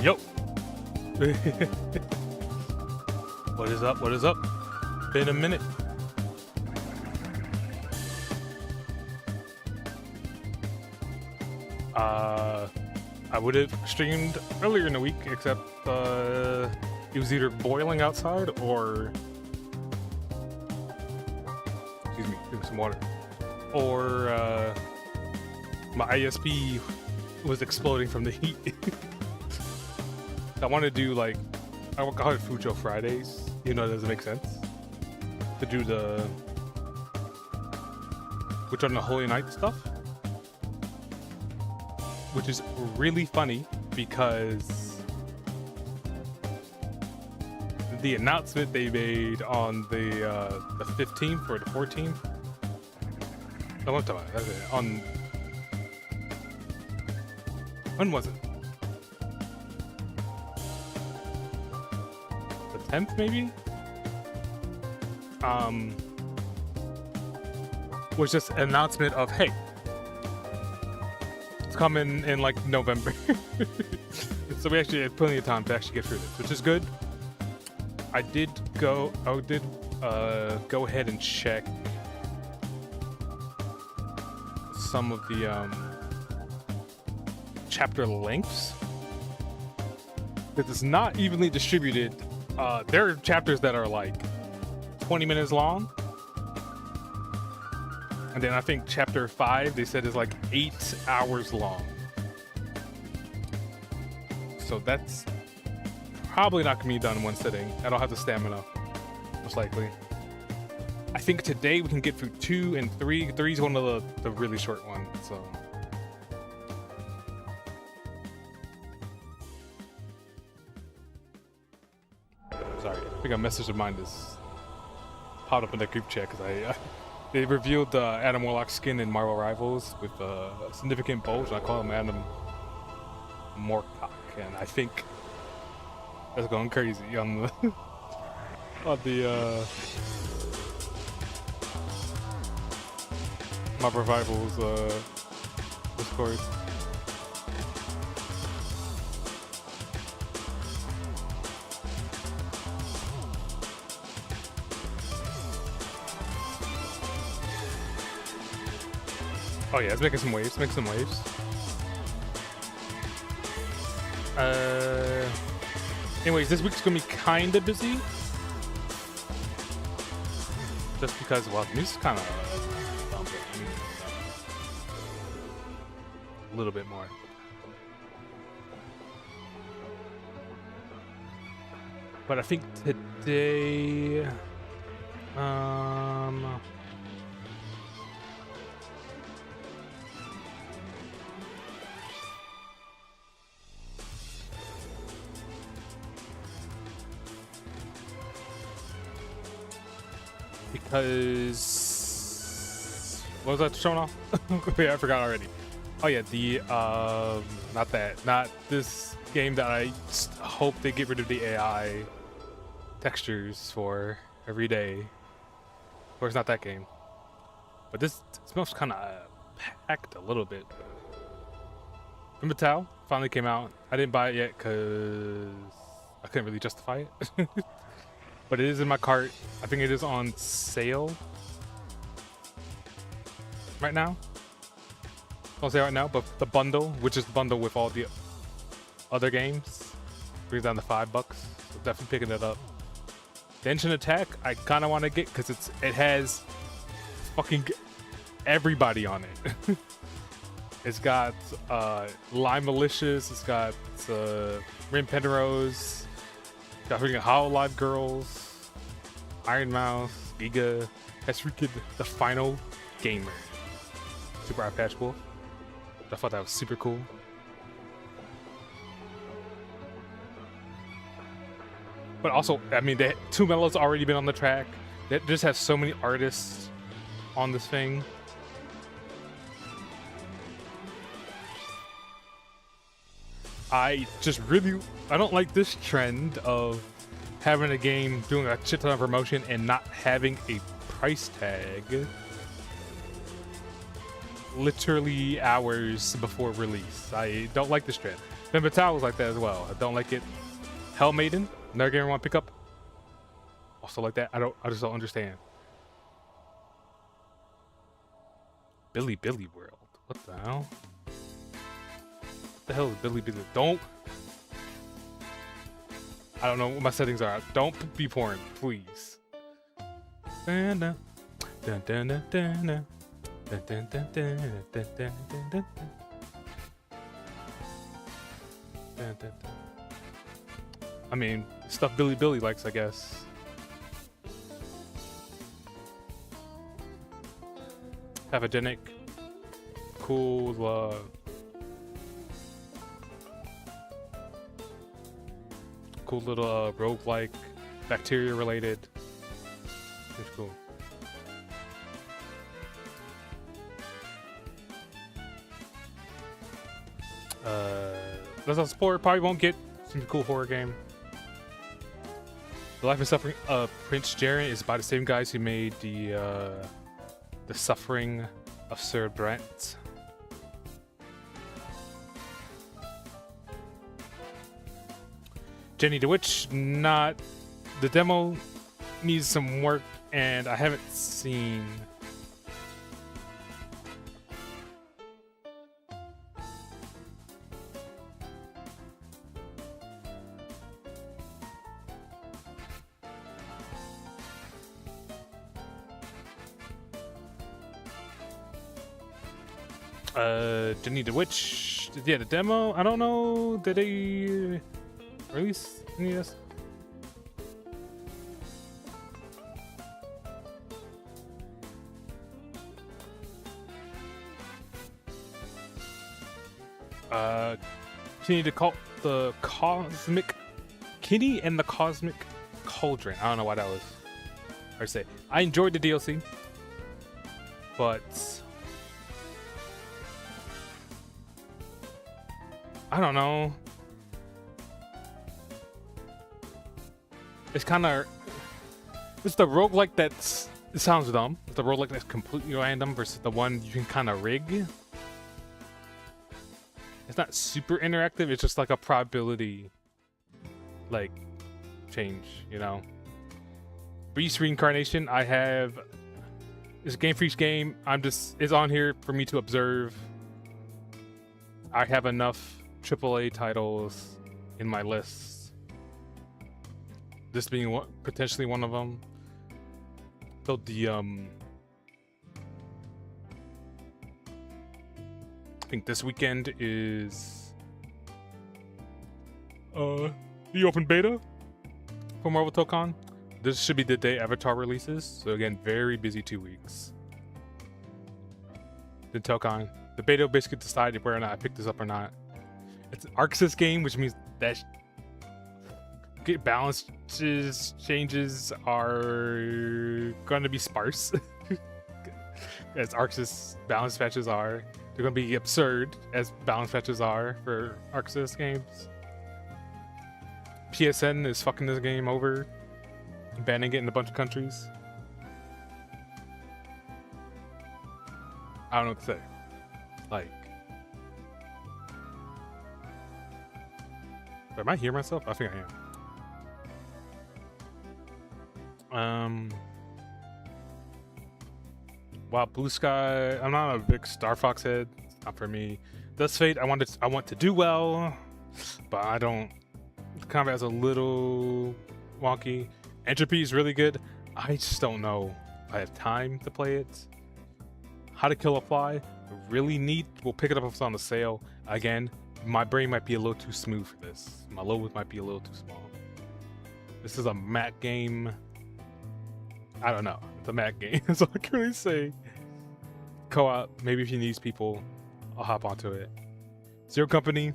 Yo. What is up? What is up? Been a minute. I would have streamed earlier in the week, except it was either boiling outside or, excuse me, drink some water, or my ISP was exploding from the heat. I want to do like, I call it Fujo Fridays, even though it doesn't make sense, to do the Which on the Holy Night stuff, which is really funny because the announcement they made on the 15th or the 14th, oh, what time? On when was it? The 10th, maybe? Was just an announcement of, hey, it's coming in like November. So we actually had plenty of time to actually get through this, which is good. I did go ahead and check some of the chapter lengths, because it's not evenly distributed. There are chapters that are like 20 minutes long, and then I think chapter 5 they said is like 8 hours long. So that's probably not gonna be done in one sitting. I don't have the stamina, most likely. I think today we can get through 2 and 3. 3 is one of the really short ones, so. Sorry, I think a message of mine just popped up in that group chat because they revealed Adam Warlock's skin in Marvel Rivals with a significant bulge, and I call him Adam Moorcock, and I think that's going crazy on the Marvel Rivals Discord. Oh yeah, it's making some waves. Make some waves. Anyways, this week's gonna be kind of busy, just because, well, the music's kind of bumping a little bit more. But I think today, because what was that showing off? Yeah, I forgot already. Oh yeah, the not this game that I hope they get rid of the AI textures for every day. Of course, not that game, but this smells kind of packed a little bit. Remember Tao finally came out. I didn't buy it yet because I couldn't really justify it. But it is in my cart. I think it is on sale right now. I'll say right now, but the bundle, which is the bundle with all the other games, brings down to $5. So definitely picking it up. The Engine Attack, I kind of want to get because it has fucking everybody on it. It's got Lime Malicious. It's got Rin Penrose. Got freaking Hololive Girls, Iron Mouse, Giga. That's freaking the final gamer. Super Eye Patch Wolf. I thought that was super cool. But also, I mean, 2 Mellows already been on the track. They just have so many artists on this thing. I don't like this trend of having a game doing a shit ton of promotion and not having a price tag literally hours before release. I don't like this trend. pt.2 was like that as well. I don't like it. Hell Maiden, another game I want to pick up. Also like that. I just don't understand. Billy World. What the hell? What the hell is Billy? Don't. I don't know what my settings are. Don't be porn, please. Dun, dun, dun, dun, dun, dun, dun, dun, dun, dun, dun, dun, dun, dun. I mean, stuff Billy likes, I guess. Pathogenic. Cool, cool little roguelike, bacteria related. It's cool. Does I support? Probably won't get some cool horror game. The Life and Suffering of Prince Jaren is by the same guys who made the Suffering of Sir Brent. Jenny the Witch, not. The demo needs some work, and I haven't seen. Jenny the Witch, yeah, the demo. I don't know. Did they release any of this? Kitty the Cosmic Kitty and the Cosmic Cauldron. I don't know why that was hard to say. I enjoyed the DLC, but I don't know. It's kind of, it's the roguelike that's, it sounds dumb. It's the roguelike that's completely random versus the one you can kind of rig. It's not super interactive. It's just like a probability, like, change, you know. Beast Reincarnation, I have, it's a game for each game. It's on here for me to observe. I have enough AAA titles in my list. This being potentially one of them. So the I think this weekend is the open beta for Marvel Tokon. This should be the day Avatar releases. So again, very busy 2 weeks. The Tokon, the beta basically decided whether or not I pick this up or not. It's an Arxis game, which means that balance changes are going to be sparse. As Arxis balance patches are. They're going to be absurd as balance patches are for Arxis games. PSN is fucking this game over. Banning it in a bunch of countries. I don't know what to say. Like, am I hearing myself? I think I am. Wow, Blue Sky. I'm not a big Star Fox head. It's not for me. Dust Fate. I want to do well, but I don't. The combat is a little wonky. Entropy is really good. I just don't know if I have time to play it. How to Kill a Fly. Really neat. We'll pick it up if it's on the sale. Again, my brain might be a little too smooth for this. My load might be a little too small. This is a Mac game. I don't know. It's a Mac game. That's all I can really say. Co-op. Maybe if you need people, I'll hop onto it. Zero Company.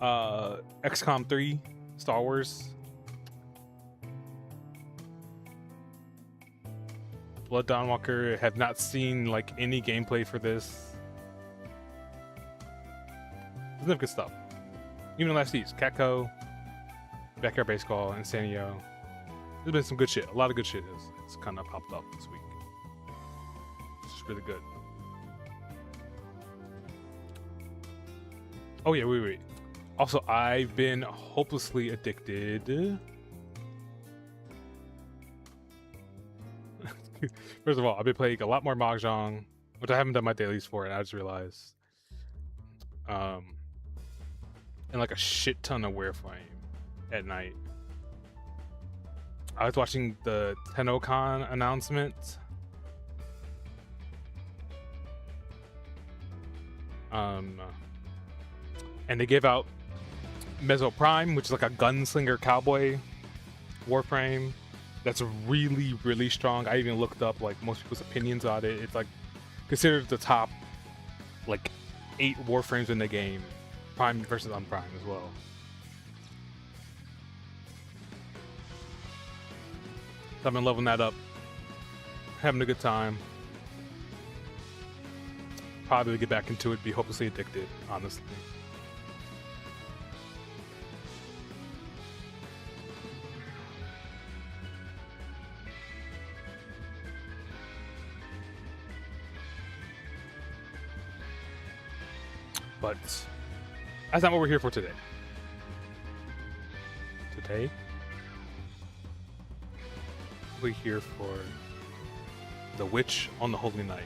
XCOM 3. Star Wars. Blood Dawnwalker. Have not seen like any gameplay for this. There's good stuff. Even last season, Catco, Backyard Baseball, and Sanyo. There's been some good shit. A lot of good shit has kind of popped up this week. It's just really good. Oh yeah, wait. Also, I've been hopelessly addicted. First of all, I've been playing a lot more Mahjong, which I haven't done my dailies for, and I just realized. And like a shit ton of Warframe at night. I was watching the TennoCon announcement. And they gave out Mezzo Prime, which is like a gunslinger cowboy Warframe. That's really, really strong. I even looked up like most people's opinions on it. It's like considered the top like 8 Warframes in the game, Prime versus Unprime as well. So I've been leveling that up, having a good time. Probably get back into it, be hopelessly addicted, honestly. But that's not what we're here for today. Today, we're here for The Witch on the Holy Night.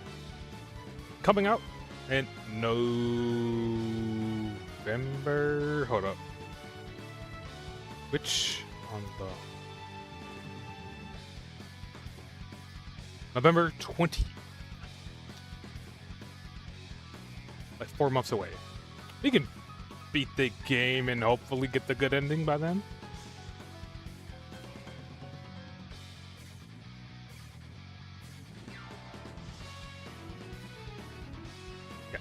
Coming out in November. Hold up. Witch on the November 20th. Like 4 months away. We can beat the game and hopefully get the good ending by then. Yeah.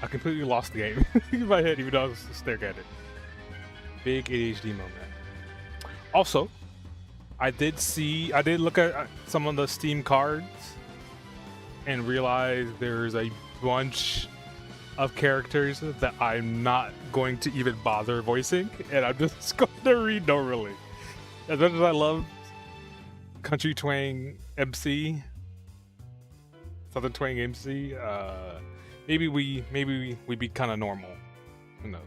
I completely lost the game in my head, even though I was staring at it. Big ADHD moment. Also, I did look at some of the Steam cards and realize there's a bunch of characters that I'm not going to even bother voicing, and I'm just going to read normally. As much as I love Country Twang MC, Southern Twang MC, maybe we be kind of normal. Who knows?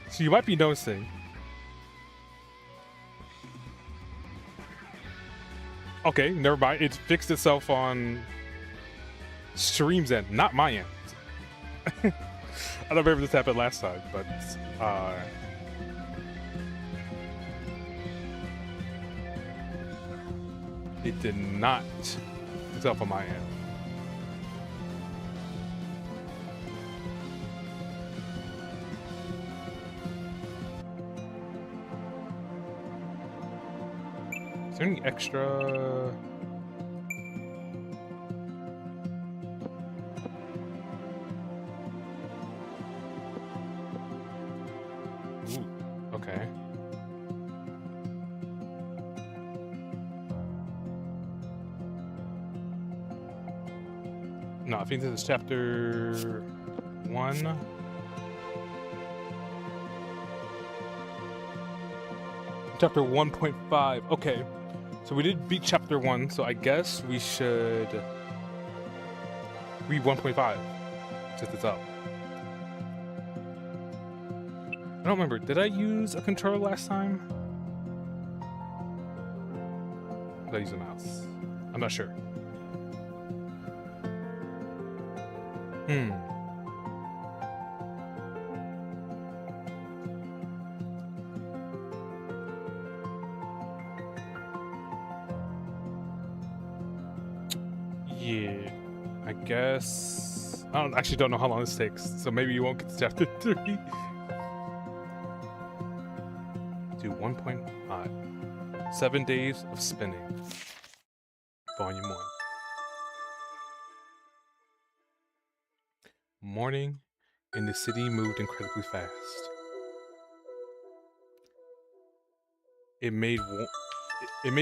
So you might be noticing. Okay, never mind. It fixed itself on stream's end, not my end. I don't remember this happened last time, but it did not fix itself on my end. Is there any extra? Ooh, okay. No, I think this is chapter 1. Chapter 1.5. Okay. So we did beat chapter 1, so I guess we should read 1.5 since it's up. I don't remember. Did I use a controller last time? Did I use a mouse? I'm not sure. Yeah, I guess. I actually don't know how long this takes, so maybe you won't get to chapter 3. Do 1.5. 7 Days of Spinning, Volume 1. Morning in the city moved incredibly fast. It made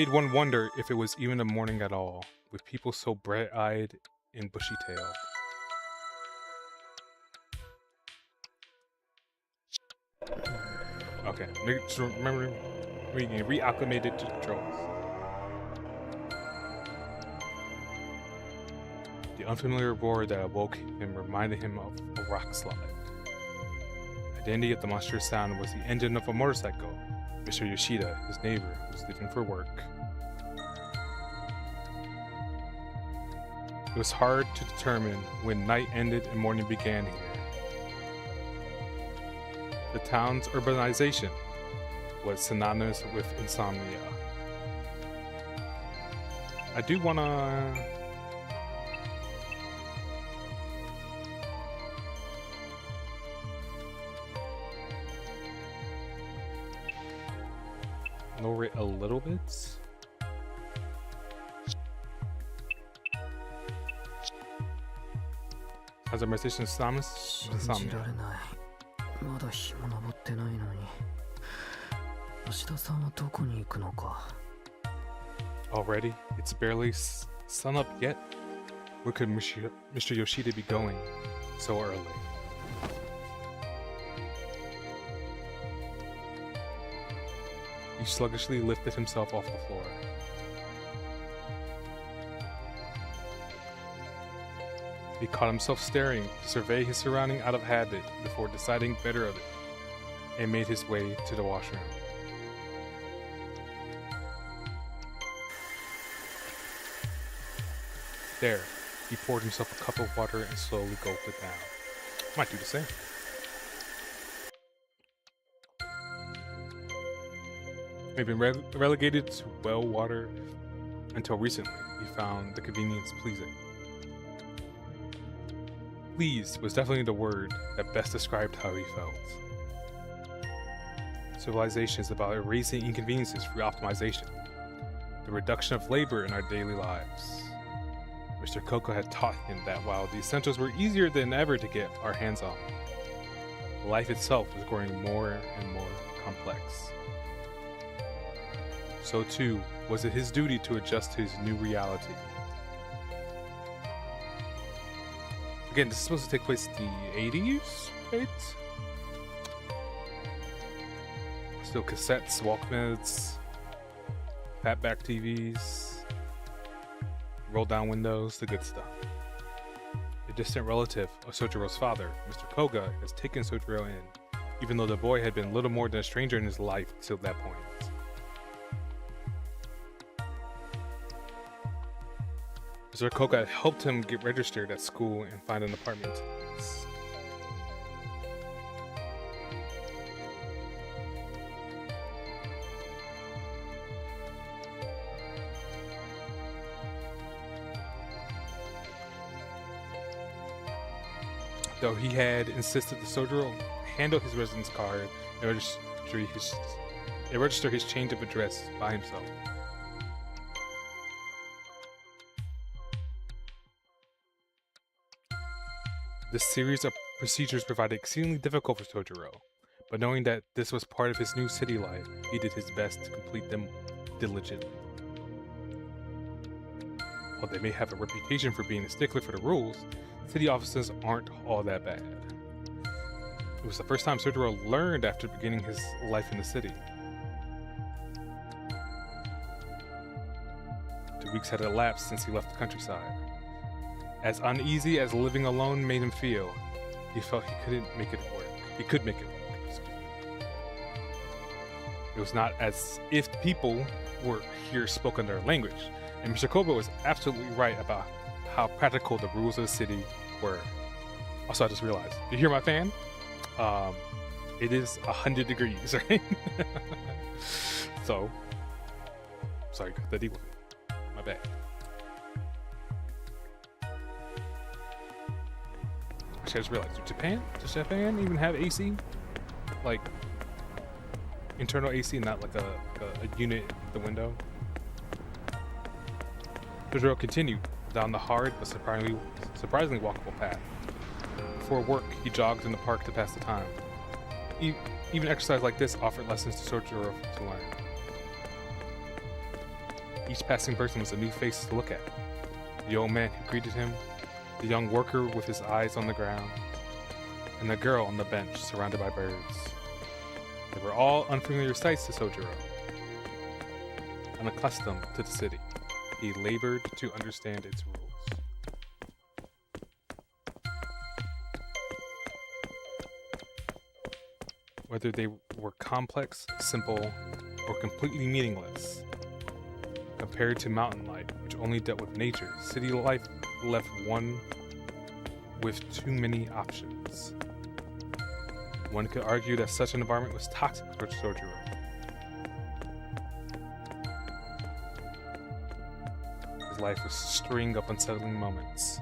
one wonder if it was even a morning at all, with people so bright-eyed and bushy-tailed. Okay, just remember, we reacclimated to controls. The unfamiliar roar that awoke him reminded him of a rock slide. The identity of the monstrous sound was the engine of a motorcycle. Mr. Yoshida, his neighbor, was leaving for work. It was hard to determine when night ended and morning began here. The town's urbanization was synonymous with insomnia. I do want to... lower it a little bit. Has a musician synonymous? Insomnia. Already? It's barely sun up yet? Where could Mr. Yoshida be going so early? He sluggishly lifted himself off the floor. He caught himself staring to survey his surrounding out of habit before deciding better of it, and made his way to the washroom. There, he poured himself a cup of water and slowly gulped it down. Might do the same. He'd been relegated to well water until recently. He found the convenience pleasing. Pleased was definitely the word that best described how he felt. Civilization is about erasing inconveniences through optimization, the reduction of labor in our daily lives. Mr. Coco had taught him that while the essentials were easier than ever to get our hands on, life itself was growing more and more complex. So too, was it his duty to adjust to his new reality. Again, this is supposed to take place in the 80s, right? Still cassettes, Walkmans, fatback TVs, roll down windows, the good stuff. A distant relative of Sojiro's father, Mr. Koga, has taken Sojiro in, even though the boy had been little more than a stranger in his life till that point. Mr. Koga helped him get registered at school and find an apartment. Though he had insisted that Sojiro handle his residence card and register his change of address by himself. This series of procedures provided exceedingly difficult for Sojiro, but knowing that this was part of his new city life, he did his best to complete them diligently. While they may have a reputation for being a stickler for the rules, city officers aren't all that bad. It was the first time Sojiro learned after beginning his life in the city. 2 weeks had elapsed since he left the countryside. As uneasy as living alone made him feel, he felt he couldn't make it work. He could make it work. It was not as if people were here spoken their language, and Mr. Koba was absolutely right about how practical the rules of the city were. Also, I just realized, you hear my fan? It is 100 degrees, right? So, sorry, got that deep one. My bad. Actually, I just realized, does Japan even have AC? Like, internal AC, not like a unit at the window. Sojiro continued down the hard but surprisingly walkable path. Before work, he jogged in the park to pass the time. Even exercise like this offered lessons to Sojiro to learn. Each passing person was a new face to look at. The old man who greeted him, the young worker with his eyes on the ground, and the girl on the bench surrounded by birds. They were all unfamiliar sights to Sojiro. Unaccustomed to the city, he labored to understand its rules. Whether they were complex, simple, or completely meaningless, compared to mountain life, which only dealt with nature, city life left one with too many options. One could argue that such an environment was toxic for Sojiro. His life was a string of unsettling moments.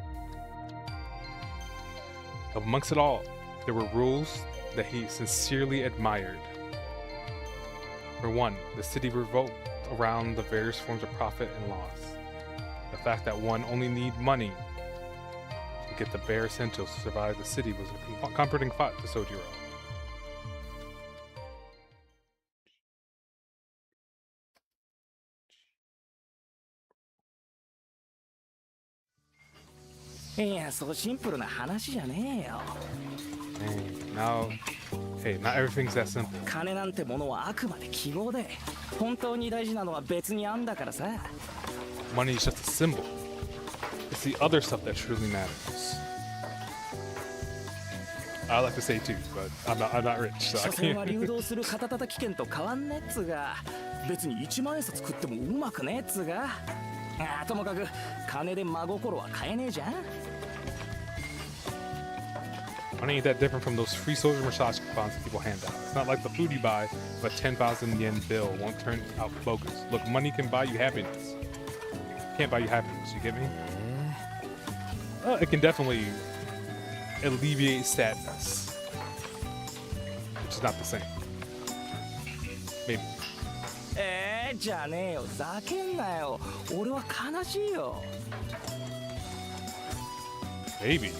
Amongst it all, there were rules that he sincerely admired. For one, the city revolved around the various forms of profit and loss. The fact that one only need money to get the bare essentials to survive the city was a comforting thought to Sojiro. Hey, not everything's that simple. 金なんてものはあくまで記号で、本当に大事なのは別にあんだからさ。Money is just a symbol. It's the other stuff that truly matters. I like to say too, but I'm not rich, so I 所詮は can't. 流動する肩叩き券と変わんねえっつが、別に1万円札食ってもうまくねえっつが。ともかく金で真心は買えねえじゃん。Money ain't that different from those free social massage coupons that people hand out. It's not like the food you buy, but 10,000 yen bill won't turn out bogus. Look, money can buy you happiness. Can't buy you happiness, you get me? It can definitely alleviate sadness, which is not the same. Maybe. じゃねえよ、ざけんなよ。俺は悲しいよ。Maybe.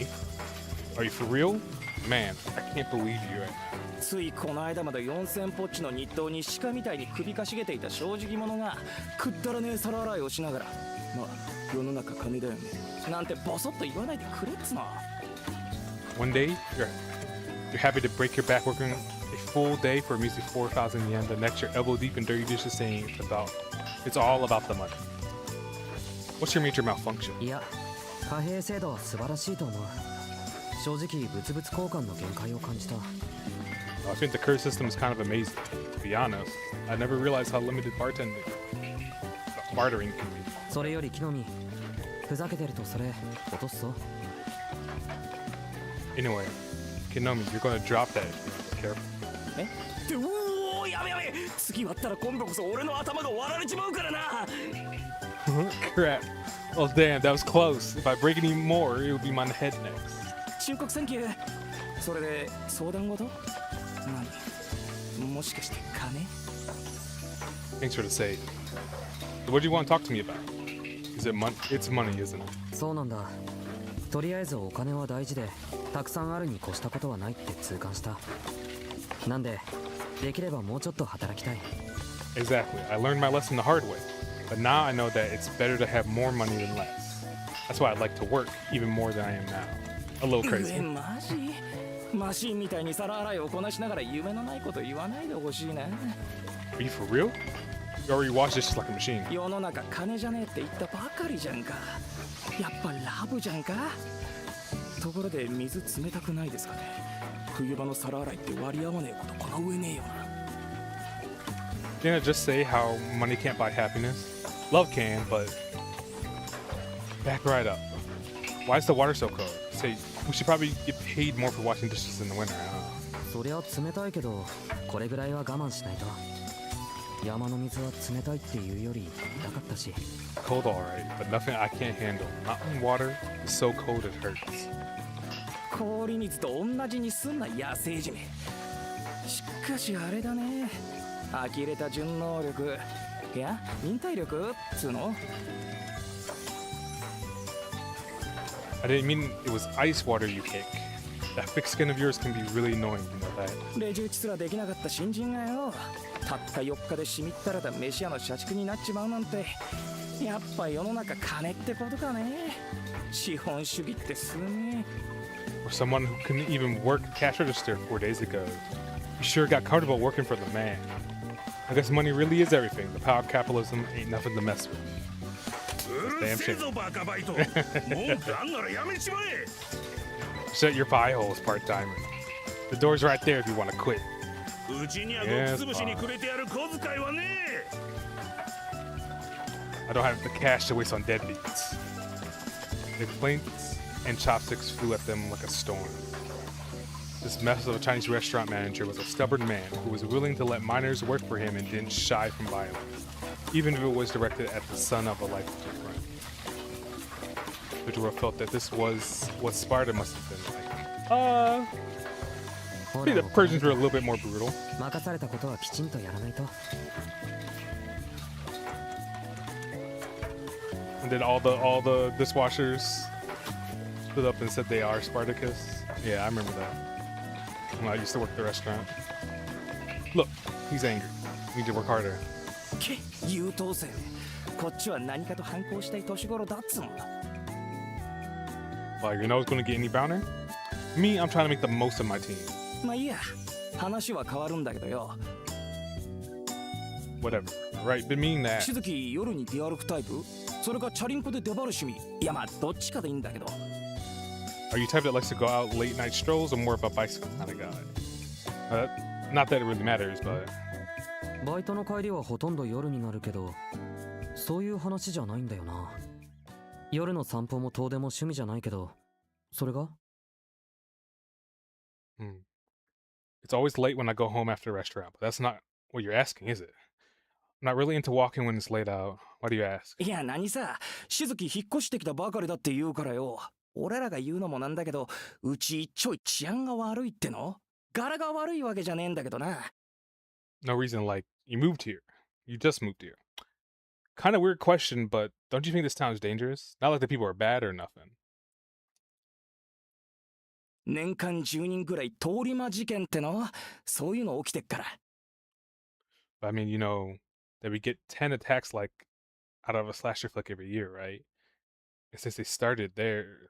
Are you for real? Man, I can't believe you right now. ついこの間まで4000ポッチの日当に鹿みたいに首かしげていた正直者がくったらねえ皿洗いをしながら、まあ世の中金だよねなんてボソッと言わないでくれっつな。One day, you're happy to break your back working a full day for a measly 4,000 yen. The next, you're elbow deep in dirty dishes saying it's all about the money. What's your major malfunction? いや、貨幣制度は素晴らしいと思う。正直物々交換の限界を感じた。I think the current system is kind of amazing. To be honest, I never realized how limited bartering can be. それより木の実、ふざけてるとそれ落とすぞ。Anyway, Kinomi, you're gonna drop that if you're careful. っておお、やべやべ、次割ったら今度こそ俺の頭が割られちまうからな。Crap. Oh damn, that was close. If I break any more, it would be my head next. 忠告サンキュー。それで相談事？何？もしかして金？ Thanks for the save. So what do you want to talk to me about? Is it money? It's money, isn't it? そうなんだ。とりあえずお金は大事で、たくさんあるに越したことはないって痛感した。なんで、できればもうちょっと働きたい。Exactly. I learned my lesson the hard way. But now I know that it's better to have more money than less. That's why I'd like to work even more than I am now. A little crazy. マジ？マシンみたいに皿洗いをこなしながら夢のないこと言わないでほしいな。Are you for real? You already wash dishes like a machine. 世の中金じゃねえって言ったばかりじゃんか。やっぱラブじゃんか。ところで水冷たくないですかね。冬場の皿洗いって割り合わねえことこの上ねえよな。Didn't I just say how money can't buy happiness? Love can, but back right up. Why is the water so cold? Say, we should probably get paid more for washing dishes in the winter. I don't know. そりゃ冷たいけど、これぐらいは我慢しないと。山の水は冷たいっていうより痛かったし。Cold alright, but nothing I can't handle. Mountain water is so cold it hurts. 氷水と同じにすんな野生じめ。しかしあれだね。呆れた順能力いや忍耐力っつうの I didn't mean it was ice water you kick. That thick skin of yours can be really annoying, you know that. レジ打ちすらできなかった新人がよたった4日でしみったれた飯屋の社畜になっちまうなんてやっぱ世の中金ってことかね資本主義ってすげ Or someone who couldn't even work cash register 4 days ago. You sure got comfortable working for the man. I guess money really is everything. The power of capitalism ain't nothing to mess with. Damn shame. Shut your pie holes, part-timer. The door's right there if you want to quit. Yes, I don't have the cash to waste on deadbeats. The plates and chopsticks flew at them like a storm. This mess of a Chinese restaurant manager was a stubborn man who was willing to let minors work for him and didn't shy from violence, even if it was directed at the son of a likable friend. Vidura felt that this was what Sparta must have been like. I think the Persians were a little bit more brutal. 任されたことはきちんとやらないと And then all the dishwashers stood up and said they are Spartacus. Yeah, I remember that. When I used to work the restaurant. Look, he's angry. We need to work harder. け優等生こっちは何かと反抗したい年頃だっつうの Like, your nose gonna get any browner? Me, I'm trying to make the most of my team. まあいいや話は変わるんだけどよ Whatever. Right, been meaning that. しずき夜に出歩くタイプそれかチャリンコで出張る趣味いやまあどっちかでいいんだけど Are you type that likes to go out late night strolls or more of a bicycle kind of guy? Not that it really matters, but バイトの帰りはほとんど夜になるけどそういう話じゃないんだよな夜の散歩も遠出も趣味じゃないけどそれが it's always late when I go home after a restaurant. But that's not what you're asking, is it? I'm not really into walking when it's late out. Why do you ask? いや何さしずき引っ越してきたばかりだって言うからよ俺らが言うのもなんだけどうちちょい治安が悪いっての柄が悪いわけじゃねえんだけどな No reason, like, you moved here. You just moved here. Kind of weird question, but don't you think this town is dangerous? Not like the people are bad or nothing. 年間10人ぐらい通り魔事件ってのそういうの起きてっから But I mean, you know, that we get 10 attacks like out of a slasher flick every year, right? And since they started there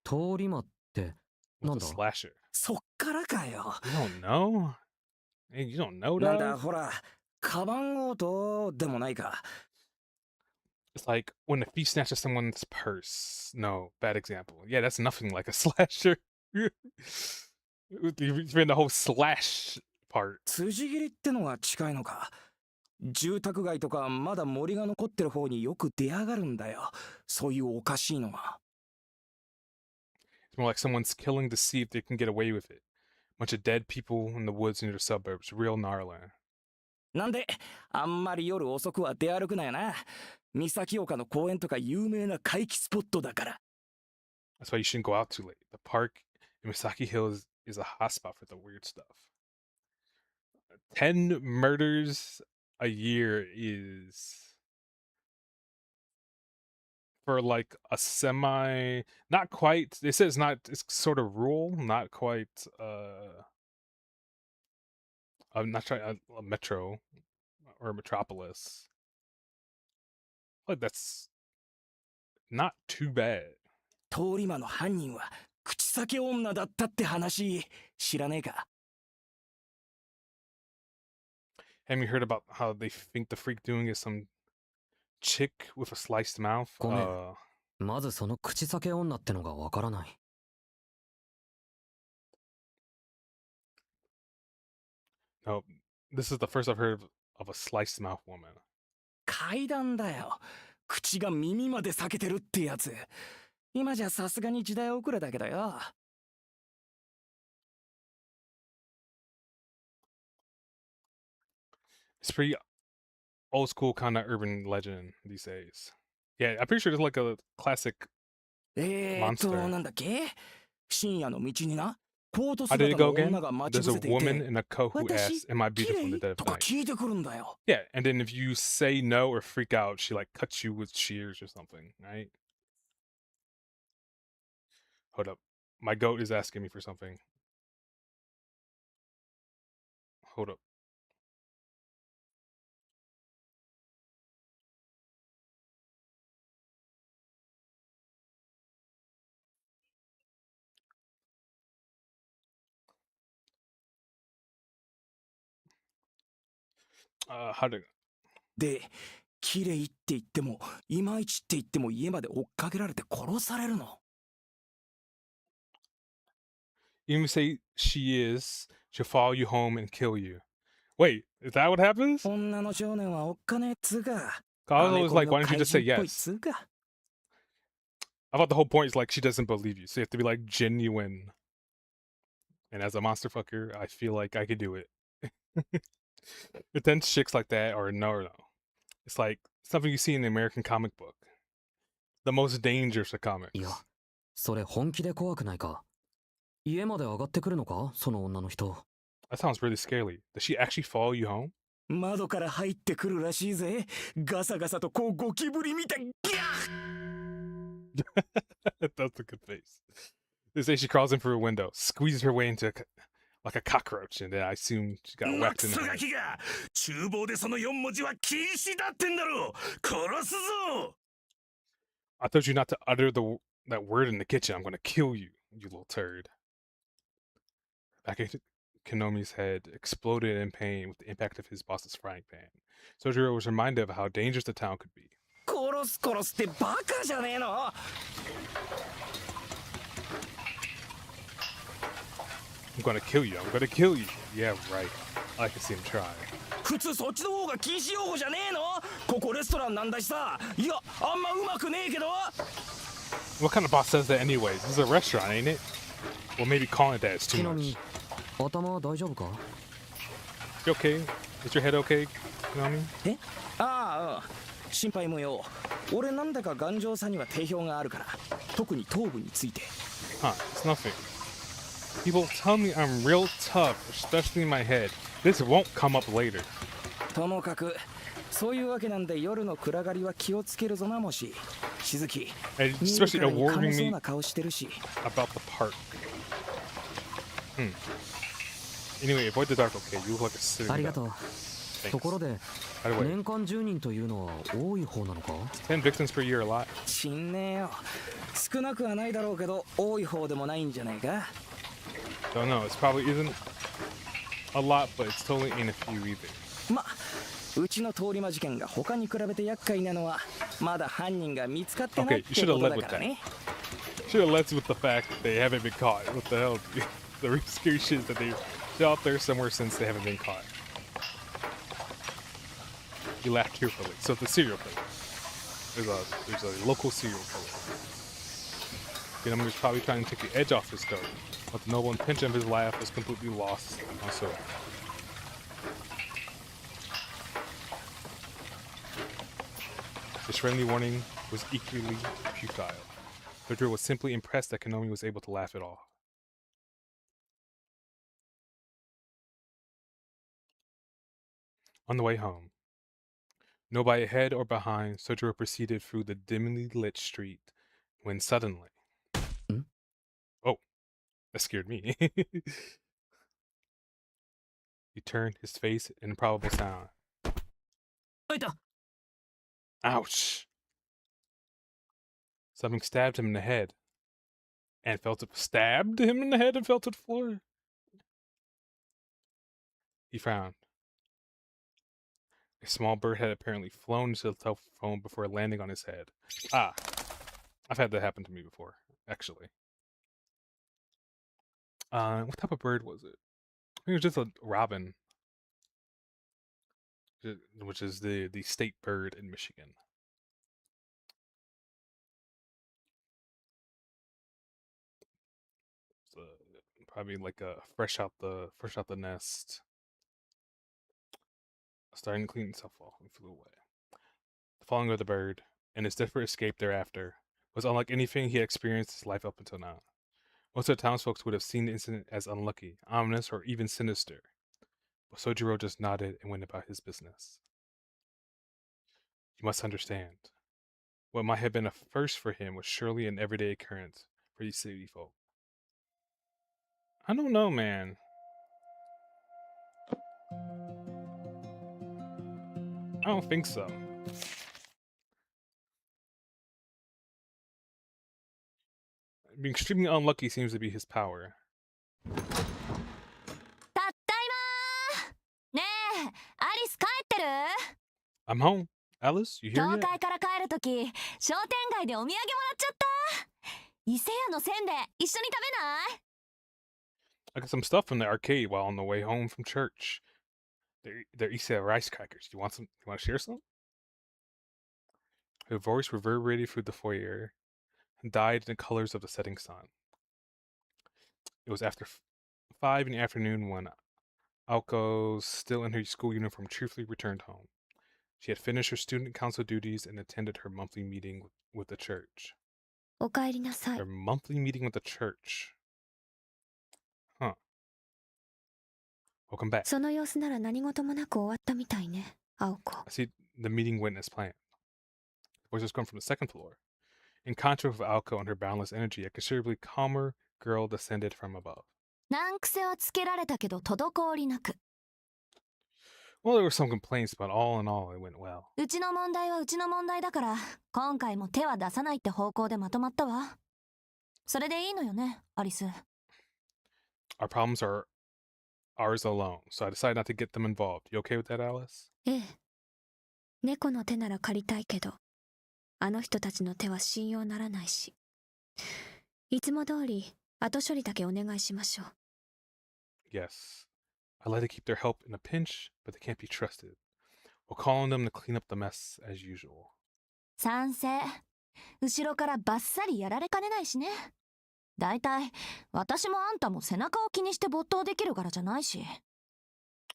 通り魔って with なん a だ slasher. そっからかよ You don't know? Hey, you don't know なんだ that? ほらカバン強盗でもないか It's like when a thief snatches someone's purse. No, bad example. Yeah, that's nothing like a slasher. You spend the whole slash part. 辻切りってのが近いのか住宅街とかまだ森が残ってる方によく出やがるんだよそういうおかしいのが It's more like someone's killing to see if they can get away with it. Bunch of dead people in the woods near the suburbs. Real gnarly. なんであんまり夜遅くは出歩くなよな三崎岡の公園とか有名な怪奇スポットだから That's why you shouldn't go out too late. The park in Misaki Hills is a hotspot for the weird stuff. 10 murders a year is for like a semi, not quite, they say it's sort of rural, not quite, I'm not trying, a metro or a metropolis. Like that's not too bad. 通り魔の犯人は口裂け女だったって話知らねえか Have you heard about how they think the freak doing is some chick with a sliced mouth? ごめんまずその口裂け女ってのがわからない No, this is the first I've heard of a sliced mouth woman. 階段だよ口が耳まで裂けてるってやつ今じゃさすがに時代遅れだけどよ It's pretty old school kind of urban legend these days. Yeah, I'm pretty sure it's like a classic. なんだっけ深夜の道になコート How did it 姿 go の女 again? が待ち There's a 伏せてい woman て in a coat who 私 asks, "Am I 綺 beautiful in the 麗 dead と of か night?" 聞いてくるんだよ Yeah, and then if you say no or freak out, she like cuts you with shears or something, right? Hold up. My goat is asking me for something. Hold up. How to で綺麗って言ってもいまいちって言っても家まで追っかけられて殺されるの even say she is, she'll follow you home and kill you. Wait, is that what happens? 女の少年はおっかねえっつうか I アメ was コミ like, の why don't you 怪 just say 人っぽいっ yes? つうか I thought the whole point is like she doesn't believe you, so you have to be like genuine. And as a monster fucker, I feel like I could do it. But then chicks like that are no. It's like something you see in the American comic book. The most dangerous of いや comics. それ本気で怖くないか家まで上がってくるのかその女の人 That sounds really scary. Does she actually follow you home? 窓から入ってくるらしいぜガサガサとこうゴキブリみたいギャー That's a good face. They say she crawls in through a window, squeezes her way into like a cockroach, and then I assume she got マ whacked ク in ス the ガ head. キが厨房でその4文字は禁止だってんだろう殺すぞ I told you not to utter that word in the kitchen. I'm gonna kill you, you little turd. Back into Konomi's head exploded in pain with the impact of his boss's frying pan. Sojiro was reminded of how dangerous the town could be. 殺す殺すってバカじゃねえの I'm gonna kill you. I'm gonna kill you. Yeah, right. I can see him try. 普通そっちの方が禁止用語じゃねえのここレストランなんだしさいやあんまうまくねえけど What kind of boss says that anyways? This is a restaurant, ain't it? Well, maybe calling it that is 木 too の much. 実頭大丈夫か You okay? Is your head okay, Konami? えああ心配無用俺なんだか頑丈さには定評があるから特に頭部について Huh, it's nothing. People tell me I'm real tough, especially in my head. This won't come up later. ともかくそういうわけなんで夜の暗がりは気をつけるぞなもししずき And 見る especially からに awarding 軽そう me な顔してるし about the park. Anyway, avoid the dark, okay? You look like a sitting ありがとう Thanks. ところで By the way, 年間10人というのは多い方なのか 10 victims per year a lot. 死んねえよ少なくはないだろうけど多い方でもないんじゃないか Don't know. It's probably isn't a lot, but it's totally ain't a few either. まうちの通り魔事件が他に比べて厄介なのはまだ犯人が見つかってない Okay, っ you て should こ have と led だ with から that. ね Should have led with the fact that they haven't been caught. What the hell? The real scary shit is that they're out there somewhere since they haven't been caught. You laughed tearfully. So the serial killer. There's a local serial killer. Venom was probably trying to take the edge off his goat, but the noble intention of his laugh was completely lost on Sora. His friendly warning was equally futile. Pedro was simply impressed that Konomi was able to laugh it off. On the way home, nobody ahead or behind, Sojiro proceeded through the dimly lit street when suddenly... Hmm? Oh, that scared me. He turned his face in an improbable sound. あいた Ouch! Something stabbed him in the head. And stabbed him in the head and fell to the floor. He frowned. A small bird had apparently flown into the telephone before landing on his head. Ah, I've had that happen to me before, actually. What type of bird was it? I think it was just a robin, which is the state bird in Michigan. So probably like a fresh out the nest, starting to clean itself off and flew away. The falling of the bird and his desperate escape thereafter was unlike anything he had experienced in his life up until now. Most of the townsfolk would have seen the incident as unlucky, ominous, or even sinister. But Sojiro just nodded and went about his business. You must understand. What might have been a first for him was surely an everyday occurrence for these city folk. I don't know, man. I don't think so. Being extremely unlucky seems to be his power. たったいまー。ねえ、アリス帰ってる？ I'm home. Alice, you here 教 yet? 会から帰るとき、商店街でお土産もらっちゃった。伊勢屋のせんべい、一緒に食べない？ I got some stuff from the arcade while on the way home from church. They're Issa rice crackers. You want some? You want to share some? Her voice reverberated through the foyer and died in the colors of the setting sun. It was after 5 in the afternoon when Aoko, still in her school uniform, cheerfully returned home. She had finished her student council duties and attended her monthly meeting with the church. おかえりなさい。 Their monthly meeting with the church. Huh. Welcome back. その様子なら何事もなく終わったみたいね、青子。I see the meeting went as planned. Voices come from the second floor. In contrast with Aoko and her boundless energy, a considerably calmer girl descended from above. 難癖はつけられたけど滞りなく。 Well, there were some complaints, but all in all, it went well. うちの問題はうちの問題だから、今回も手は出さないって方向でまとまったわ。それでいいのよね、アリス。 Our problems are ours alone, so I decided not to get them involved. You okay with that, Alice? ええ。猫の手なら借りたいけど、あの人たちの手は信用ならないし。いつも通り、後処理だけお願いしましょう。 Yes. I like to keep their help in a pinch, but they can't be trusted. We'll call on them to clean up the mess as usual. 賛成。後ろからバッサリやられかねないしね。だいたい、私もあんたも背中を気にして没頭できるからじゃないし。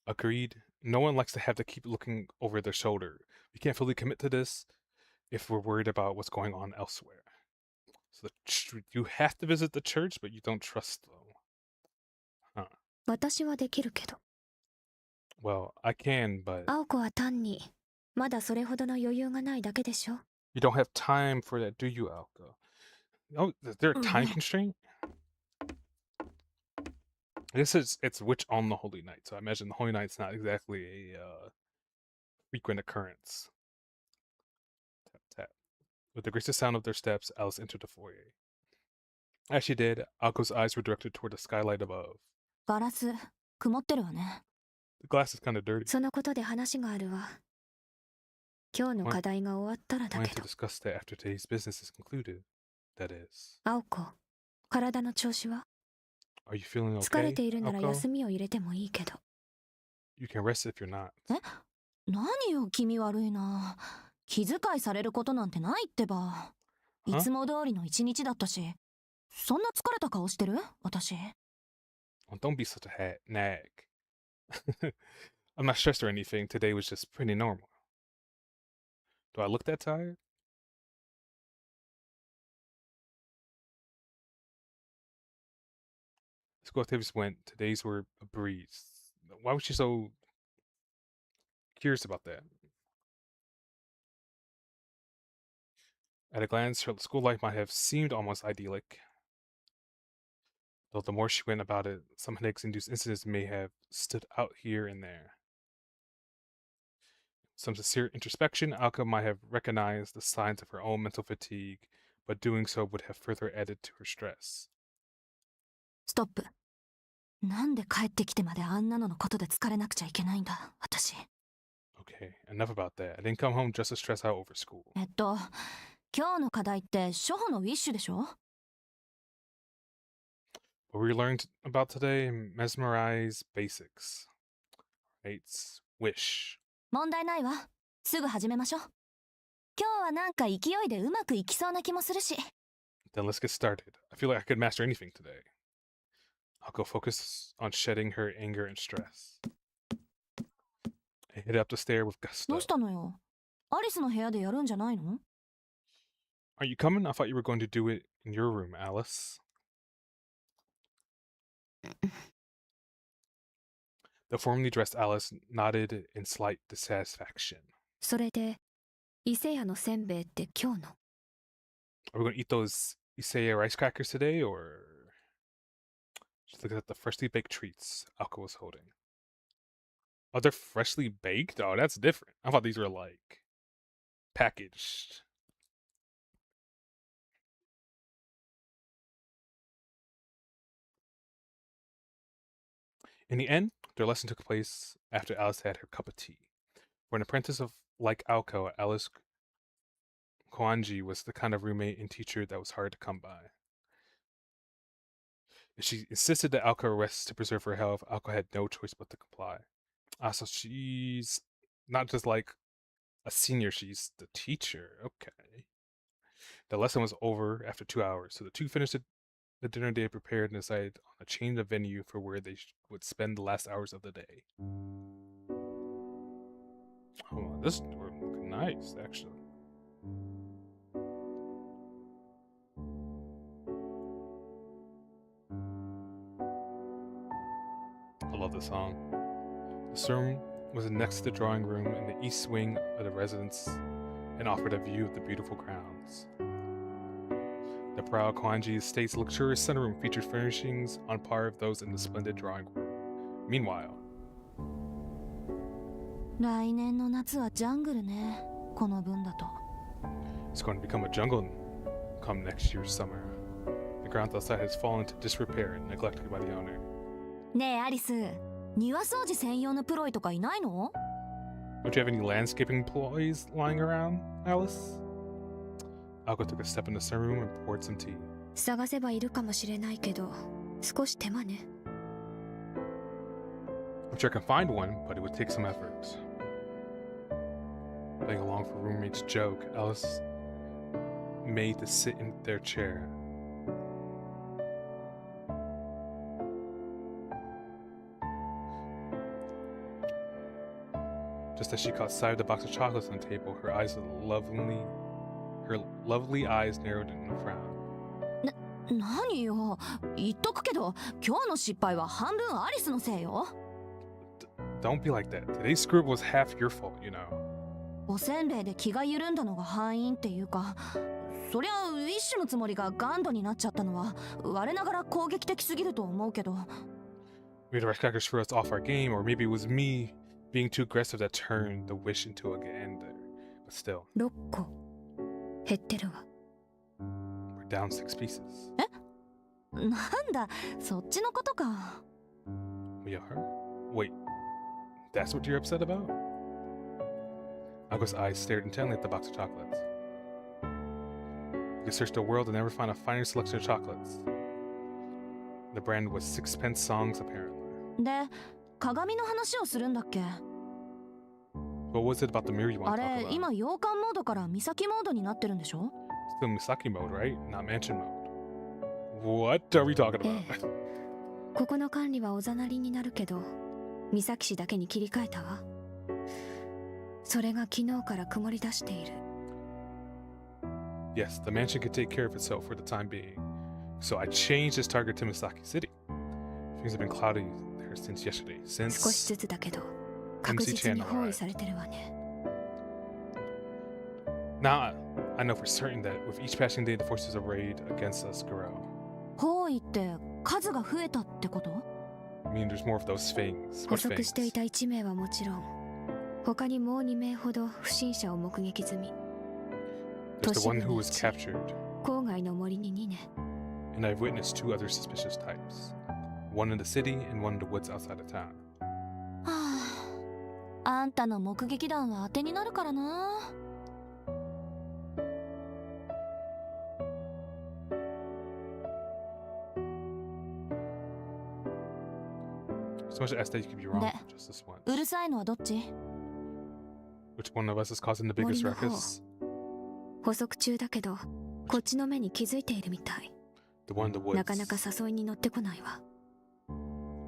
Agreed. No one likes to have to keep looking over their shoulder. We can't fully commit to this if we're worried about what's going on elsewhere. So you have to visit the church, but you don't trust them. Huh. 私はできるけど。 Well, I can, but 青子は単に、まだそれほどの余裕がないだけでしょ。 you don't have time for that, do you, Alka? Oh, is there a time constraint? I guess it's which on the Holy Night, so I imagine the Holy Night's not exactly a frequent occurrence. Tap, tap. With the gracious sound of their steps, Alice entered the foyer. As she did, Alko's eyes were directed toward the skylight above. ガラス、曇ってるわね。 The glass is kind of dirty. そのことで話があるわ。今日の課題が終わったら I だ wanted け to ど。 discuss that after today's business is concluded. That is. 青子、体の調子は？ Are you feeling 疲れ okay, ているなら Alko? 休みを入れてもいいけど。 You can rest if you're not. 何よ、気味悪いな。気遣いされることなんてないってば。いつも通りの一日だったし。そんな疲れた顔してる？私。 Well, don't be such a nag. I'm not stressed or anything. Today was just pretty normal. Do I look that tired? School activities went. Today's were a breeze. Why was she so curious about that? At a glance, her school life might have seemed almost idyllic. Though the more she went about it, some headaches-induced incidents may have stood out here and there. Some sincere introspection, Alka might have recognized the signs of her own mental fatigue, but doing so would have further added to her stress. ストップ。なんで帰ってきてまであんなののことで疲れなくちゃいけないんだ、私。 Okay, enough about that. I didn't come home just to stress out over school. 今日の課題って初歩のウィッシュでしょ？ What we learned about today, mesmerize basics. It's wish. 問題ないわ。すぐ始めましょう。今日はなんか勢いでうまくいきそうな気もするし。 Then let's get started. I feel like I could master anything today. I'll go focus on shedding her anger and stress. I headed up the stair with ど gusto. うしたのよ？アリスの部屋でやるんじゃないの？ Are you coming? I thought you were going to do it in your room, Alice. The formally dressed Alice nodded in slight dissatisfaction. それで伊勢屋のせんべいって今日の？ Are we going to eat those Isaya rice crackers today, or just look at the freshly baked treats Alka was holding? Oh, they're freshly baked? Oh, that's different. I thought these were like packaged. In the end, their lesson took place after Alice had her cup of tea. For an apprentice of like Alka, Alice Kwanji was the kind of roommate and teacher that was hard to come by. If she insisted that Alka rest to preserve her health, Alka had no choice but to comply. So she's not just like a senior, she's the teacher. Okay. The lesson was over after 2 hours, so the two finished the dinner they had prepared and decided on a change of venue for where they would spend the last hours of the day. Oh, this would look nice, actually. I love this song. The room was next to the drawing room in the east wing of the residence and offered a view of the beautiful grounds. The proud Kwanji Estate's luxurious sunroom featured furnishings on par with those in the splendid drawing room. Meanwhile, 来年の夏はジャングルね、この分だと。 it's going to become a jungle come next year's summer. The grounds outside has fallen into disrepair and neglected by the owner. ねえアリス、庭掃除専用のプロイとかいないの？ Don't you have any landscaping employees lying around, Alice? Alka took a step in the sunroom and poured some tea. 探せばいるかもしれないけど、少し手間ね。I'm sure I can find one, but it would take some effort. Playing along for roommate's joke, Alice made to sit in their chair. Just as she caught sight of the box of chocolates on the table, her lovely eyes narrowed in a frown. 何よ、言っとくけど、今日の失敗は半分アリスのせいよ。Don't be like that. Today's screw was half your fault, you know. おせんべいで気が緩んだのが敗因っていうか、そりゃウィッシュのつもりがガンドになっちゃったのは我ながら攻撃的すぎると思うけど。Maybe the rice crackers threw us off our game, or maybe it was me being too aggressive that turned the wish into a gander. But still, 6個減ってるわ。 we're down 6 pieces. なんだ、そっちのことか。We are? Wait, that's what you're upset about? Alka's eyes stared intently at the box of chocolates. You could search the world and never find a finer selection of chocolates. The brand was Sixpence Songs, apparently. で、鏡の話をするんだっけ？ What was it about the mirror you あ want to talk れ、 about? 今洋館モードから岬モードになってるんでしょ？ Still Misaki mode, right? Not mansion mode. What are we talking え about? え、ここの管理はおざなりになるけど、三崎市だけに切り替えたわ。それが昨日から曇り出している。 Yes, the mansion can take care of itself for the time being. So I changed its target to Misaki City. Things have been cloudy there since yesterday. 少し Since ずつだけど、確実に包囲されてるわね。 now, I know for certain that with each passing day, the forces arrayed against us grow. 包囲って数が増えたってこと？ I mean, there's more of those fangs. 捕 What 捉してい fangs? た1名はもちろん、他にもう2名ほど不審者を目撃済み。 There's the one who 都市部に was 1、 captured, 郊外の森に2名。 and I've witnessed 2 other suspicious types. One in the city and one in the woods outside of town. はあ、あんたの目撃談は当てになるからな。 So much as that you could be wrong Ne. just this う once. るさいのはどっち？ Which one of us is causing the biggest 森の方。 ruckus? 捕捉中だけど、こっちの目に気づいているみたい。 The one in the なか woods. なか誘いに乗ってこないわ。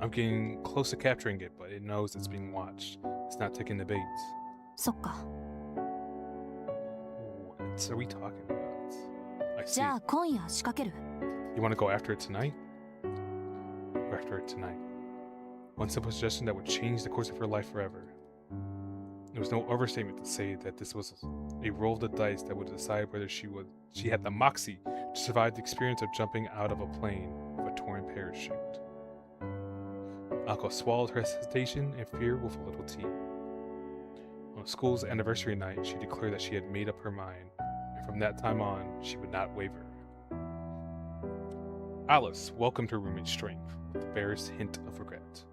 I'm getting close to capturing it, but it knows it's being watched. It's not taking the bait. そっか。 What are we talking about? I じ see. ゃあ今夜仕掛ける。 You want to go after it tonight? Or after her tonight. One simple suggestion that would change the course of her life forever. There was no overstatement to say that this was a roll of the dice that would decide whether she had the moxie to survive the experience of jumping out of a plane with a torn parachute. Alko swallowed her hesitation and fear with a little tea. On school's anniversary night, she declared that she had made up her mind, and from that time on, she would not waver. Alice welcomed her roommate's strength with the barest hint of regret.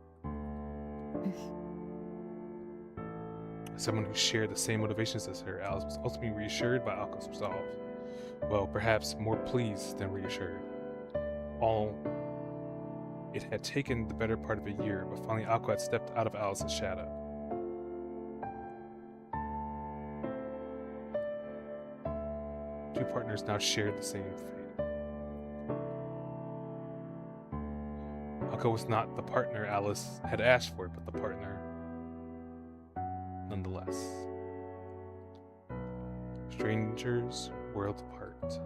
As someone who shared the same motivations as her, Alice was ultimately reassured by Alko's resolve. Well, perhaps more pleased than reassured. It had taken the better part of a year, but finally Alko had stepped out of Alice's shadow. Two partners now shared the same fate. Alko was not the partner Alice had asked for, but the partner nonetheless. Strangers, worlds apart.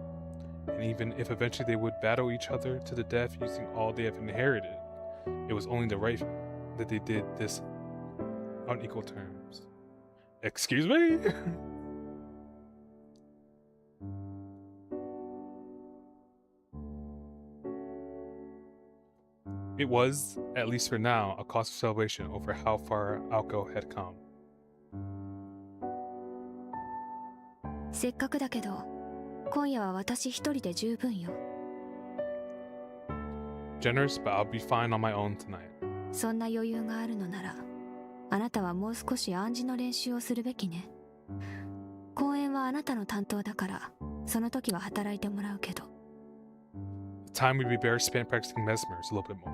And even if eventually they would battle each other to the death using all they have inherited, it was only the right that they did this on equal terms. Excuse me? It was, at least for now, a cause for celebration over how far Alko had come. せっかくだけど、今夜は私一人で十分よ。Generous, but I'll be fine on my own tonight. そんな余裕があるのなら、あなたはもう少し暗示の練習をするべきね。公演はあなたの担当だから、その時は働いてもらうけど。The time would be better spent practicing mesmers a little bit more.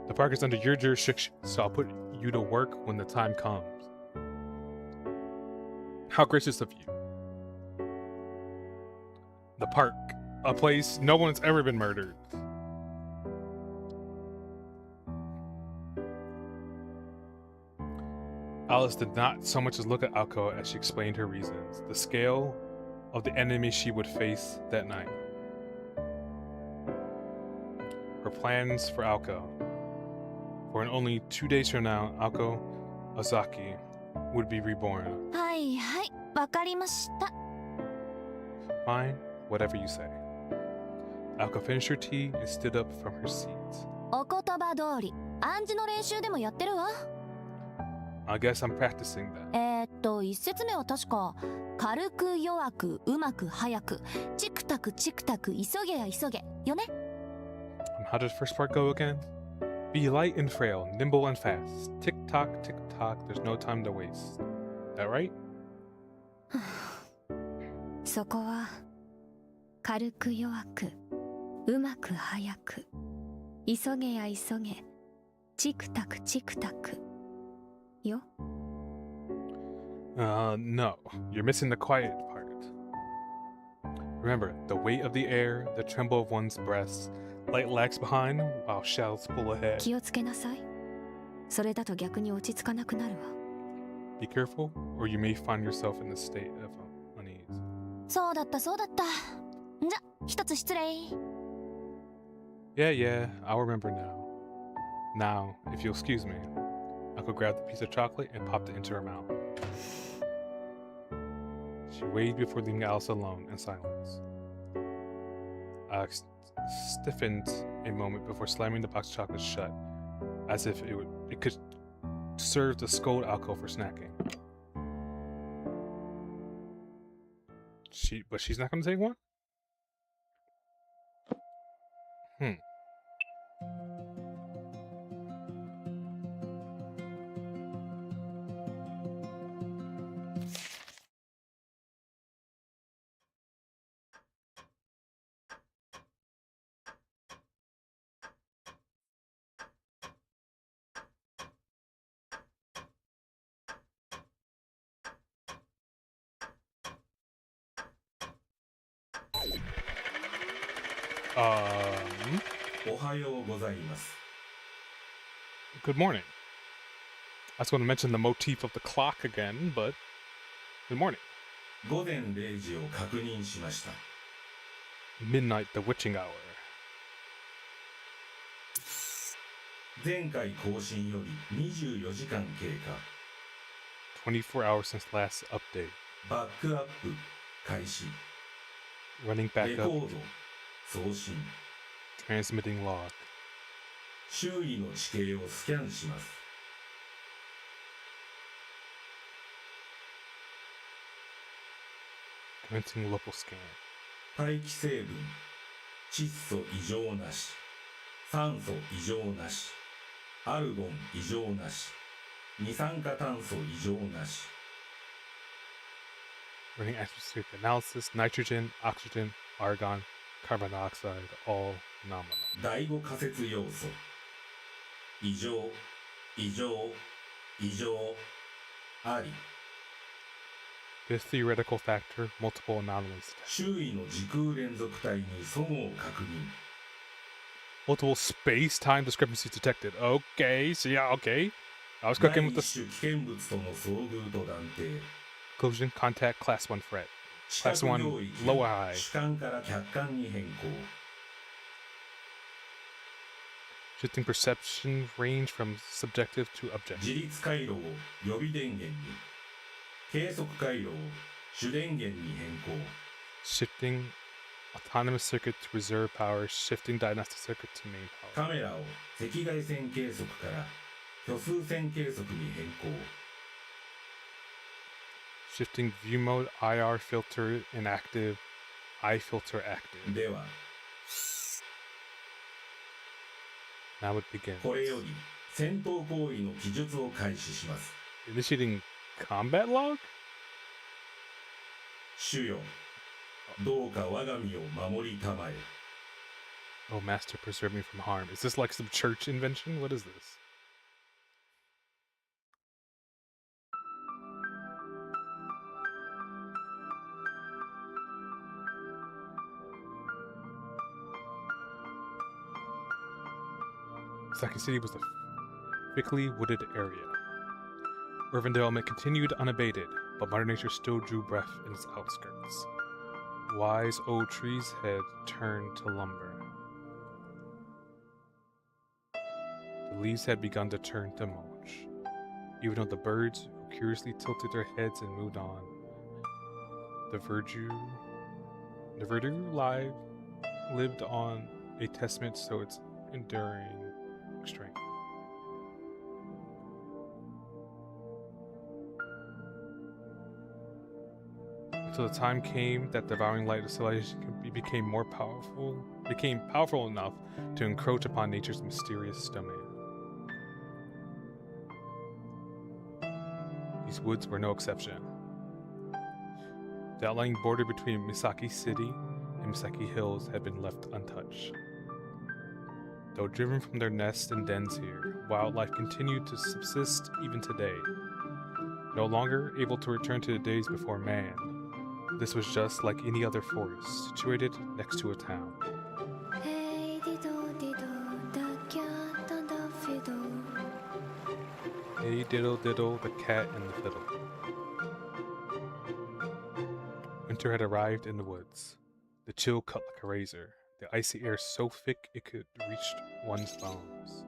The park is under your jurisdiction, so I'll put you to work when the time comes. How gracious of you. The park, a place no one's ever been murdered. Alice did not so much as look at Alko as she explained her reasons, the scale of the enemy she would face that night. Her plans for Alko. For in only 2 days from now, Alko Ozaki would be reborn. はいはい、わかりました。 Fine, whatever you say. Alko finished her tea and stood up from her seat. お言葉通り、暗示の練習でもやってるわ。I guess I'm practicing that. 一節目は確か、軽く弱く、うまく早く、チクタクチクタク、急げや急げ、よね。How did the first part go again? Be light and frail, nimble and fast. Tick tock, tick tock, there's no time to waste. That right? そこは軽く弱くうまく早く急げや急げチクタクチクタクよ。No, you're missing the quiet part. Remember, the weight of the air, the tremble of one's breasts, light lags behind while shadows pull ahead. 気をつけなさい。それだと逆に落ち着かなくなるわ。Be careful, or you may find yourself in a state of unease. そうだったそうだった。じゃ、一つ失礼。Yeah, I'll remember now. Now, if you'll excuse me, Alko grabbed the piece of chocolate and popped it into her mouth. She waited before leaving Alice alone in silence. Alex stiffened a moment before slamming the box of chocolates shut, as if it could serve to scold Alko for snacking. But she's not going to take one? Good morning. I was going to mention the motif of the clock again, but good morning. 午前0時を確認しました。 Midnight, the witching hour. 前回更新より24時間経過。24 hours since last update. バックアップ開始。 Running レ back コ up. ード送信。 Transmitting log. 周囲の地形をスキャンします。 Commencing local scan. 大気成分窒素異常なし、酸素異常なし、アルゴン異常なし、二酸化炭素異常なし。 Running atmospheric analysis. Nitrogen, oxygen, argon, carbon dioxide, all nominal. 第5仮説要素異常異常異常あり。 The theoretical factor, multiple anomalies. 周囲の時空連続体に齟齬を確認。 Multiple space-time discrepancies detected. Okay, so yeah, okay. I was 第 cooking 一 with the 種危険物との遭遇と断定。 collision contact class 1 threat. 視 Class 覚 1 領域 lower を high. 主観から客観に変更。 Shifting perception range from subjective to 自 objective. 律回路を予備電源に、計測回路を主電源に変更。 Shifting autonomous circuit to reserve power. Shifting diagnostic circuit to main power. カメラを赤外線計測から虚数線計測に変更。 Shifting view mode IR filter inactive. I filter active. では Now it begins. これより戦闘行為の記述を開始します。 Initiating combat log? 主よ、どうか我が身を守りたまえ。 Oh, master, preserve me from harm. Is this like some church invention? What is this? Saki City was a thickly wooded area. Urban development continued unabated, but Mother Nature still drew breath in its outskirts. Wise old trees had turned to lumber. The leaves had begun to turn to mulch. Even though the birds who curiously tilted their heads and moved on, the verdure lived on, a testament to its enduring strength. Until the time came that the devouring light of civilization became powerful enough to encroach upon nature's mysterious domain. These woods were no exception. The outlying border between Misaki City and Misaki Hills had been left untouched. Though driven from their nests and dens here, wildlife continued to subsist even today. No longer able to return to the days before man, this was just like any other forest, situated next to a town. Hey diddle diddle, the cat and the fiddle. Hey diddle diddle, the cat and the fiddle. Winter had arrived in the woods. The chill cut like a razor, the icy air so thick it could reach one's bones.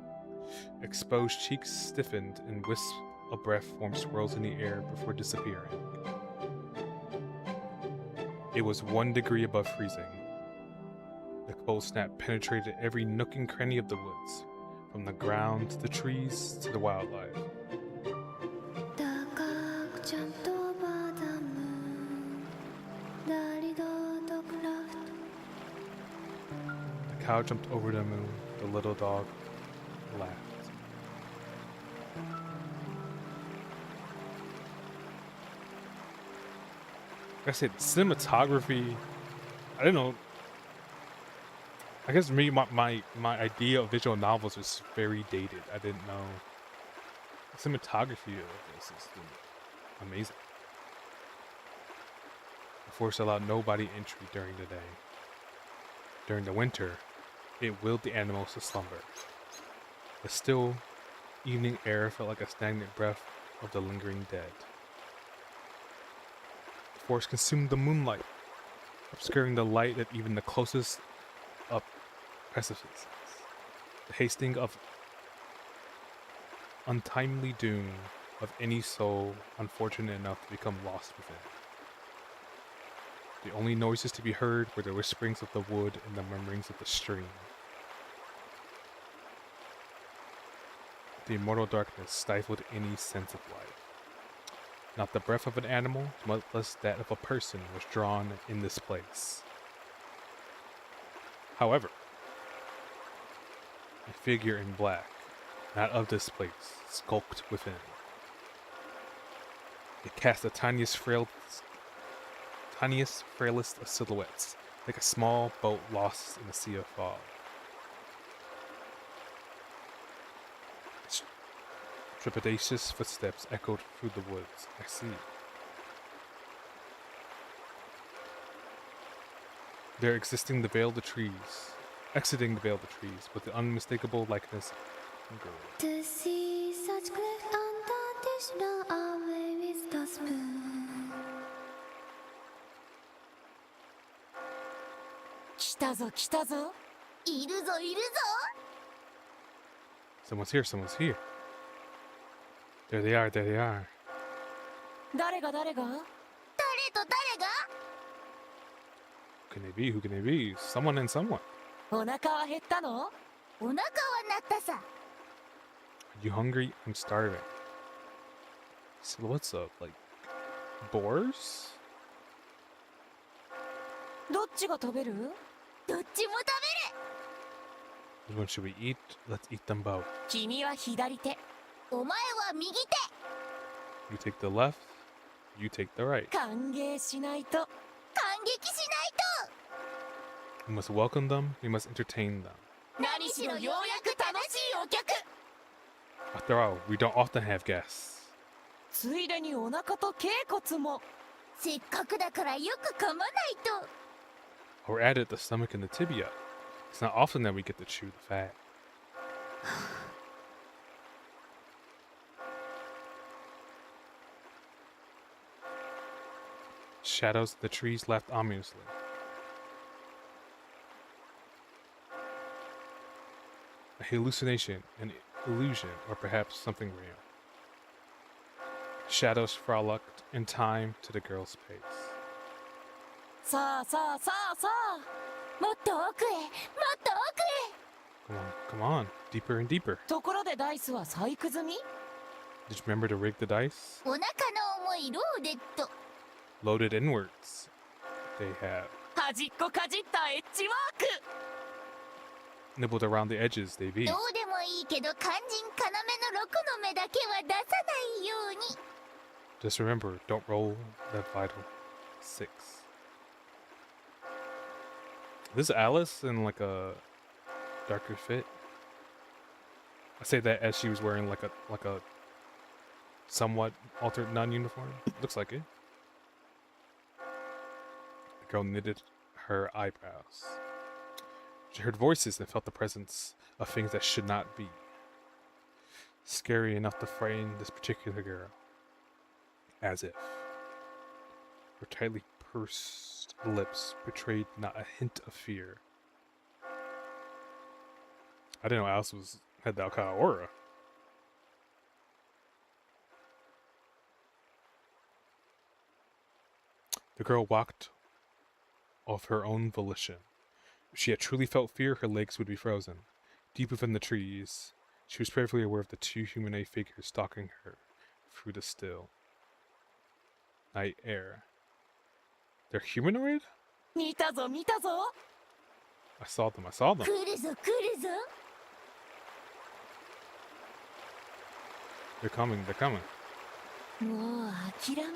Exposed cheeks stiffened and wisps of breath formed swirls in the air before disappearing. It was 1 degree above freezing. The cold snap penetrated every nook and cranny of the woods, from the ground to the trees to the wildlife. The cock jumped over the moon. The little dog laughed. The cow jumped over the moon, the little dog laughed. Like I said, cinematography, I don't know. I guess for me, my idea of visual novels is very dated. I didn't know. The cinematography of this is amazing. The forest allowed nobody entry during the day. During the winter, it willed the animals to slumber. The still evening air felt like a stagnant breath of the lingering dead. The forest consumed the moonlight, obscuring the light at even the closest up precipices. The hastening of untimely doom of any soul unfortunate enough to become lost within. The only noises to be heard were the whisperings of the wood and the murmurings of the stream. The immortal darkness stifled any sense of life. Not the breath of an animal, much less that of a person, was drawn in this place. However, a figure in black, not of this place, skulked within. It cast the tiniest, frailest of silhouettes, like a small boat lost in a sea of fog. Its trepidatious footsteps echoed through the woods. I see. There exiting the veil of the trees, with the unmistakable likeness of a girl. To see such cleft undone away with the spoon. 来たぞ来たぞ。いるぞいるぞ。 Someone's here, someone's here. There they are, there they are. 誰が誰が？誰と誰が？ Who can they be? Who can they be? Someone and someone. お腹は減ったの？お腹は鳴ったさ。 Are you hungry? I'm starving. Silhouettes of, like, boars? どっちが食べる？どっちも食べる。 Which one should we eat? Let's eat them both. 君は左手。お前は右手。 You take the left, you take the right. 歓迎しないと。感激しないと。 We must welcome them, we must entertain them. 何しろようやく楽しいお客。 After all, we don't often have guests. ついでにお腹と脛骨も。せっかくだからよく噛まないと。 Or added the stomach and the tibia. It's not often that we get to chew the fat. Shadows of the trees laughed ominously. A hallucination, an illusion, or perhaps something real. Shadows frolicked in time to the girl's pace. さあさあさあさあ。もっと奥へ、もっと奥へ。 Come on, deeper and deeper. ところでダイスは細工済み？ Did you remember to rig the dice? お腹の重いローデット。 Loaded inwards. They have 端っこかじったエッジワーク。 nibbled around the edges, they be. どうでもいいけど肝心要の6の目だけは出さないように。 Just remember, don't roll that vital 6. This is Alice in like a darker fit. I say that as she was wearing like a somewhat altered nun uniform. Looks like it. The girl knitted her eyebrows. She heard voices and felt the presence of things that should not be. Scary enough to frighten this particular girl. As if. Her tightly pursed lips betrayed not a hint of fear. I didn't know Alice had that kind of aura. The girl walked of her own volition. If she had truly felt fear, her legs would be frozen. Deep within the trees, she was perfectly aware of the two humanoid figures stalking her through the still night air. They're humanoid? 見たぞ見たぞ。 I saw them, I saw them. 来るぞ来るぞ。 They're coming, they're coming. もう諦めろ。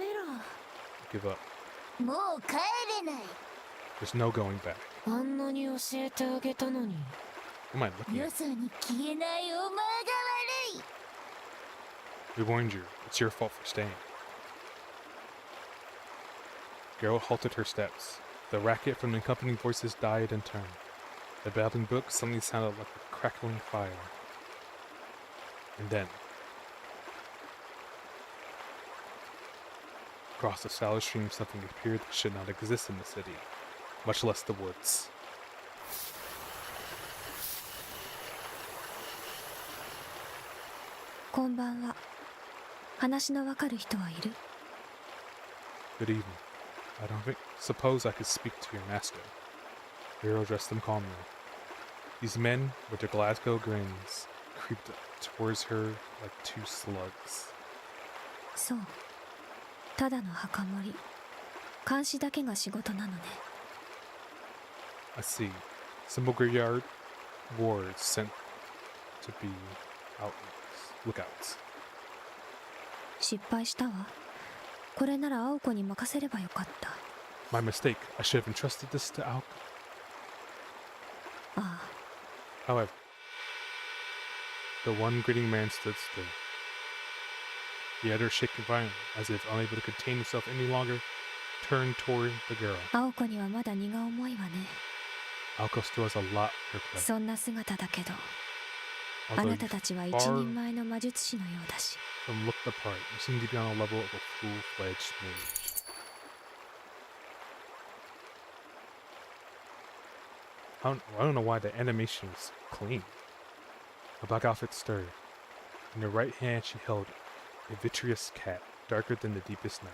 Give up. もう帰れない。 There's no going back. あんなに教えてあげたのに。 Who am I looking よ at? そに消えないお前が悪い。 We warned you. It's your fault for staying. Girl halted her steps. The racket from the accompanying voices died in turn. The babbling brook suddenly sounded like a crackling fire. And then, across the sallow stream, something appeared that should not exist in the city, much less the woods. こんばんは。話のわかる人はいる？ Good evening. I don't suppose I could speak to your master. Hero addressed them calmly. These men, with their Glasgow grins, creeped towards her like two slugs. そう。ただの墓守り。監視だけが仕事なのね。I see. Simple graveyard wards sent to be lookouts. 失敗したわ。これなら青子に任せればよかった。My mistake. I should have entrusted this to Alka. ああ。 However, the one grinning man stood still. The other, shaking violently, as if unable to contain himself any longer, turned toward the girl. 青子にはまだ荷が重いわね。Alka still has a lot on her plate. そんな姿だけど、あ Although なたたちは一 far 人前の魔術師のようだし。 from looked apart, you seem to be on a level of a full-fledged mage. I don't know why the animation is clean. A black outfit stirred. In her right hand she held a vitreous cat, darker than the deepest night.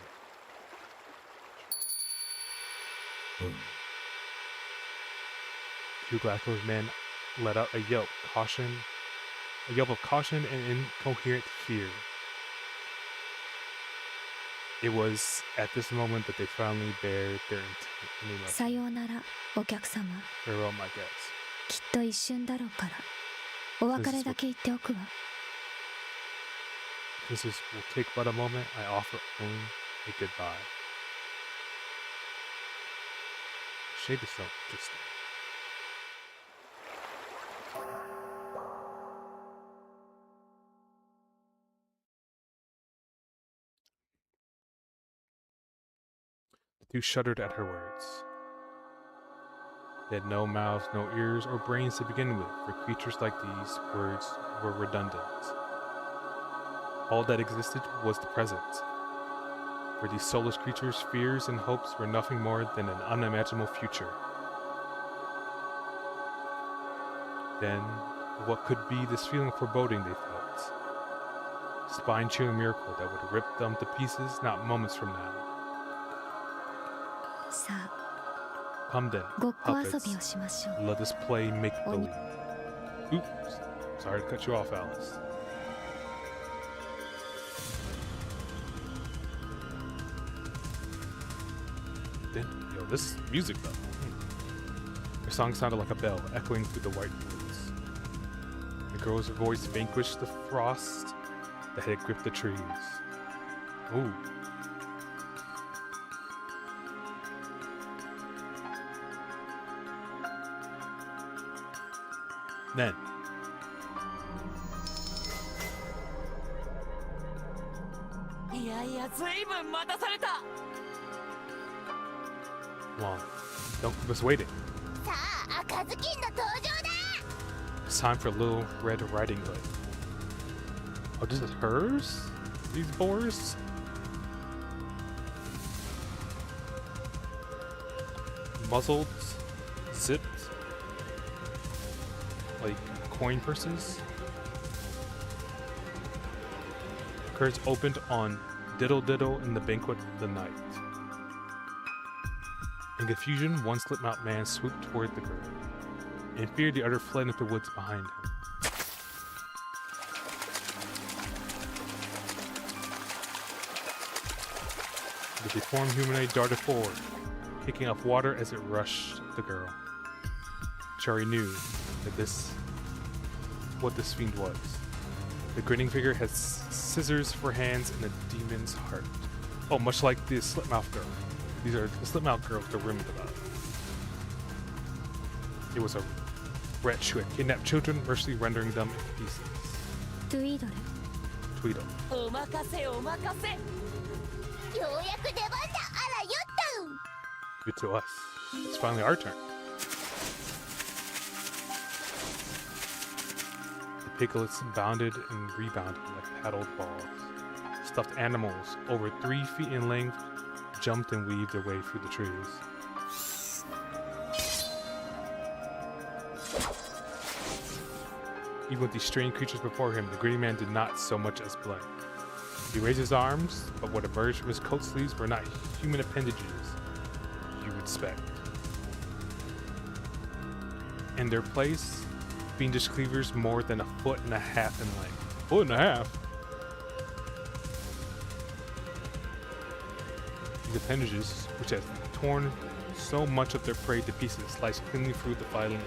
Two Glassclosed men let out a yelp of caution and incoherent fear. It was at this moment that they finally bared their intent. さようなら、お客様。 Farewell, my guests. きっと一瞬だろうから。お別れだけ言っておくわ。 Since this will take but a moment, I offer only a goodbye. Shade is so interesting. The two shuddered at her words. They had no mouths, no ears, or brains to begin with. For creatures like these, words were redundant. All that existed was the present. For these soulless creatures, fears and hopes were nothing more than an unimaginable future. Then, what could be this feeling of foreboding they felt? A spine-chilling miracle that would rip them to pieces not moments from now. さあ、 Come then, ごっこ遊 puppets. びをしましょう。 Let us play make-believe. Oops. Sorry to cut you off, Alice. Yo, this music though. Her song sounded like a bell echoing through the white woods. The girl's voice vanquished the frost that had gripped the trees. Ooh. Then, well, don't keep us waiting. さあ赤ずきんの登場だ。 It's time for Little Red Riding Hood. Oh, this is hers? These boars? Muzzled, zipped, like coin purses. Curtains opened on Diddle Diddle in the Banquet of the Night. In confusion, one slip-mouth man swooped toward the girl. In fear, the other fled into the woods behind him. The deformed humanoid darted forward, kicking up water as it rushed the girl. Chari knew that what this fiend was. The grinning figure has scissors for hands and a demon's heart. Oh, much like the slipmouth girl. These are the slipmouth girls they're rumored about. It was a wretch who had kidnapped children, mercilessly rendering them into pieces. トゥイードル。 Tweedle. お任せお任せ。ようやく出番だ。あらよっ Good to us. It's finally our turn. The piglets bounded and rebounded like paddled balls. Stuffed animals, over 3 feet in length, jumped and weaved their way through the trees. Even with these strange creatures before him, the gritty man did not so much as blink. He raised his arms, but what emerged from his coat sleeves were not human appendages you would expect. In their place, fiendish cleavers more than 1.5 feet in length. 1.5 feet? These appendages, which had torn so much of their prey to pieces, sliced cleanly through the violent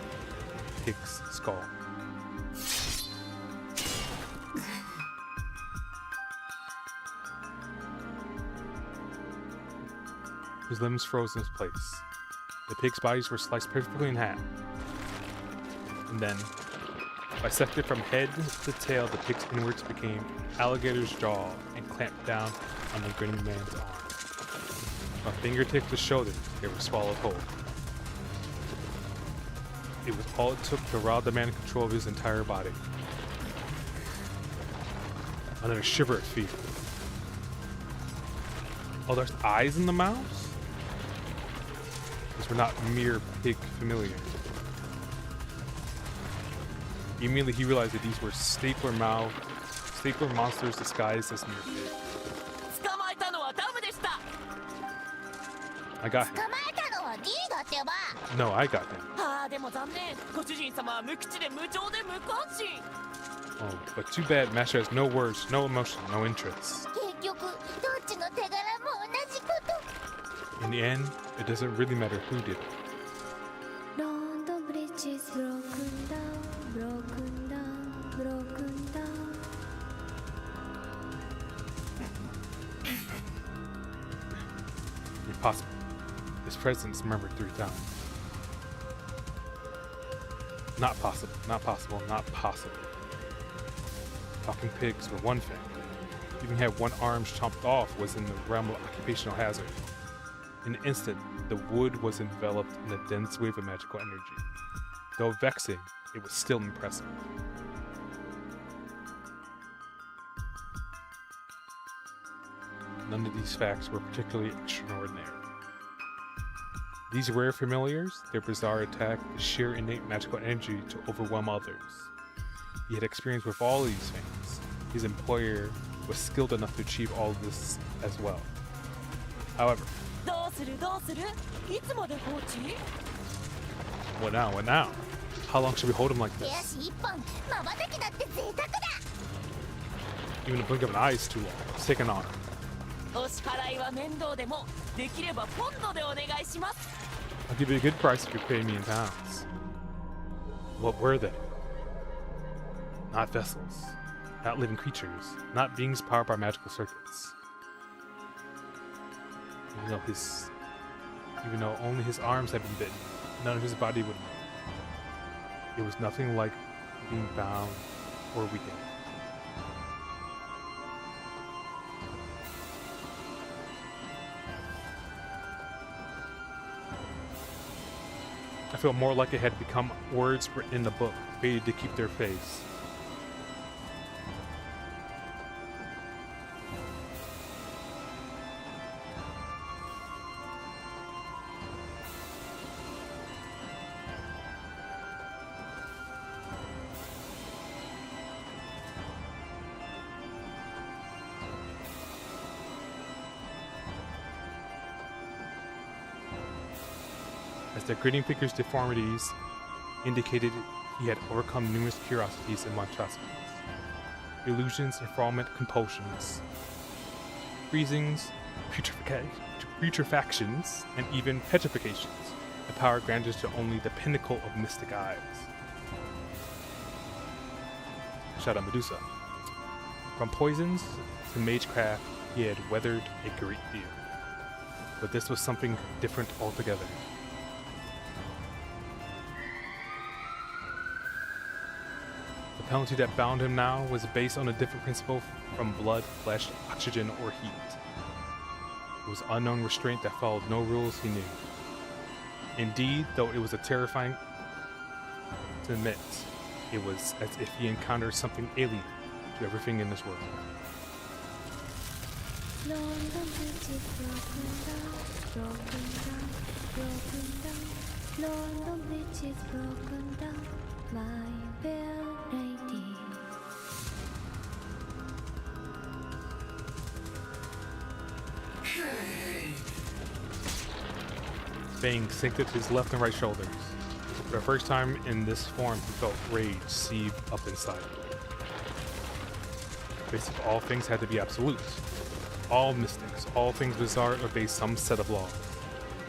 pig's skull. His limbs froze in place. The pig's bodies were sliced perfectly in half. And then, bisected from head to tail, the pig's inwards became alligator's jaw and clamped down on the grinning man's arm. From fingertip to shoulder, they were swallowed whole. It was all it took to rob the man control of his entire body. Another shiver of fear. Oh, there's eyes in the mouths? These were not mere pig familiars. Immediately he realized that these were stapler monsters disguised as mere pigs. I got him. No, I got him. Oh, but too bad Master has no words, no emotion, no interest. In the end, it doesn't really matter who did it. London Bridge is broken down, broken down, broken down. Impossible. His presence murmured 3 times. Not possible, not possible, not possible. Talking pigs were one thing. Even had one arm chopped off was in the realm of occupational hazard. In an instant, the wood was enveloped in a dense wave of magical energy. Though vexing, it was still impressive. None of these facts were particularly extraordinary. These rare familiars, their bizarre attack, the sheer innate magical energy to overwhelm others. He had experience with all these things. His employer was skilled enough to achieve all of this as well. However, what now? What now? How long should we hold him like this? Even a blink of an eye is too long. Let's take an arm. I'll give you a good price if you pay me in pounds. What were they? Not vessels, not living creatures, not beings powered by magical circuits. Even though only his arms had been bitten, none of his body would move. It was nothing like being bound or weakened. I felt more like it had become words written in the book, fated to keep their face. As the grinning figure's deformities indicated, he had overcome numerous curiosities and monstrosities. Illusions, enfrailment, compulsions, freezings, putrefactions, and even petrifications, a power granted to only the pinnacle of mystic eyes. Shout out Medusa. From poisons to magecraft, he had weathered a great deal. But this was something different altogether. The penalty that bound him now was based on a different principle from blood, flesh, oxygen, or heat. It was unknown restraint that followed no rules he knew. Indeed, though it was a terrifying to admit, it was as if he encountered something alien to everything in this world. London Bridge is broken down, broken down, broken down. London Bridge is broken down, my fair lady. Fangs sank to his left and right shoulders. For the first time in this form, he felt rage seep up inside. Basically, all things had to be absolute. All mystics, all things bizarre obey some set of laws.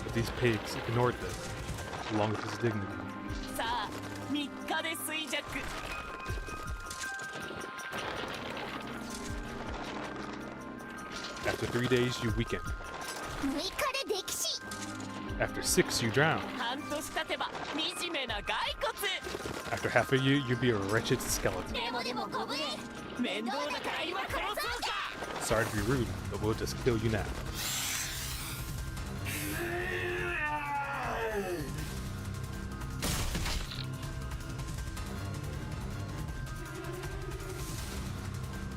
But these pigs ignored this, along with his dignity. さあ3日で衰弱 After 3 days, you weaken. 6日で溺死 After 6, you drown. 半年経てば惨めな骸骨 After half a year, you'd be a wretched skeleton. でもご無礼面倒だから今殺そうか Sorry to be rude, but we'll just kill you now.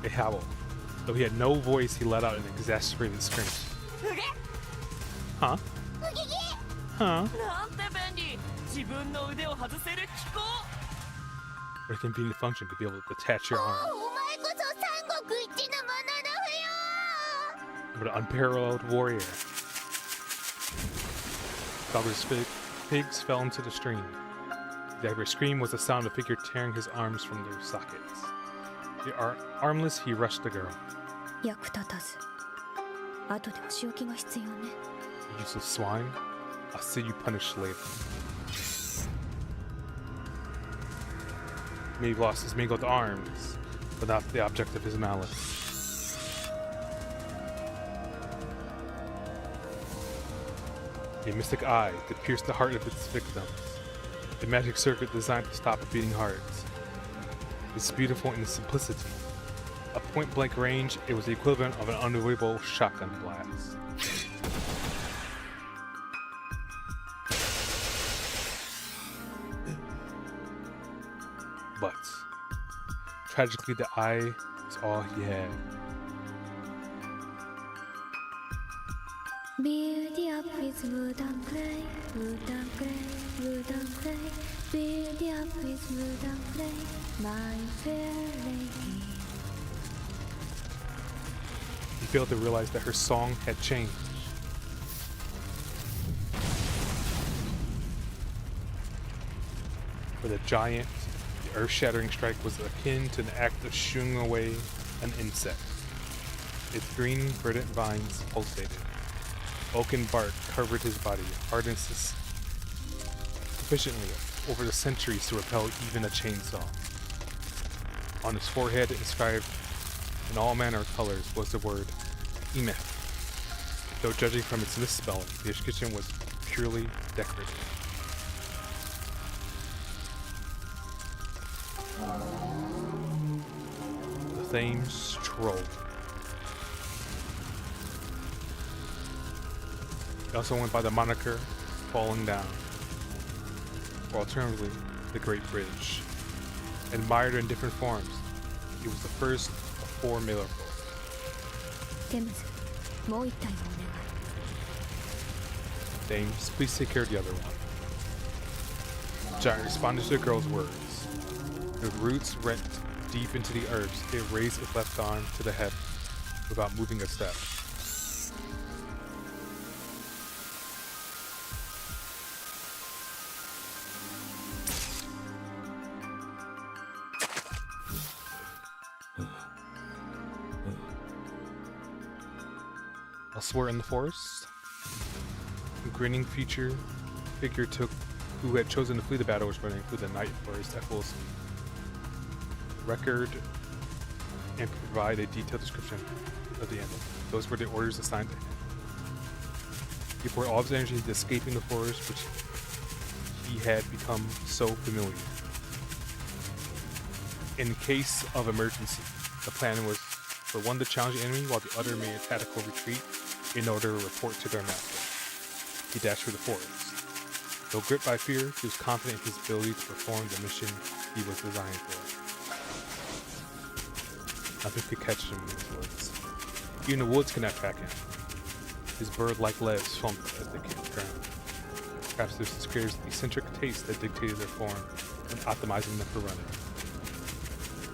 A howl. Though he had no voice, he let out an exasperated scream. うげ Huh? うげげ Huh? なんて便利自分の腕を外せる機構 What a convenient function to be able to detach your お arm. 前こそ三国一のものだよ What an unparalleled warrior. Gogger's pigs fell into the stream. The every scream was the sound of a figure tearing his arms from their sockets. Armless, he rushed the girl. 役立たず。後でお仕置きが必要ね。 You useless swine. I'll see you punished later. Maeve lost his mangled arms, but not the object of his malice. A mystic eye to pierce the heart of its victims. A magic circuit designed to stop a beating heart. It's beautiful in its simplicity. A point-blank range, it was the equivalent of an unavoidable shotgun blast. But tragically, the eye was all he had. Build up with wood and clay, wood and clay, wood and clay. Build up with wood and clay, my fair lady. He failed to realize that her song had changed. For the giant, the earth-shattering strike was akin to an act of shooing away an insect. Its green, verdant vines pulsated. Oaken bark covered his body, hardened sufficiently over the centuries to repel even a chainsaw. On his forehead, inscribed in all manner of colors, was the word Emeth. Though judging from its misspelling, the inscription was purely decorative. The Thames Troll. He also went by the moniker Falling Down, or alternatively, the Great Bridge. Admired in different forms, he was the first of 4 miracles. テムズ、もう一体のお願い。 Thames, please take care of the other one. The giant responded to the girl's words. With roots rent deep into the earth, it raised its left arm to the head without moving a step. Elsewhere in the forest, a grinning figure who had chosen to flee the battle was running through the night forest at full speed. Record and provide a detailed description of the ending. Those were the orders assigned to him. He poured all of his energy into escaping the forest, which he had become so familiar. In case of emergency, the plan was for one to challenge the enemy while the other made a tactical retreat in order to report to their master. He dashed through the forest. Though gripped by fear, he was confident in his ability to perform the mission he was designed for. Nothing could catch him in these woods. Even the woods could not track him. His bird-like legs thumped as they came to the ground. Perhaps this scares the eccentric taste that dictated their form when optimizing them for running.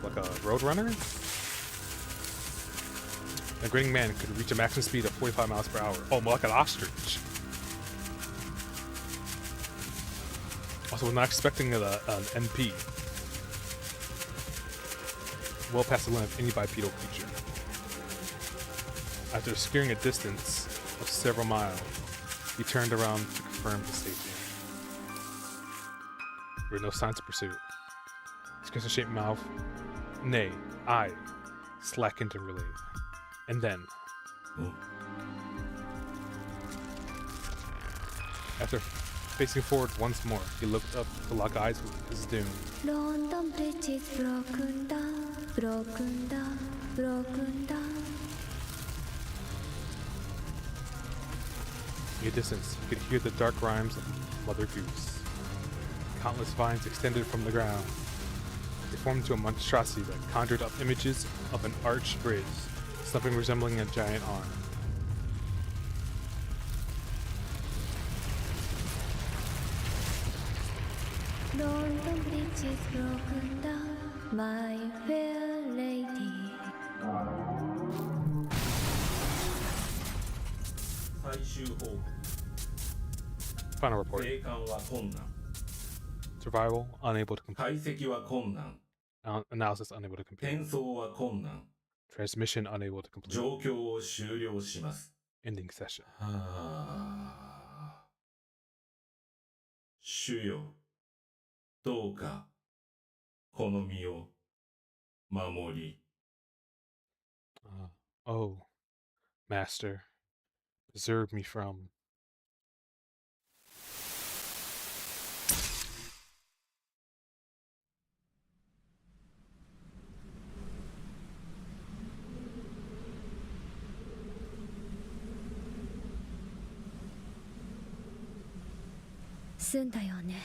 Like a road runner? A grinning man could reach a maximum speed of 45 miles per hour. Oh, more like an ostrich. Also, we're not expecting an NP. Well past the limit of any bipedal creature. After securing a distance of several miles, he turned around to confirm his safety. There were no signs of pursuit. His crescent-shaped mouth, nay, eye, slackened in relief. And then, after facing forward once more, he looked up to lock eyes with his doom. London Bridge is broken down, broken down, broken down. In a distance, you could hear the dark rhymes of Mother Goose. Countless vines extended from the ground. They formed into a monstrosity that conjured up images of an arched bridge, something resembling a giant arm. London Bridge is broken down, my fair lady. 最終報告 Final report. 生還は困難 Survival, unable to complete. 解析は困難 Analysis, unable to complete. 転送は困難 Transmission, unable to complete. 状況を終了します Ending session. 主よどうかこの身を守り Oh, Master, preserve me from.済んだよね。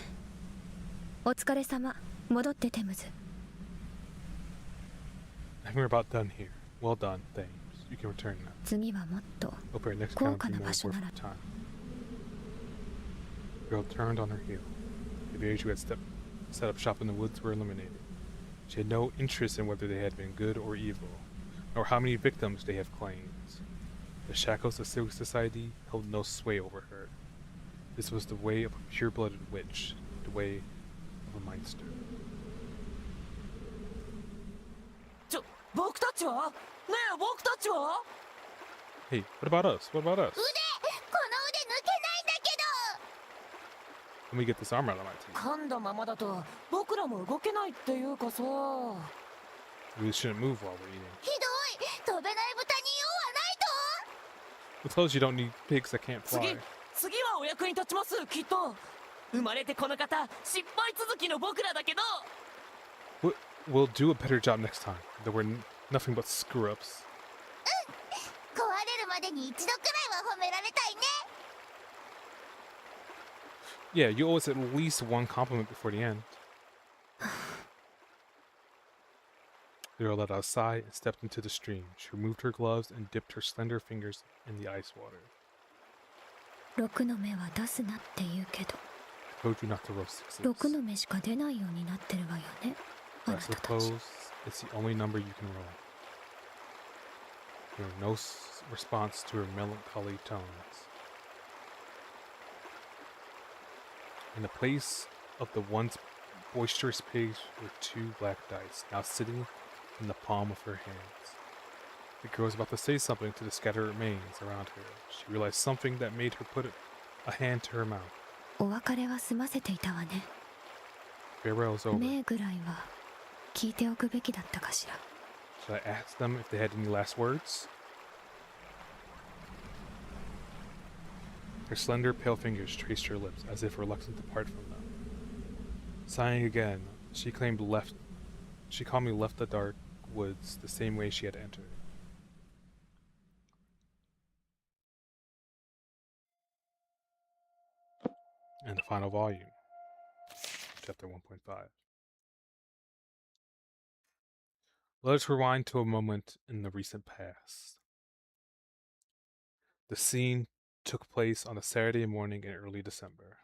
お疲れ様。戻ってテムズ。I think we're about done here. Well done, thanks. You can return now. 次はもっと Hope our next 高 round 価 will な be more 場所 worth なら your time. The girl turned on her heel. The bears who had set up shop in the woods were eliminated. She had no interest in whether they had been good or evil, nor how many victims they have claimed. The shackles of civic society held no sway over her. This was the way of a pure-blooded witch, the way of a Meister. 僕たちはねえ僕たちは Hey, what about us? What about us? 腕この腕抜けないんだけ Let me get this arm out of my teeth. 噛んだままだと僕らも動けないっていうかさ We shouldn't move while we're eating. どひどい飛べない豚に用はないと With clothes, you don't need pigs that can't fly. 次はお役に立ちますきっと生まれてこの方失敗続きの僕らだけど We'll do a better job next time. There were nothing but screw-ups. 壊れるまでに一度くらいは褒められたいね Yeah, you owe us at least one compliment before the end. The girl let out a sigh and stepped into the stream. She removed her gloves and dipped her slender fingers in the ice water. 6の目は出すなって言うけど、 I told you not to roll sixes. 6の目しか出ないようになってるわよね。あ But な I たたち。 suppose it's the only number you can roll. There were no response to her melancholy tones. In the place of the once boisterous pigs were 2 black dice, now sitting in the palm of her hands. The girl was about to say something to the scattered remains around her. She realized something that made her put a hand to her mouth. お別れは済ませていたわね。 Farewell is over. 目ぐらいは聞いておくべきだったかしら。 Should I ask them if they had any last words? Her slender, pale fingers traced her lips, as if reluctant to part from them. Sighing again, she calmly left the dark woods the same way she had entered. And the final volume, chapter 1.5. Let us rewind to a moment in the recent past. The scene took place on a Saturday morning in early December.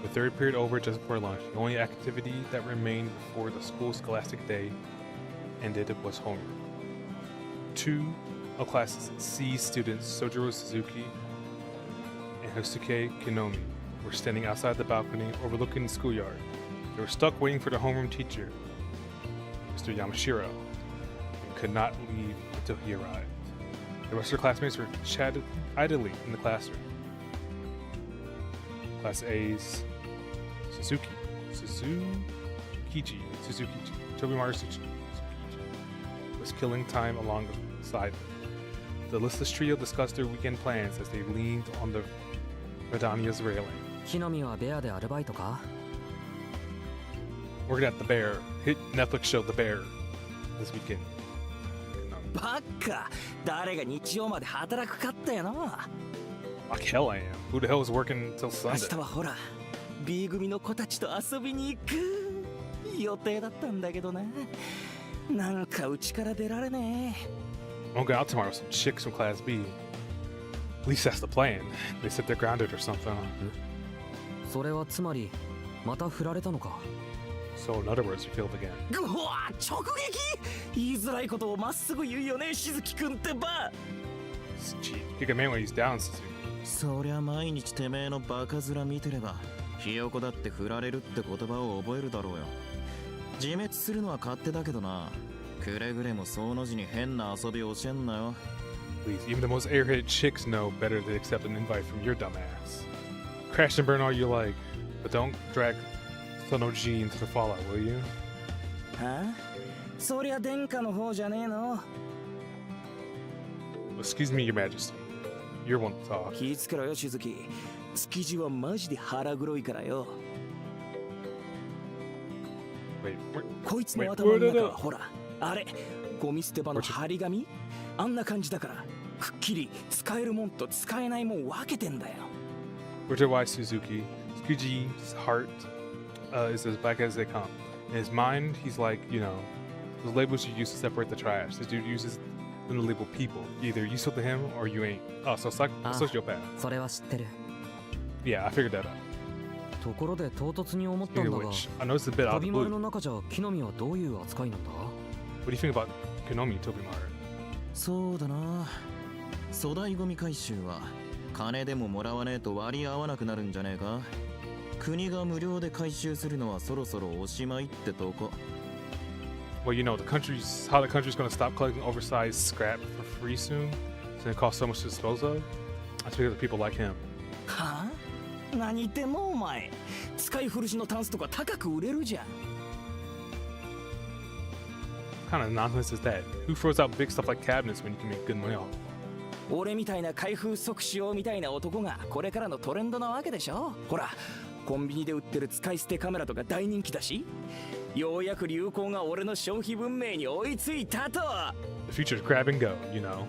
The third period over just before lunch, the only activity that remained before the school scholastic day ended was homework. 2 of class C students, Sojiro Suzuki Yosuke Kinomi were standing outside the balcony overlooking the schoolyard. They were stuck waiting for the homeroom teacher, Mr. Yamashiro, and could not leave until he arrived. The rest of their classmates were chatted idly in the classroom. Class A's Tobimaru Tsukiji was killing time alongside them. The listless trio discussed their weekend plans as they leaned on the Radania's railing. 木の実はベアでアルバイトか Working at the Bear. Hit Netflix show The Bear this weekend. バカ誰が日曜まで働くかったよな Like hell I am. Who the hell is working till 明 Sunday? 日はほら B 組の子たちと遊びに行く予定だったんだけどななんかうちから出られねえ I'm going out tomorrow with some chicks from Class B. At least that's the plan. They said they're grounded or something. それはつまりまた振られたのか So in other words, you failed again. うわ直撃言いづらいことをまっすぐ言うよねしずきくんってば Gee, kick a man when he's down, Suzuki. そりゃ毎日てめえのバカ面見てればひよこだって振られるって言葉を覚えるだろうよ自滅するのは勝手だけどなくれぐれもその字に変な遊びを教えんなよ Please, even the most airheaded chicks know better to accept an invite from your dumb ass. Crash and burn all you like, but don't drag Sonoji into the fallout, will you? はあそりゃ殿下の方じゃねえの Excuse me, Your Majesty. You're one to talk. 気ぃつけろよしずき築地はマジで腹黒いからよ Wait, where, こいつの Wait, 頭の wait, 中 wait, はほらあれゴミ捨て場の張り紙あんな感じだからくっきり使えるもんと使えないもん分けてんだよ Richard Y. Suzuki. Tsukuji's heart is as black as they come. In his mind, he's like, you know, those labels you use to separate the trash. This dude uses them to label people. Either you sold to him or you ain't. Oh, so it's like a sociopath. それは知ってる Yeah, I figured that out. ところで唐突に思ったん Speaking だ of が which, I noticed a bit out 飛 of the び blue. 丸の中じゃ木の実はどういう扱いなんだ What do you think about Konomi Tobimaru? そうだな粗大ゴミ回収は金でももらわねえと割り合わなくなるんじゃねえか国が無料で回収するのはそろそろおしまいってとこ Well, you know, how the country's going to stop collecting oversized scrap for free soon, since it costs so much to dispose of. That's because of people like him. はあ何言ってんのお前使い古しのタンスとか高く売れるじゃん What kind of nonsense is that? Who throws out big stuff like cabinets when you can make good money off? 俺みたいな開封即使用みたいな男がこれからのトレンドなわけでしょほらコンビニで売ってる使い捨てカメラとか大人気だしようやく流行が俺の消費文明に追いついたと The future is grab and go, you know.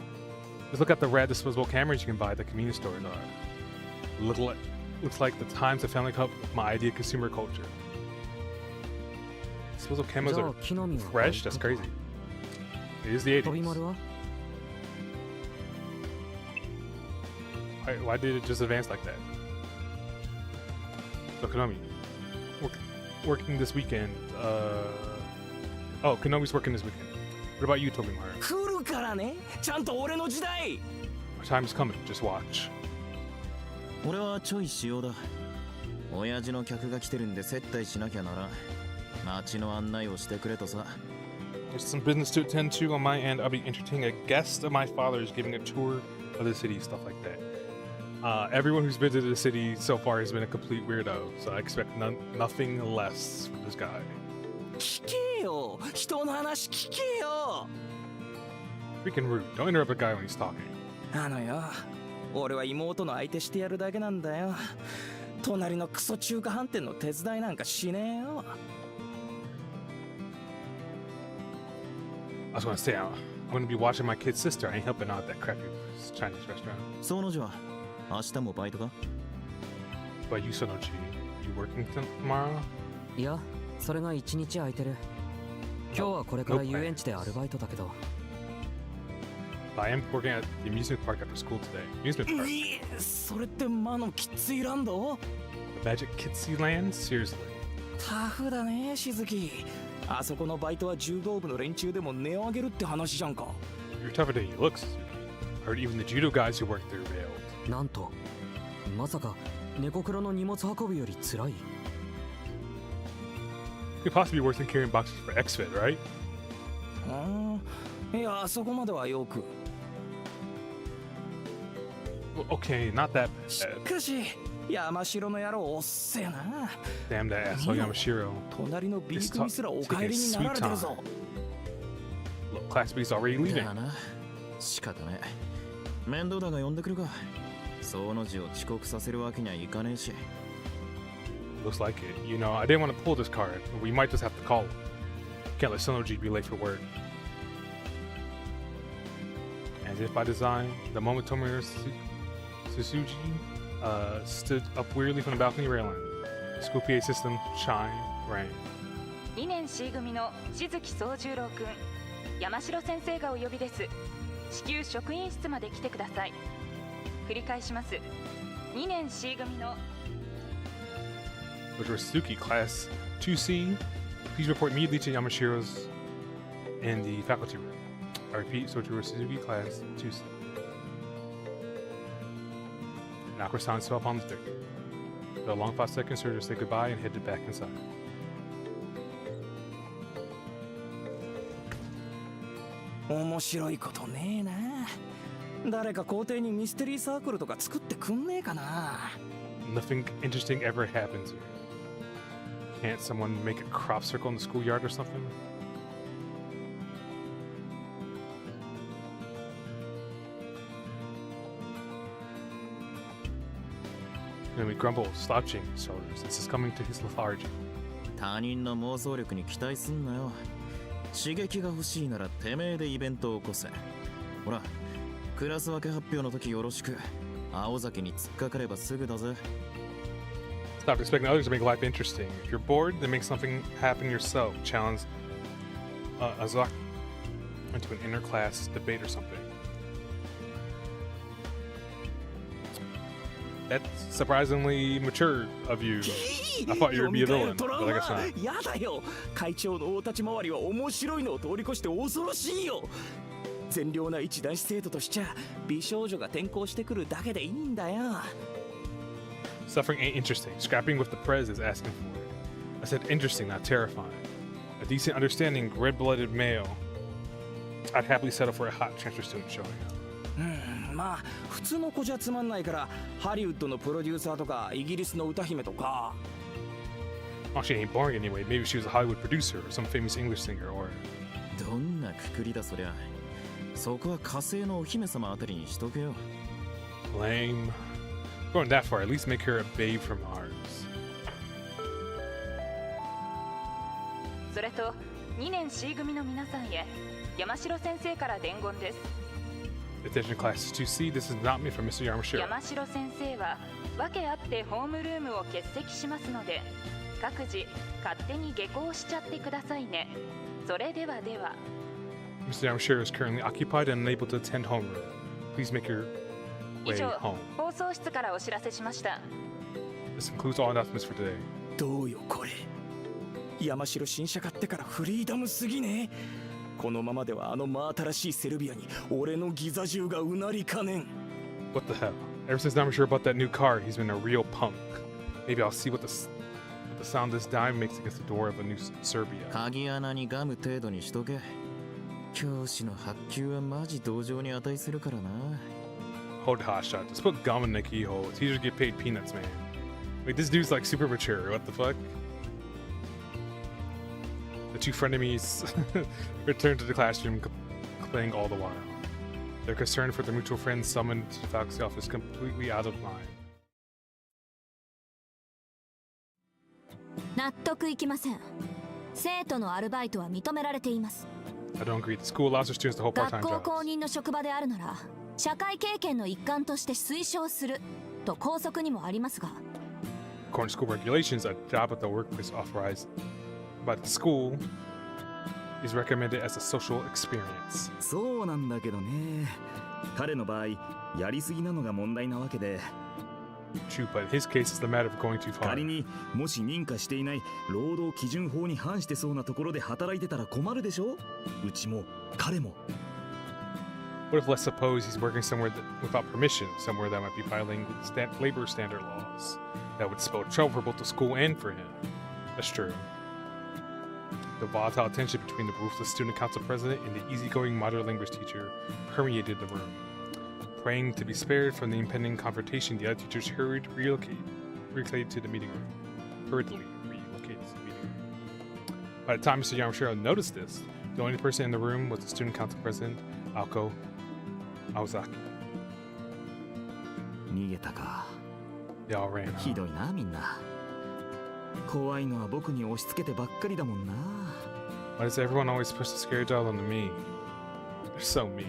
Just look at the rad disposable cameras you can buy at the convenience stores. Looks like the times have finally caught up with my idea of consumer culture. Disposable cameras じゃ are あ木の実は fresh? That's crazy. It is the 飛び 80s. 丸は Why did it just advance like that? So Konami, working this weekend. Oh, Konami's working this weekend. What about you, Tobimaru? 来るからねちゃんと俺の時代 Our time is coming. Just watch. 俺はちょい仕様だ親父の客が来てるんで接待しなきゃなら街の案内をしてくれとさ There's some business to attend to on my end. I'll be entertaining a guest of my father's giving a tour of the city, stuff like that. Everyone who's visited the city so far has been a complete weirdo, so I expect nothing less from this guy. 聞けよ人の話聞けよ Freaking rude. Don't interrupt a guy when he's talking. あのよ俺は妹の相手してやるだけなんだよ隣のクソ中華飯店の手伝いなんかしねえよ I was gonna say, I'm gonna be watching my kid's sister. I ain't helping out at that crappy Chinese restaurant. その字は明日もバイトか But you, Sonochi, you working tomorrow? いやそれが一日空いてる今日はこれから遊園地でアルバイトだけど I am working at the amusement park after school today. Amusement park? いえそれって魔のキッズイランド The Magic Kitsy Land? Seriously. タフだねしずきあそこのバイトは柔道部の連中でも値を上げるって話じゃんか You're tougher than you look, Suzuki. I heard even the judo guys who work there bailed. なんとまさか猫黒の荷物運びより辛い？ Could possibly be worse than carrying boxes for XFIT, right? いやそこまではよく。 Well, okay, not that し bad. かし山城の野郎おっせえな。 Damn that asshole Yamashiro. 隣の B 組すらお帰りになられてるぞ。 Look, Class B's already leaving. だな。仕方ねえ。面倒だが呼んでくるか。その字を遅刻させるわけにはいかねえし。 Looks like it. You know, I didn't want to pull this card, but we might just have to call him. Can't let Sonoji be late for work. As if by design, the moment Tomohiro Tsuji stood up wearily from the balcony railing, the school PA system chime rang. 2年 C 組の静木宗十郎くん、山城先生がお呼びです。至急職員室まで来てください。繰り返します。2年 C 組の Suzuki Class 2C, please report immediately to Yamashiro's in the faculty room. I repeat, Suzuki Class 2C. An awkward silence fell upon the thicket. For a long 5 seconds, Surgeon said goodbye and headed back inside. 面白いことねえな。誰か校庭にミステリーサークルとか作ってくんねえかな。 Nothing interesting ever happens here. Can't someone make a crop circle in the schoolyard or something? And we grumble, slouching his shoulders as he's coming to his lethargy. 他人の妄想力に期待すんなよ。刺激が欲しいならてめえでイベントを起こせ。ほら、クラス分け発表の時よろしく。青崎に突っかかればすぐだぜ。 Stop expecting others to make life interesting. If you're bored, then make something happen yourself. Challenge Azak into an inter-class debate or something. That's surprisingly mature of you. I thought you would be a villain, but I guess not. やだよ。会長の大立ち回りは面白いのを通り越して恐ろしいよ。善良な一男子生徒としちゃ美少女が転校してくるだけでいいんだよ。 Suffering ain't interesting. Scrapping with the prez is asking for it. I said interesting, not terrifying. A decent, understanding, red-blooded male. I'd happily settle for a hot transfer student showing up. まあ普通の子じゃつまんないからハリウッドのプロデューサーとかイギリスの歌姫とか。 Oh, she ain't boring anyway. Maybe she was a Hollywood producer or some famous English singer or... どんなくくりだそりゃ。そこは火星のお姫様あたりにしとけよ。 Lame. Going that far, at least make her a babe from Mars. それと2年 C 組の皆さんへ山城先生から伝言です。 Attention Class 2C, this is not me from Mr. Yamashiro. 山城先生は訳あってホームルームを欠席しますので各自勝手に下校しちゃってくださいね。それではでは。 Mr. Yamashiro is currently occupied and unable to attend homeroom. Please make your 以 way 上 home. 放送室からお知らせしました。 This includes all announcements for today. どうよこれ。山城新車買ってからフリーダムすぎね。このままではあの真新しいセルビアに俺のギザ銃がうなりかねん。 What the hell? Ever since Yamashiro bought that new car, he's been a real punk. Maybe I'll see what the sound this dime makes against the door of a new Serbia. 鍵穴にガム程度にしとけ。教師の発給はマジ同情に値するからな。 Hold hotshot. Just put gum in the keyhole. Teachers get paid peanuts, man. Wait, this dude's like super mature. What the fuck? The two frenemies return to the classroom, playing all the while. Their concern for their mutual friends summoned to the faculty office completely out of line. 納得いきません。生徒のアルバイトは認められています。 I don't agree. The school allows their students to hold 学 part-time 校公 jobs. 認の職場であるなら社会経験の一環として推奨すると校則にもありますが、 According to school regulations, a job at the workplace authorized by the school is recommended as a social experience. そうなんだけどね。彼の場合、やりすぎなのが問題なわけで。 True, but in his case, it's the matter of going too far. 仮にもし認可していない労働基準法に反してそうなところで働いてたら困るでしょ。うちも彼も。What What if let's suppose he's working somewhere without permission, somewhere that might be violating labor standard laws? That would spell trouble for both the school and for him. That's true. The volatile tension between the ruthless student council president and the easygoing modern language teacher permeated the room. Praying to be spared from the impending confrontation, the other teachers hurriedly relocated to the meeting room. By the time Mr. Yamashiro noticed this, the only person in the room was the student council president, Aoko Aozaki. 逃げたか。 They all ran. ひどいなみんな。怖いのは僕に押し付けてばっかりだもんな。 Why does everyone always push the scary doll onto me? They're so mean.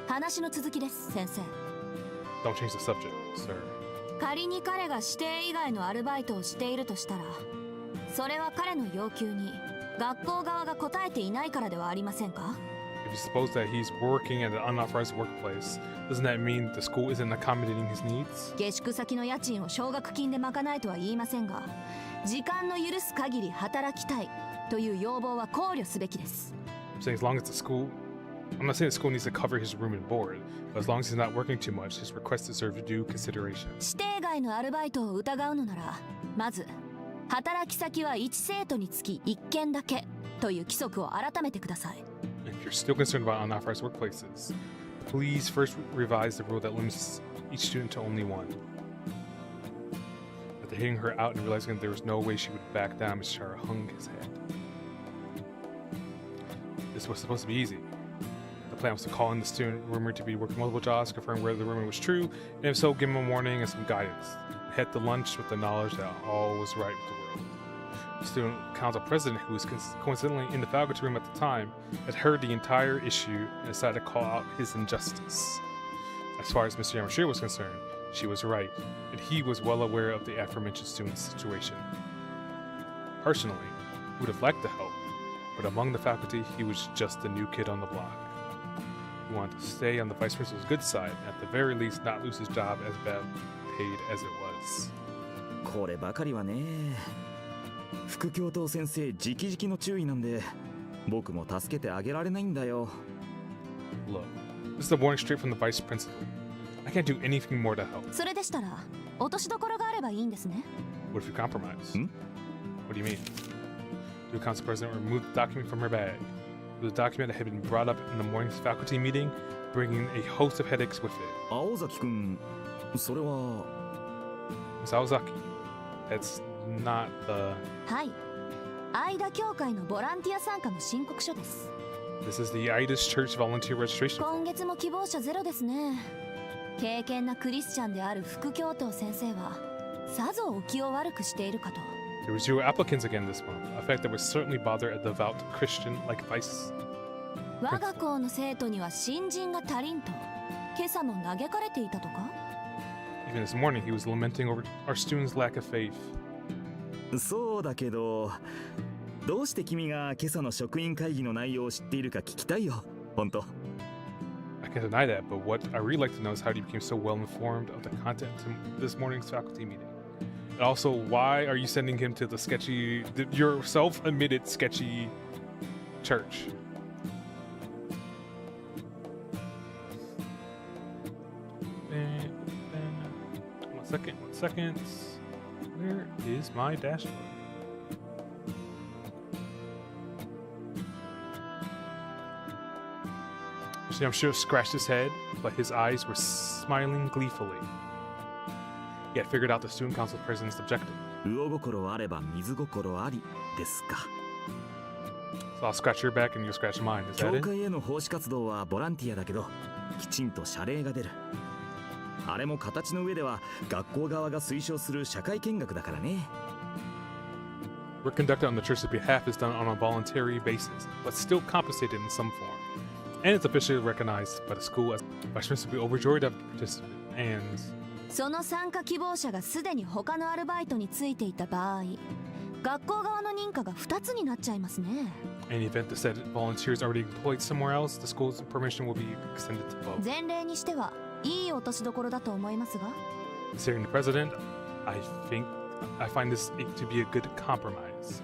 話の続きです、先生。 Don't change the subject, sir. 仮に彼が指定以外のアルバイトをしているとしたら、それは彼の要求に学校側が応えていないからではありませんか？ If you suppose that he's working at an unauthorized workplace, doesn't that mean the school isn't accommodating his needs? 下宿先の家賃を奨学金で賄えとは言いませんが、時間の許す限り働きたいという要望は考慮すべきです。 I'm saying as long as the school, I'm not saying the school needs to cover his room and board, but as long as he's not working too much, his request deserves due consideration. 指定外のアルバイトを疑うのなら、まず働き先は1生徒につき1件だけという規則を改めてください。 If you're still concerned about unauthorized workplaces, please first revise the rule that limits each student to only one. After hitting her out and realizing that there was no way she would back down, Mr. Shara hung his head. This was supposed to be easy. The plan was to call in the student rumored to be working multiple jobs, confirm whether the rumor was true, and if so, give him a warning and some guidance. Head to lunch with the knowledge that all was right with the world. The student council president, who was coincidentally in the faculty room at the time, had heard the entire issue and decided to call out his injustice. As far as Mr. Yamashiro was concerned, she was right, and he was well aware of the aforementioned student's situation. Personally, he would have liked to help, but among the faculty, he was just the new kid on the block. He wanted to stay on the vice principal's good side, and at the very least not lose his job as bad paid as it was. こればかりはね。副教頭先生直々の注意なんで、僕も助けてあげられないんだよ。Look, this is a warning straight from the vice principal. I can't do anything more to help. それでしたら、落としどころがあればいいんですね。What if you compromise? Hmm? What do you mean? The council president removed the document from her bag. It was a document that had been brought up in the morning's faculty meeting, bringing a host of headaches with it. 青崎くん、それは。Miss Aozaki, that's not the... はい。愛田教会のボランティア参加の申告書です。This is the Aida's Church volunteer registration. 今月も希望者ゼロですね。敬虔なクリスチャンである副教頭先生は、さぞお気を悪くしているかと。There were 0 applicants again this month, a fact that would certainly bother a devout Christian like Vice. 我が校の生徒には新人が足りんと、今朝も嘆かれていたとか？ Even this morning, he was lamenting over our students' lack of faith. そうだけど、どうして君が今朝の職員会議の内容を知っているか聞きたいよ、本当。I can't deny that, but what I really like to know is how you became so well informed of the content of this morning's faculty meeting. And also, why are you sending him to the sketchy, your self-admitted sketchy church? One second. Where is my dashboard? I'm sure scratched his head, but his eyes were smiling gleefully. He had figured out the student council president's objective. 魚心あれば水心ありですか。So I'll scratch your back and you'll scratch mine. Is that 教 it? 会への奉仕活動はボランティアだけど、きちんと謝礼が出る。あれも形の上では学校側が推奨する社会見学だからね。Work conducted on the church's behalf is done on a voluntary basis, but still compensated in some form. And it's officially recognized by the school as vice principal overjoyed of participant and その参加希望者がすでに他のアルバイトについていた場合、学校側の認可が2つになっちゃいますね。any event that said volunteers already employed somewhere else, the school's permission will be extended to both. 前例にしてはいい落としどころだと思いますが。Considering the president, I find this to be a good compromise.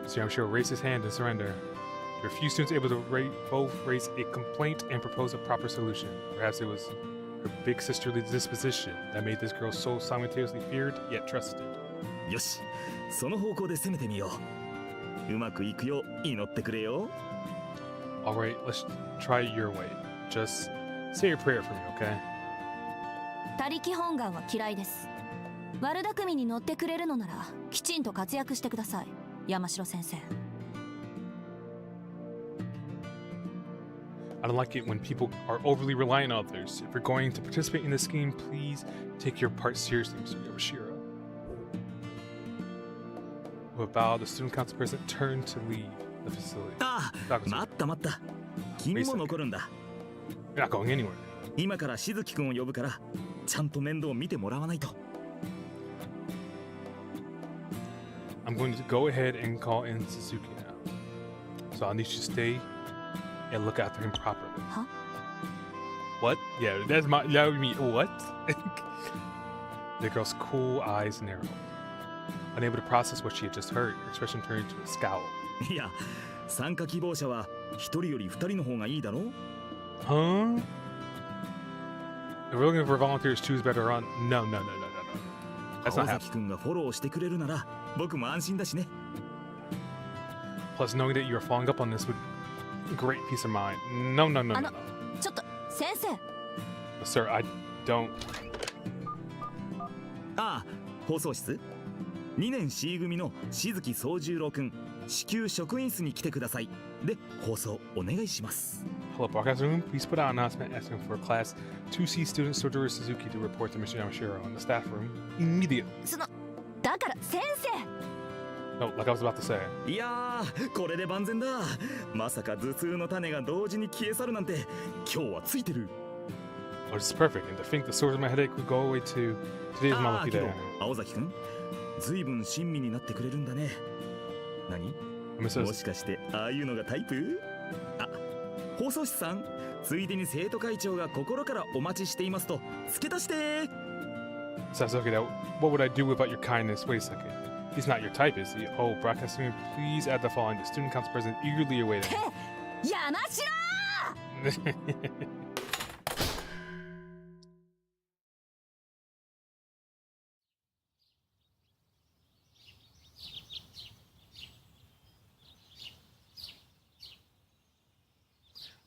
So I'm sure raise his hand and surrender. There are few students able to both raise a complaint and propose a proper solution. Perhaps it was her big sisterly disposition that made this girl so simultaneously feared yet trusted. よし、その方向で攻めてみよう。うまくいくよう祈ってくれよ。Alright, let's try it your way. Just say a prayer for me, okay? 他力本願は嫌いです。悪巧みに乗ってくれるのならきちんと活躍してください、山城先生。I don't like it when people are overly reliant on others. If you're going to participate in this scheme, please take your part seriously, Mr. Yamashiro. With a bow, the student council president turned to leave the facility. ああ、待った待った。君も残るんだ。You're not going anywhere. 今からしずきくんを呼ぶから、ちゃんと面倒を見てもらわないと。I'm going to go ahead and call in Suzuki now. So I'll need you to stay and look after him properly. Huh? What? Yeah, that would mean what? The girl's cool eyes narrowed. Unable to process what she had just heard, her expression turned to a scowl. いや、参加希望者は一人より二人の方がいいだろう。Huh? If we're looking for volunteers, choose better on. No. That's not 青崎くんがフォローしてくれるなら、僕も安心だしね。Plus, knowing that you are following up on this would great peace of mind. No. ちょっと先生。Sir, I don't. ああ、放送室。2年 C 組のしずき宗十郎くん、至急職員室に来てください。で、放送お願いします。Hello, broadcast room. Please put out an announcement asking for Class 2C student Sojiro Suzuki to report to Mr. Yamashiro in the staff room immediately. だから先生。No, like I was about to say. いやー、これで万全だ。まさか頭痛の種が同時に消え去るなんて、今日はついてる。Oh, this is perfect. And to think the source of my headache would go away too. Today is my lucky day. 青崎くん、ずいぶん親身になってくれるんだね。何？もしかしてああいうのがタイプ？あ、放送室さん、ついでに生徒会長が心からお待ちしていますと付け足して。Sasuke, what would I do without your kindness? Wait a second. He's not your type, is he? Oh, broadcasting, please add the following. The student council president eagerly awaiting. 山城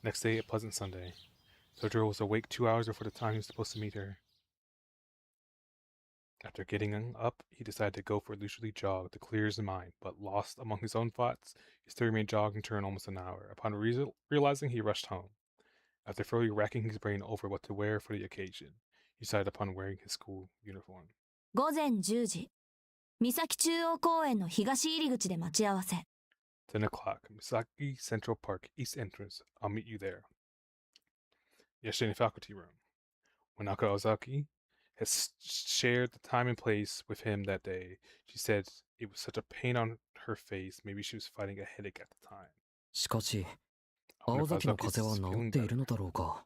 Next day, a pleasant Sunday. Sojiro was awake 2 hours before the time he was supposed to meet her. After getting up, he decided to go for a leisurely jog to clear his mind, but lost among his own thoughts, he still remained jogging for almost an hour. Upon realizing, he rushed home. After thoroughly racking his brain over what to wear for the occasion, he decided upon wearing his school uniform. 午前10時、三崎中央公園の東入り口で待ち合わせ。10 o'clock, Misaki Central Park, East Entrance. I'll meet you there. Yesterday in the faculty room, when Naka Ozaki has shared the time and place with him that day, she said it was such a pain on her face. Maybe she was fighting a headache at the time. しかし、青崎の風邪は治っているのだろうか。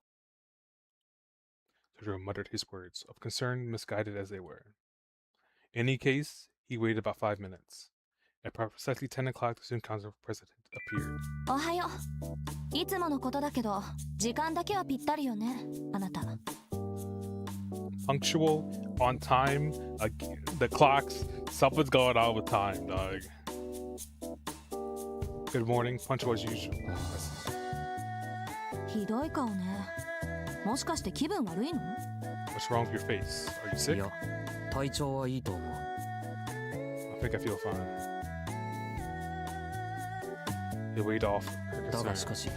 Sojiro muttered his words, of concern misguided as they were. In any case, he waited about 5 minutes. At precisely 10 o'clock, the student council president appeared. おはよう。いつものことだけど、時間だけはぴったりよね、あなた。Punctual, on time, the clocks, something's going on with time, dog. Good morning, punctual as usual. ひどい顔ね。もしかして気分悪いの？ What's wrong with your face? Are you sick? いや、体調はいいと思う。I think I feel fine. He weighed off her だがし concern. かし、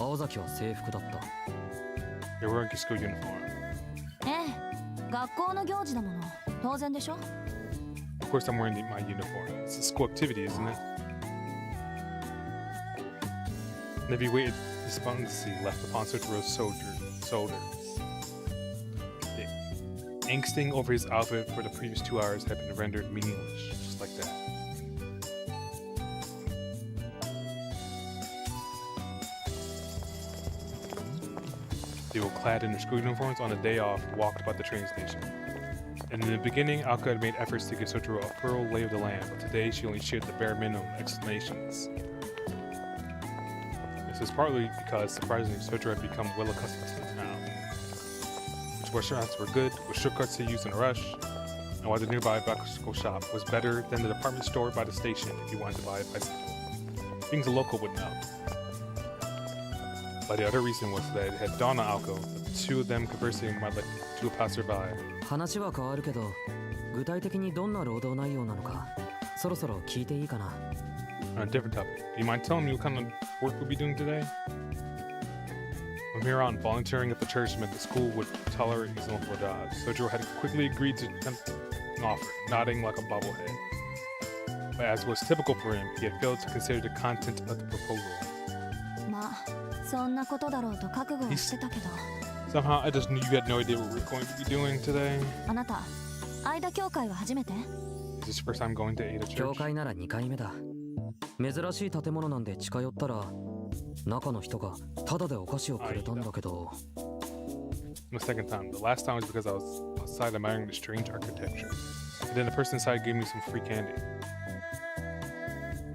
青崎は制服だった。 You're wearing your school uniform. ええ、学校の行事だもの。当然でしょ？ Of course I'm wearing my uniform. It's a school activity, isn't it? And if you waited, despondency left upon Sojiro's shoulders. The angsting over his outfit for the previous 2 hours had been rendered meaningless, just like that. They were clad in their school uniforms on a day off, walked by the train station. And in the beginning, Alka had made efforts to give Sojiro a thorough lay of the land, but today she only shared the bare minimum explanations. This is partly because, surprisingly, Sojiro had become well accustomed to the town. Which restaurants were good, with shortcuts to use in a rush, and why the nearby bicycle shop was better than the department store by the station if you wanted to buy a bicycle. Things a local would know. But the other reason was that it had dawned on Alco that the two of them conversing might lead to a passerby. 話は変わるけど、具体的にどんな労働内容なのか、そろそろ聞いていいかな。On a different topic, do you mind telling me what kind of work we'll be doing today? From here on, volunteering at the church meant the school would tolerate these multiple jobs. Sojiro had quickly agreed to an offer, nodding like a bobblehead. But as was typical for him, he had failed to consider the content of the proposal. まあそんなことだろうと覚悟はしてたけど。 Somehow, I just knew you had no idea what we were going to be doing today. あなた、間教会は初めて？ Is this your first time going to Ada Church? 教会なら2回目だ。珍しい建物なんで近寄ったら、中の人がタダでお菓子をくれたんだけど。The second time. The last time was because I was outside admiring the strange architecture. And then the person inside gave me some free candy.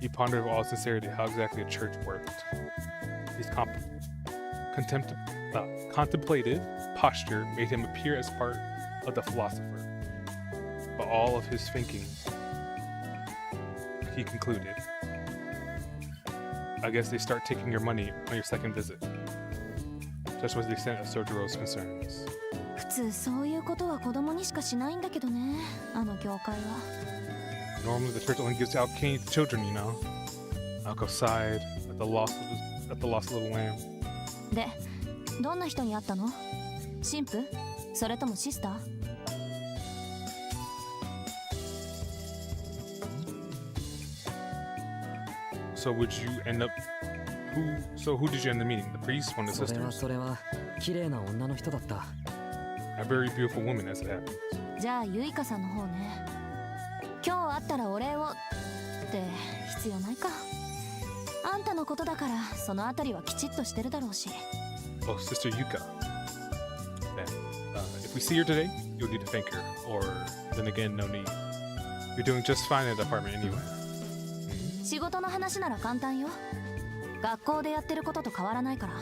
He pondered with all sincerity how exactly a church worked. His contemplative posture made him appear as part of the philosopher. But all of his thinking, he concluded, I guess they start taking your money on your second visit. Such was the extent of Sojiro's concerns. 普通そういうことは子供にしかしないんだけどね、あの教会は。 Normally the church only gives out candy to children, you know. Alco sighed at the lost little lamb. で、どんな人に会ったの？神父？それともシスター？ So would you end up who did you end up meeting? The priest, one of the sisters? それは綺麗な女の人だった。 A very beautiful woman, as it happens. じゃあユイカさんの方ね。今日会ったらお礼をって必要ないか。あんたのことだからそのあたりはきちっとしてるだろうし。 Oh, Sister Yuka. Then, if we see her today, you'll need to thank her. Or, then again, no need. You're doing just fine in the apartment anyway. 仕事の話なら簡単よ。学校でやってることと変わらないから。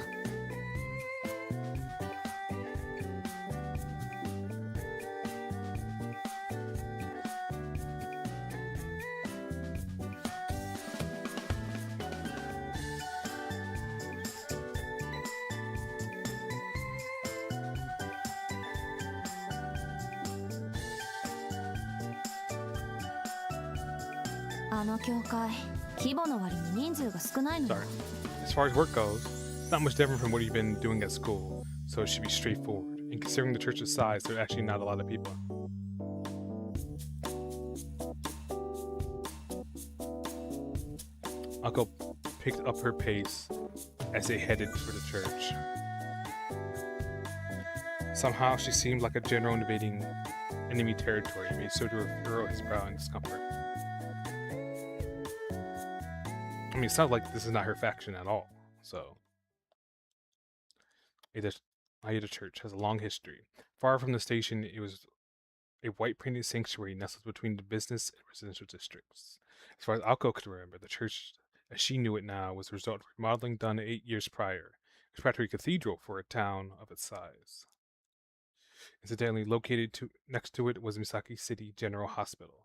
あの教会、規模の割に人数が少ないのよ。 Sorry. As far as work goes, it's not much different from what you've been doing at school, so it should be straightforward. And considering the church's size, there are actually not a lot of people. Uncle picked up her pace as they headed for the church. Somehow, she seemed like a general invading enemy territory, made Sojiro furrow his brow in discomfort. I mean, it sounds like this is not her faction at all, so. Aida Church has a long history. Far from the station, it was a white-painted sanctuary nestled between the business and residential districts. As far as Alco could remember, the church, as she knew it now, was the result of remodeling done 8 years prior. It was practically a cathedral for a town of its size. Incidentally, located next to it was Misaki City General Hospital.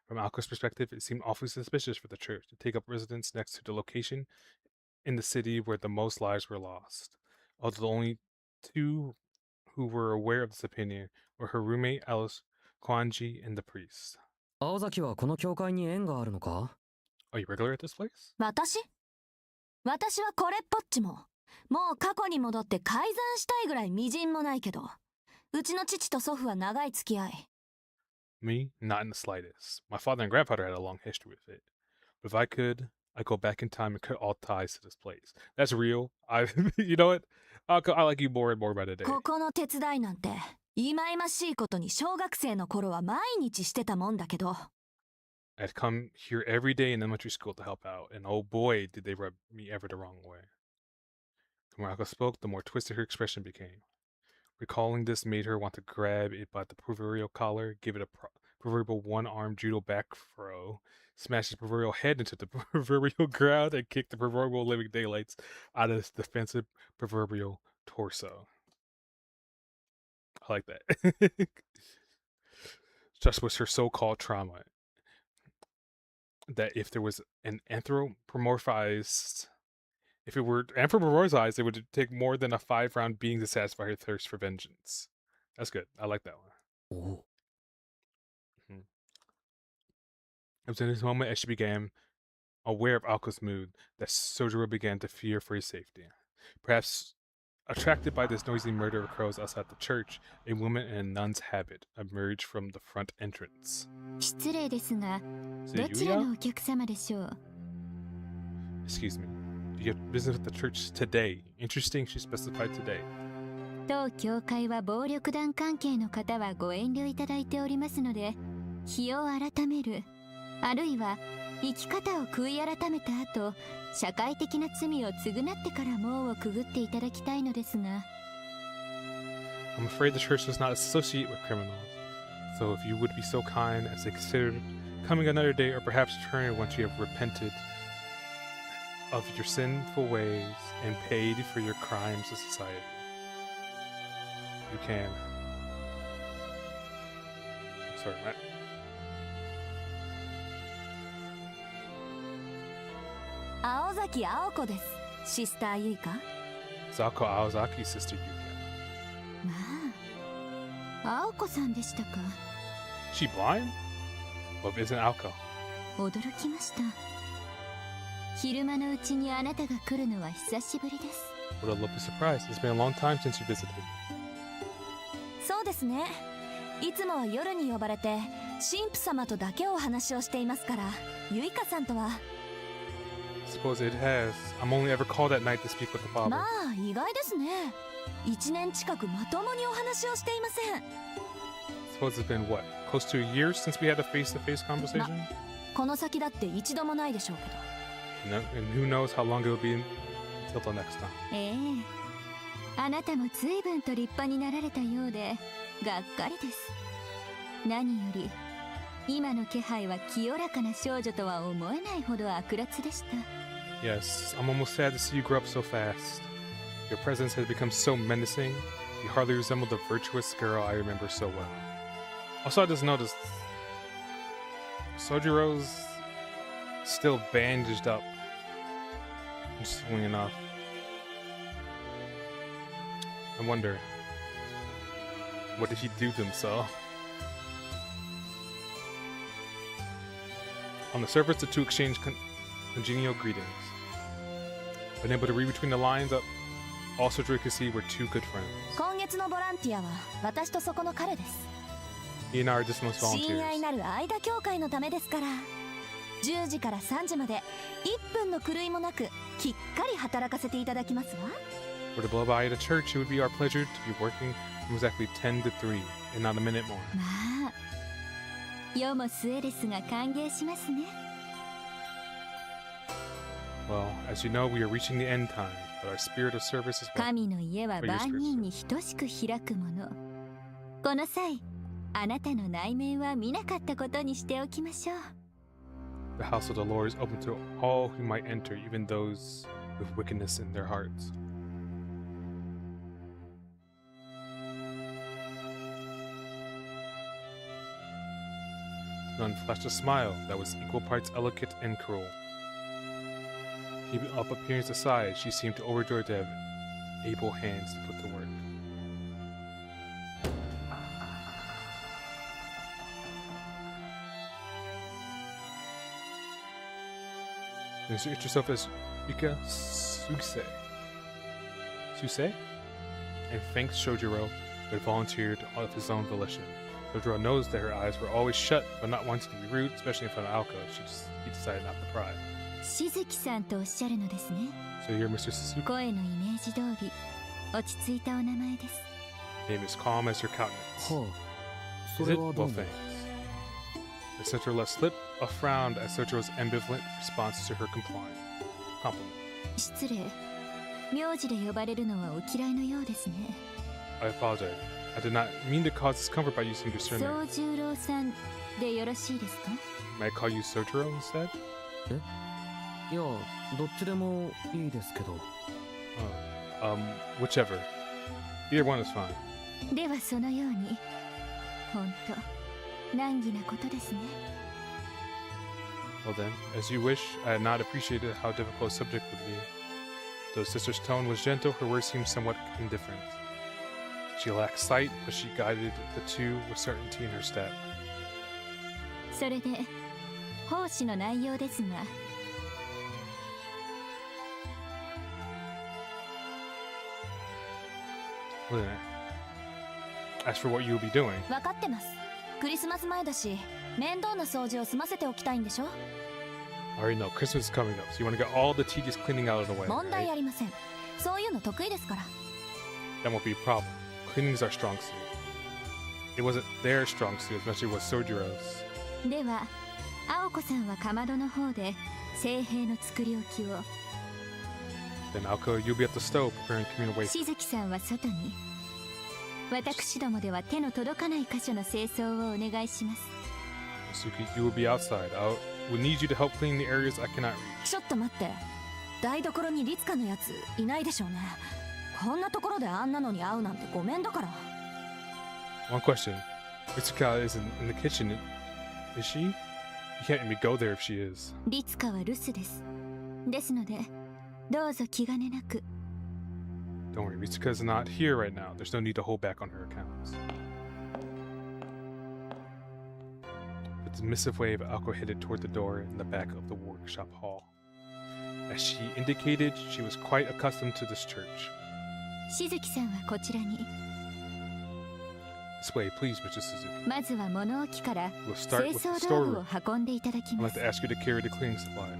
From Alco's perspective, it seemed awfully suspicious for the church to take up residence next to the location in the city where the most lives were lost. Although the only two who were aware of this opinion were her roommate Alice, Kwanji, and the priest. 青崎はこの教会に縁があるのか？ Are you regular at this place? 私はこれっぽっちも。もう過去に戻って改ざんしたいぐらい微塵もないけど。うちの父と祖父は長い付き合い。Me? Not in the slightest. My father and grandfather had a long history with it. But if I could, I'd go back in time and cut all ties to this place. That's real. You know what? I like you more and more by the day. ここの手伝いなんて、忌々しいことに小学生の頃は毎日してたもんだけど。I'd come here every day in elementary school to help out, and oh boy, did they rub me ever the wrong way. The more Akko spoke, the more twisted her expression became. Recalling this made her want to grab it by the proverbial collar, give it a proverbial one-armed judo back throw, smash his proverbial head into the proverbial ground and kick the proverbial living daylights out of his defensive proverbial torso. I like that. Just was her so-called trauma. That if there was an anthropomorphized, if it were anthropomorphized, it would take more than a 5-round beating to satisfy her thirst for vengeance. That's good. I like that one.おう。Mhm. It was in this moment as she began aware of Alko's mood that Sojiro began to fear for his safety. Perhaps attracted by this noisy murder of crows outside the church, a woman in a nun's habit emerged from the front entrance. 失礼ですが、 Is ど it ちらの Yuya? お客様でしょう？ Excuse me. You have business with the church today. Interesting, she specified today. 当教会は暴力団関係の方はご遠慮いただいておりますので、日を改める、あるいは生き方を悔い改めた後、社会的な罪を償ってから門をくぐっていただきたいのですが。 I'm afraid the church does not associate with criminals. So if you would be so kind as to consider coming another day or perhaps returning once you have repented of your sinful ways and paid for your crimes to society. You can. I'm sorry, Matt. 青崎青子です。シスターユイカ。 Zako Aozaki, Sister Yuka. まあ、青子さんでしたか。 She blind? Well, isn't Alko? 驚きました。昼間のうちにあなたが来るのは久しぶりです。 What a lovely surprise. It's been a long time since you visited. そうですね。いつもは夜に呼ばれて神父様とだけお話をしていますから、ユイカさんとは。 Suppose it has. I'm only ever called at night to speak with the father. まあ意外ですね。1年近くまともにお話をしていません。 Suppose it's been what? Close to a year since we had a face-to-face conversation? この先だって一度もないでしょうけど。 And who knows how long it'll be until the next time. ええ。あなたも随分と立派になられたようで、がっかりです。何より、今の気配は清らかな少女とは思えないほど悪辣でした。 Yes, I'm almost sad to see you grow up so fast. Your presence has become so menacing. You hardly resemble the virtuous girl I remember so well. Also, I just noticed Sojiro's still bandaged up. Interestingly enough. I wonder, what did he do to himself? On the surface, the two exchanged congenial greetings. Unable to read between the lines, all Sojiro could see were two good friends. 今月のボランティアは私とそこの彼です。 He and I are dismissed 親愛 volunteers. なる間協会のためですから。10時から3時まで1分の狂いもなくきっかり働かせていただきますわ。 For the blow by at a church, it would be our pleasure to be working from exactly 10 to 3 and not a minute more. まあ、世も末ですが歓迎しますね。 Well, as you know, we are reaching the end time, but our spirit of service is welcome. 神の家は万人に等しく開くもの。この際、あなたの内面は見なかったことにしておきましょう。 The house of the Lord is open to all who might enter, even those with wickedness in their hearts. None flashed a smile that was equal parts eloquent and cruel. Keeping up appearance aside, she seemed overjoyed to have able hands to put to work. Insert yourself as Yuka Suse, and thanks Shojiro, who had volunteered of his own volition. Shojiro knows that her eyes were always shut, but not wanting to be rude, especially in front of Alko, he decided not to pry. しずきさんとおっしゃるのですね。 So you're Mr. Suzuki. 声のイメージ通り、落ち着いたお名前です。 Name is calm as your countenance. はあ、 Is それ it? はど Well, うも。 thanks. The center left slip a frown at Sojiro's ambivalent response to her compliment. 失礼。名字で呼ばれるのはお嫌いのようですね。 I apologize. I did not mean to cause discomfort by using your surname. 宗十郎さんでよろしいですか？ May I call you Sojiro instead? いや、どっちでもいいですけど。Whichever. Either one is fine. ではそのように。本当、難儀なことですね。Well then, as you wish, I had not appreciated how difficult a subject would be. Though sister's tone was gentle, her words seemed somewhat indifferent. She lacked sight, but she guided the two with certainty in her step. それで、奉仕の内容ですが。Well then, as for what you will be doing. 分かってます。クリスマス前だし、面倒な掃除を済ませておきたいんでしょ。I already know Christmas is coming up, so you want to get all the tedious cleaning out of the way. 問題 Right? ありません。そういうの得意ですから。That won't be a problem. Cleaning is our strong suit. It wasn't their strong suit, especially was Sojiro's. では、青子さんはかまどの方で聖兵の作り置きを。Then Alko, you'll be at the stove preparing communal waste. しずきさんは外に。私どもでは手の届かない箇所の清掃をお願いします。Suki, you will be outside. We'll need you to help clean the areas I cannot reach. ちょっと待って。台所にリツカのやついないでしょうね。こんなところであんなのに会うなんてごめんだから。One question. Ritsuka is in the kitchen. Is she? You can't let me go there if she is. リツカは留守です。ですので、どうぞ気兼ねなく。Don't worry, Ritsuka's not here right now. There's no need to hold back on her accounts. With a dismissive wave, Alko headed toward the door in the back of the workshop hall. As she indicated, she was quite accustomed to this church. しずきさんはこちらに。This way, please, Mr. Suzuki. まずは物置から We'll 清 start with 掃 the 道具を storeroom. 運んでいただき I'd ま like す。 to ask you to carry the cleaning supplies.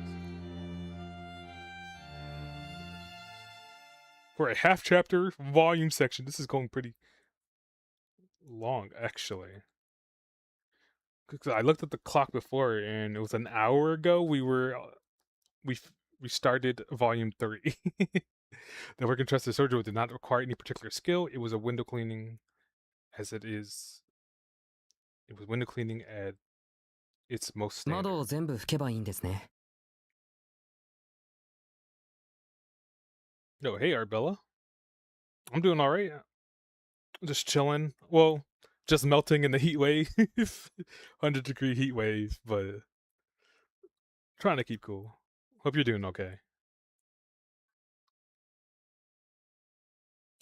For a half chapter volume section, this is going pretty long, actually. 'Cause I looked at the clock before, and it was an hour ago. We started volume 3. The work entrusted to Sojo did not require any particular skill. It was window cleaning at its most standard. 窓を全部拭けばいいんですね。No, hey Arbella. I'm doing all right. Just chilling. Well, just melting in the heat wave. 100-degree heat wave, but trying to keep cool. Hope you're doing okay.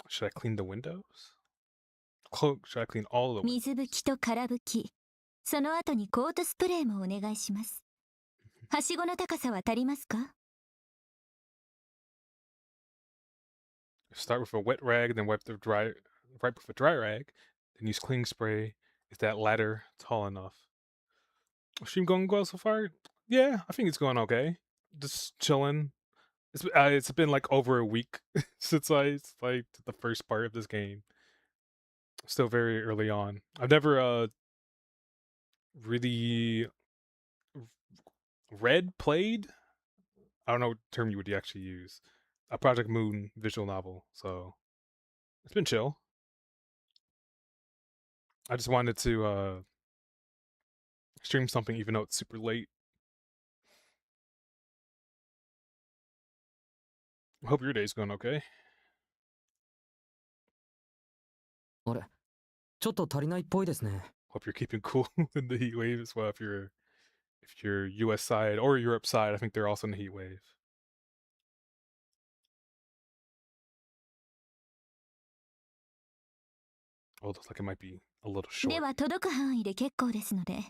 Should I clean the windows? Should I clean all of the windows? 水拭きと空拭き。その後にコートスプレーもお願いします。はしごの高さは足りますか？ Start with a wet rag, then wipe with a dry rag, then use cleaning spray. Is that ladder tall enough? Stream going well so far? Yeah, I think it's going okay. Just chilling. It's been like over a week since I played the first part of this game. Still very early on. I've never really played. I don't know what term you would actually use. A Project Moon visual novel, so it's been chill. I just wanted to stream something even though it's super late. I hope your day's going okay. あれ、ちょっと足りないっぽいですね。 Hope you're keeping cool in the heat wave as well. If you're US side or Europe side, I think they're also in the heat wave. Oh, it looks like it might be a little short. では届く範囲で結構ですので、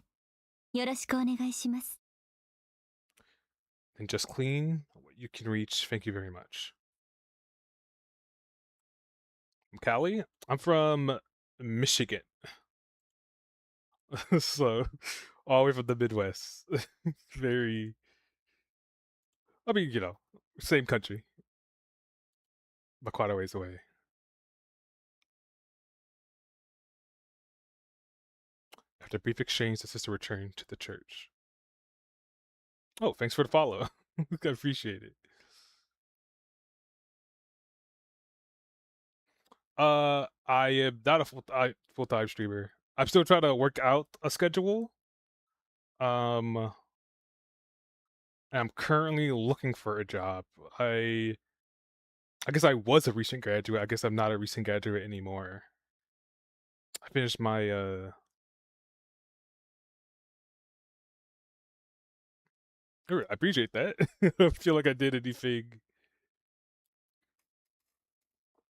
よろしくお願いします。And just clean what you can reach. Thank you very much. I'm Callie. I'm from Michigan. So, all the way from the Midwest. Very, I mean, same country, but quite a ways away. After a brief exchange, the sister returned to the church. Oh, thanks for the follow. I appreciate it. I am not a full-time streamer. I'm still trying to work out a schedule. I'm currently looking for a job. I guess I was a recent graduate. I guess I'm not a recent graduate anymore. I finished my I appreciate that. I don't feel like I did anything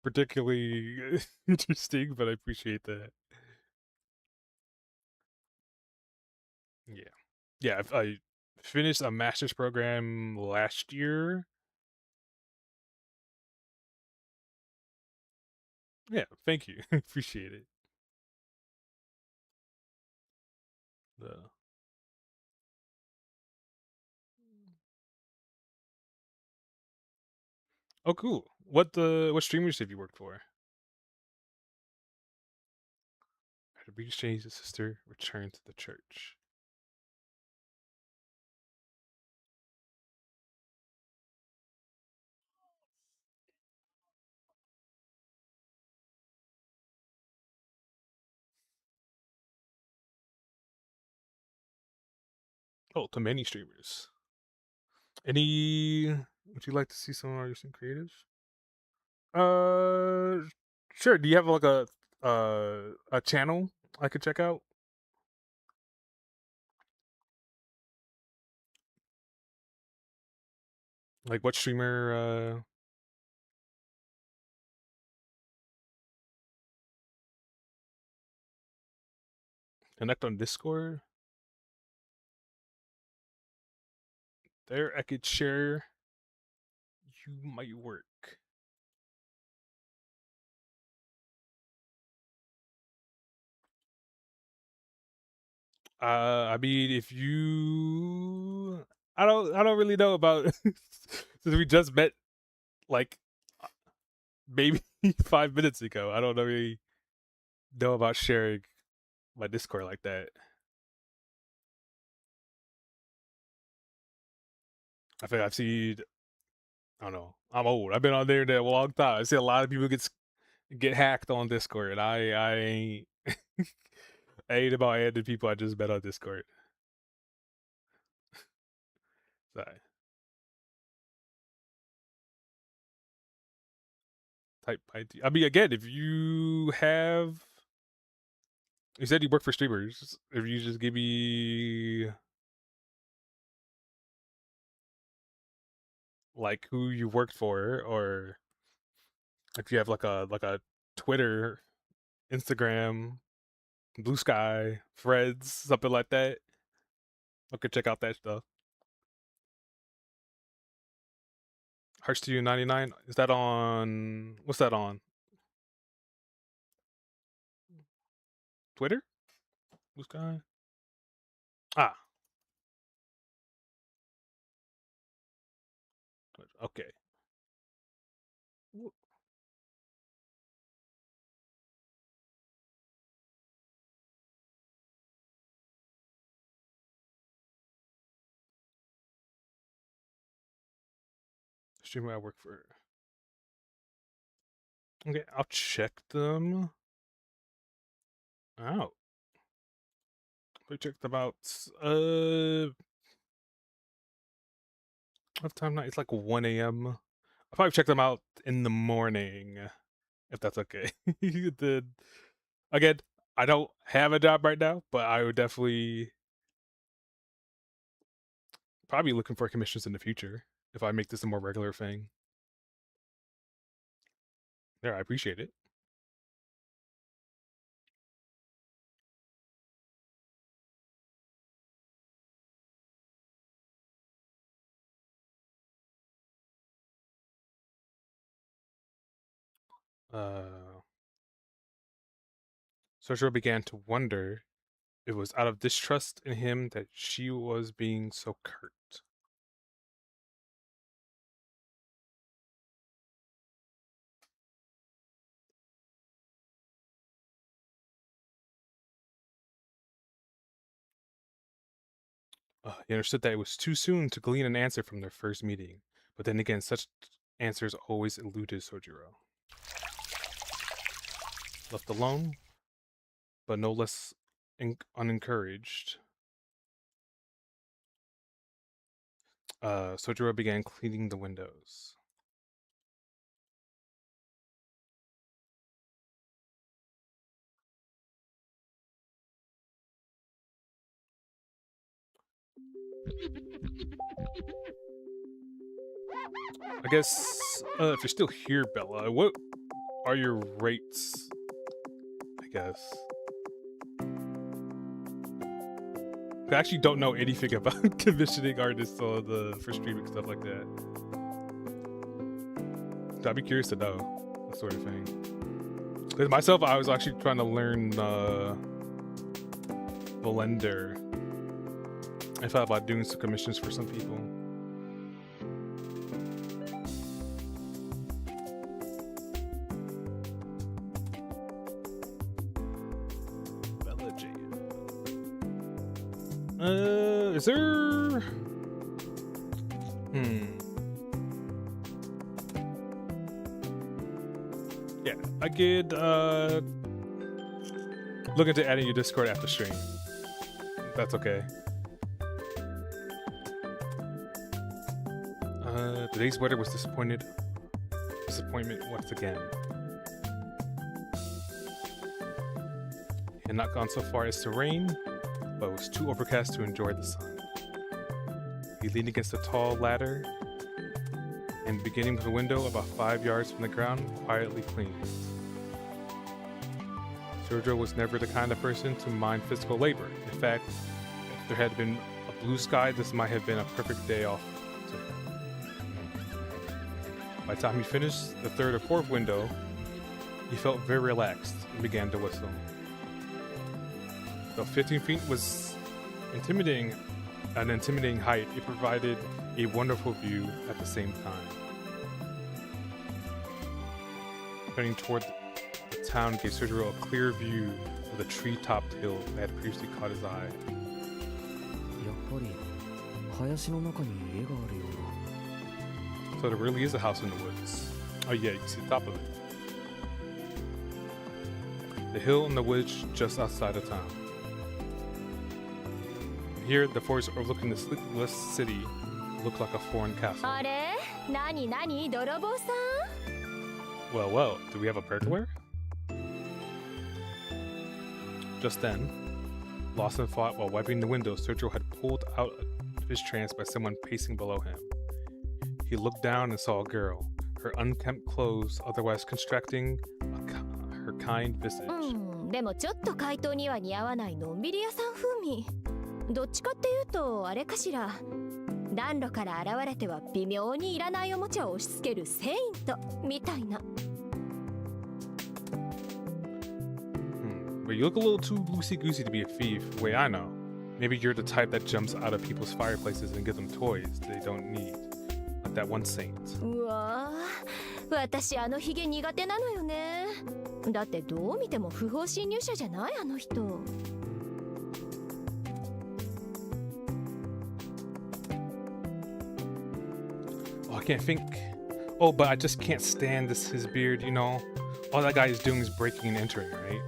particularly interesting, but I appreciate that. Yeah. Yeah, I finished a master's program last year. Yeah, thank you. Appreciate it. The Oh, cool. What streamers have you worked for? After Beach changed his sister, returned to the church. Oh, to many streamers. Any? Would you like to see some of our recent creatives? Sure. Do you have like a channel I could check out? Like what streamer? Connect on Discord. There, I could share. You might work. I mean, if you, I don't really know about since we just met like maybe 5 minutes ago. I don't really know about sharing my Discord like that. I think I've seen. I don't know. I'm old. I've been on there a long time. I see a lot of people get hacked on Discord. I ain't I ain't about adding people I just met on Discord. Sorry. Type ID. I mean, again, if you have, you said you work for streamers. If you just give me like who you worked for, or if you have like a Twitter, Instagram, Blue Sky, Threads, something like that, I could check out that stuff. Heart Studio 99. Is that on? What's that on? Twitter? Blue Sky? Ah, okay. Streamer I work for. Okay, I'll check them out. We checked them out. What time now? It's like 1 a.m. I'll probably check them out in the morning, if that's okay. Then, again, I don't have a job right now, but I would definitely probably looking for commissions in the future if I make this a more regular thing. There, I appreciate it. Sergio began to wonder if it was out of distrust in him that she was being so curt. He understood that it was too soon to glean an answer from their first meeting, but then again, such answers always eluded Sojiro. Left alone, but no less unencouraged, Sojiro began cleaning the windows. I guess if you're still here, Bella, what are your rates? I guess. I actually don't know anything about commissioning artists for streaming stuff like that. So I'd be curious to know that sort of thing. Because myself, I was actually trying to learn Blender. I thought about doing some commissions for some people. Is there... Yeah, I could look into adding your Discord after stream. That's okay. Today's weather was disappointment once again. It had not gone so far as to rain, but it was too overcast to enjoy the sun. He leaned against a tall ladder and, beginning with a window about 5 yards from the ground, quietly cleaned. Sergio was never the kind of person to mind physical labor. In fact, if there had been a blue sky, this might have been a perfect day off to him. By the time he finished the third or fourth window, he felt very relaxed and began to whistle. Though 15 feet was an intimidating height, it provided a wonderful view at the same time. Turning toward the town gave Sojiro a clear view of the tree-topped hill that had previously caught his eye. So there really is a house in the woods. Oh yeah, you can see the top of it. The hill and the woods just outside of town. Here, the forest overlooking the sleepless city looked like a foreign castle. Well, do we have a burglar? Just then, lost in thought while wiping the window, Sergio had pulled out of his trance by someone pacing below him. He looked down and saw a girl, her unkempt clothes otherwise constructing her kind visage. でもちょっと怪盗には似合わないのんびり屋さん風味。どっちかっていうとあれかしら。暖炉から現れては微妙にいらないおもちゃを押し付けるセイントみたいな。But you look a little too loosey-goosey to be a thief, the way I know. Maybe you're the type that jumps out of people's fireplaces and gives them toys they don't need. Like that one saint. うわぁ、私あのヒゲ苦手なのよね。だってどう見ても不法侵入者じゃないあの人。Oh, I can't think. Oh, but I just can't stand his beard, you know? All that guy is doing is breaking and entering, right?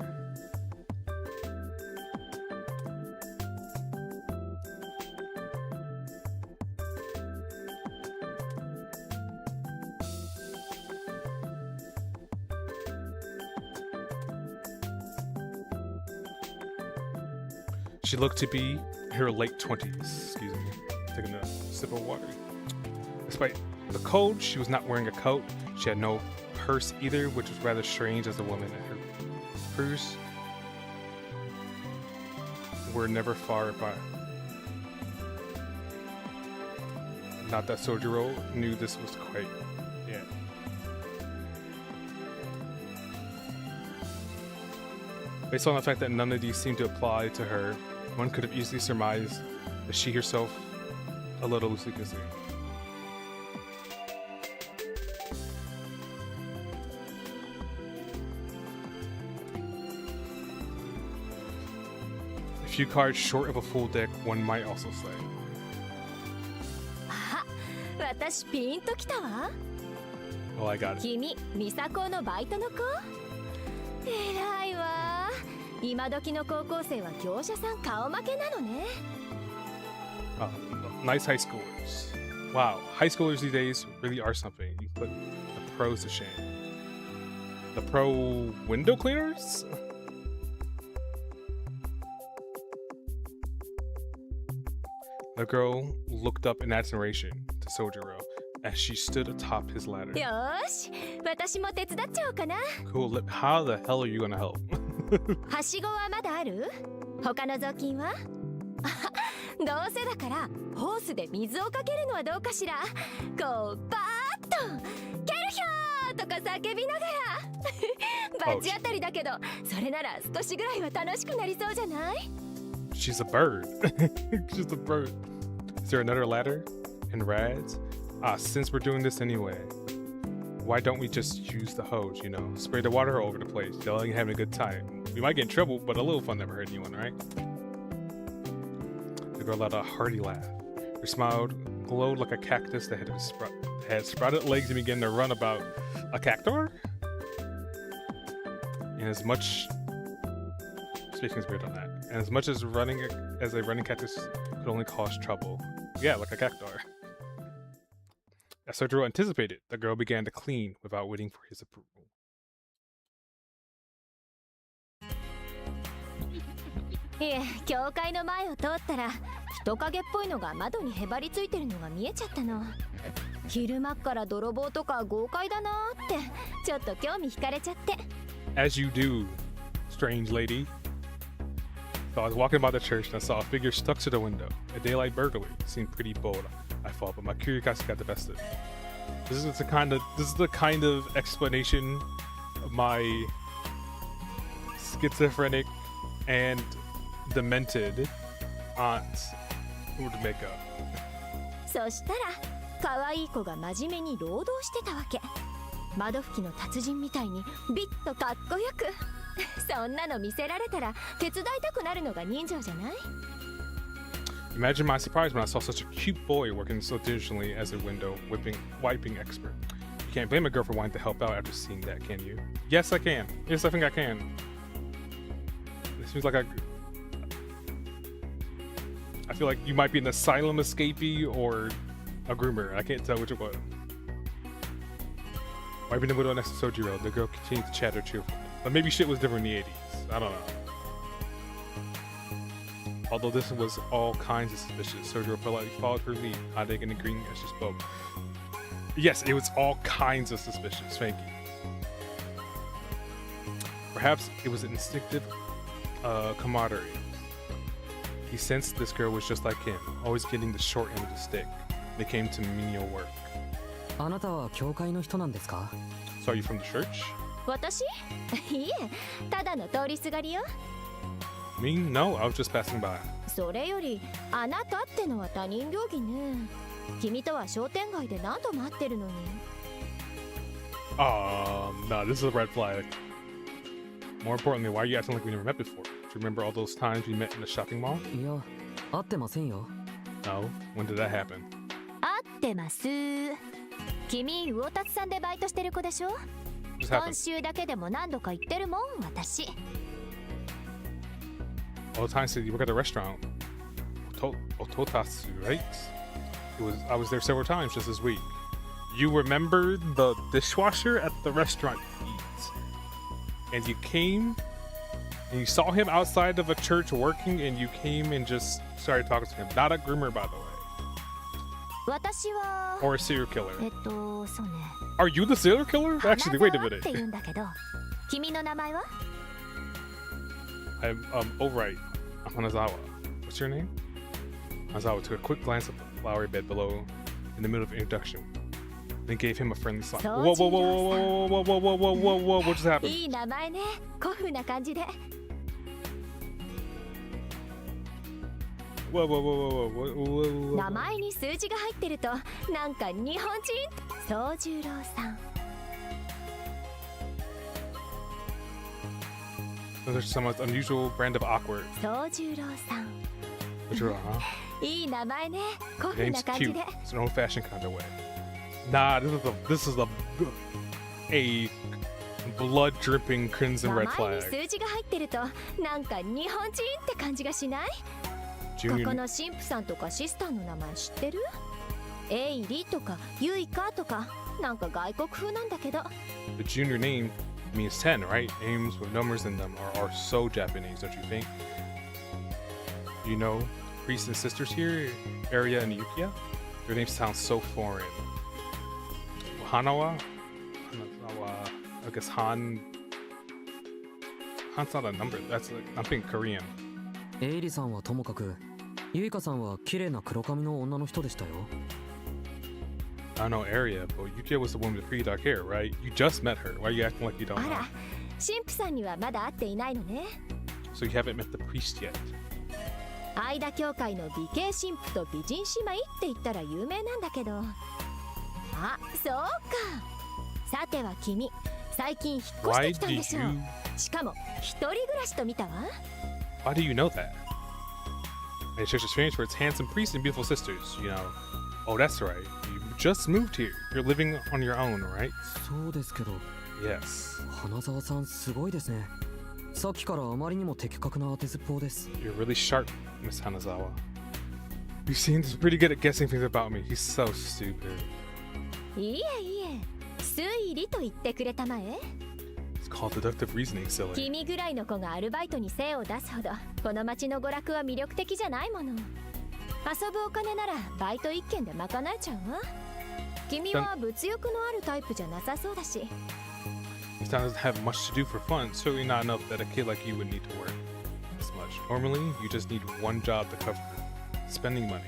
She looked to be in her late 20s. Excuse me. Taking a sip of water. Despite the cold, she was not wearing a coat. She had no purse either, which was rather strange as a woman. Her purse were never far apart. Not that Sojiro knew this was quite yet. Based on the fact that none of these seemed to apply to her, one could have easily surmised that she herself a little loosey-goosey. A few cards short of a full deck, one might also say. あ、私ピンときたわ。Oh, I got it. 君、ミサコのバイトの子？偉いわ。今時の高校生は業者さん顔負けなのね。Nice high schoolers. Wow, high schoolers these days really are something. You put the pros to shame. The pro window cleaners? The girl looked up in admiration to Sojiro as she stood atop his ladder. よーし、私も手伝っちゃおうかな。 Cool. How the hell are you gonna help? はしごはまだある？他の雑巾は？どうせだからホースで水をかけるのはどうかしら。こうバーッとケルヒョーとか叫びながら。罰当たりだけど、それなら少しぐらいは楽しくなりそうじゃない？ She's a bird. She's a bird. Is there another ladder? And Rads? Since we're doing this anyway, why don't we just use the hose, you know? Spray the water all over the place. Y'all ain't having a good time. We might get in trouble, but a little fun never hurt anyone, right? The girl let out a hearty laugh. Her smile glowed like a cactus that had sprouted legs and began to run about. A cactuar? And as much... Speaking is weird on that. And as much as a running cactus could only cause trouble. Yeah, like a cactuar. As Sojiro anticipated, the girl began to clean without waiting for his approval. いえ、教会の前を通ったら人影っぽいのが窓にへばりついてるのが見えちゃったの。昼間っから泥棒とか豪快だなーってちょっと興味惹かれちゃって。 As you do, strange lady. So I was walking by the church and I saw a figure stuck to the window. A daylight burglary seemed pretty bold, I thought, but my curiosity got the best of it. This is the kind of explanation of my schizophrenic and demented aunt who would make up. そしたら可愛い子が真面目に労働してたわけ。窓拭きの達人みたいにビッとかっこよく。そんなの見せられたら手伝いたくなるのが人情じゃない？ Imagine my surprise when I saw such a cute boy working so diligently as a window wiping expert. You can't blame a girl for wanting to help out after seeing that, can you? Yes, I can. Yes, I think I can. It seems like I feel like you might be an asylum escapee or a groomer. I can't tell which one. Wiping the window next to Sojiro, the girl continued to chatter cheerfully. But maybe shit was different in the 80s. I don't know. Although this was all kinds of suspicious, Sojiro politely followed her lead, nodding and agreeing as she spoke. Yes, it was all kinds of suspicious. Thank you. Perhaps it was instinctive camaraderie. He sensed this girl was just like him, always getting the short end of the stick. They came to menial work. あなたは教会の人なんですか? So are you from the church? 私？いえ、ただの通りすがりよ。Me? No, I was just passing by. それより、あなたってのは他人行儀ね。君とは商店街で何度も会ってるのに。No, this is a red flag. More importantly, why are you acting like we never met before? Do you remember all those times we met in the shopping mall? いや、会ってませんよ。No, when did that happen? 会ってます。君、魚達さんでバイトしてる子でしょ？今週だけでも何度か行ってるもん、私。All the time said you work at the restaurant. Ototatsu, right? I was there several times just this week. You remember the dishwasher at the restaurant eat. And you came and you saw him outside of a church working and you came and just started talking to him. Not a groomer, by the way. 私は Or a serial killer. そうね。Are you the serial killer? Actually, wait a minute. って言うんだけど、君の名前は？ I'm right. I'm Hanazawa. What's your name? Hanazawa took a quick glance at the flowery bed below in the middle of the introduction, then gave him a friendly slap. Whoa, whoa, whoa, whoa, whoa, whoa, whoa, whoa, whoa, whoa, what just happened? いい名前ね。古風な感じで。Whoa, whoa, whoa, whoa, whoa, whoa. 名前に数字が入ってるとなんか日本人。宗十郎さん。There's some unusual brand of awkward. 宗十郎さん。Huh? いい名前ね。古風 Name's な感じ cute. で。 It's an old-fashioned kind of way. Nah, this is a blood-dripping crimson 名 red 前に flag. 数字が入ってるとなんか日本人って感じがしない？ここの神父さんとかシスターの名前知ってる？エイリとかユイカとかなんか外国風なんだけど。 The junior name means 10, right? Names with numbers in them are so Japanese, don't you think? You know, priests and sisters here, Arya and Yukiya, their names sound so foreign. Hanawa, I guess Han's not a number. That's like, I'm thinking Korean. エイリさんはともかく、ユイカさんは綺麗な黒髪の女の人でしたよ。I don't know Arya, but Yukiya was the woman with pretty dark hair, right? You just met her. Why are you acting like you don't あ know? ら、神父さんにはまだ会っていないのね。 So you haven't met the priest yet. 愛田教会の美形神父と美人姉妹って言ったら有名なんだけど。あ、そうか。さては君、最近引っ越してきたんでしょう。しかも一人暮らしと見たわ。 Why do you know that? And it shows experience for its handsome priests and beautiful sisters, you know. Oh, that's right. You just moved here. You're living on your own, right? そうですけど。 Yes. 花沢さんすごいですね。さっきからあまりにも的確な当てずっぽうです。 You're really sharp, Miss Hanazawa. You seem pretty good at guessing things about me. He's so stupid. いえいえ、推理と言ってくれたまえ。 It's called deductive reasoning, silly. 君ぐらいの子がアルバイトに精を出すほどこの町の娯楽は魅力的じゃないもの。遊ぶお金ならバイト一件で賄えちゃうわ。君は物欲のあるタイプじゃなさそうだし。 This town doesn't have much to do for fun. Certainly not enough that a kid like you would need to work this much. Normally, you just need one job to cover spending money.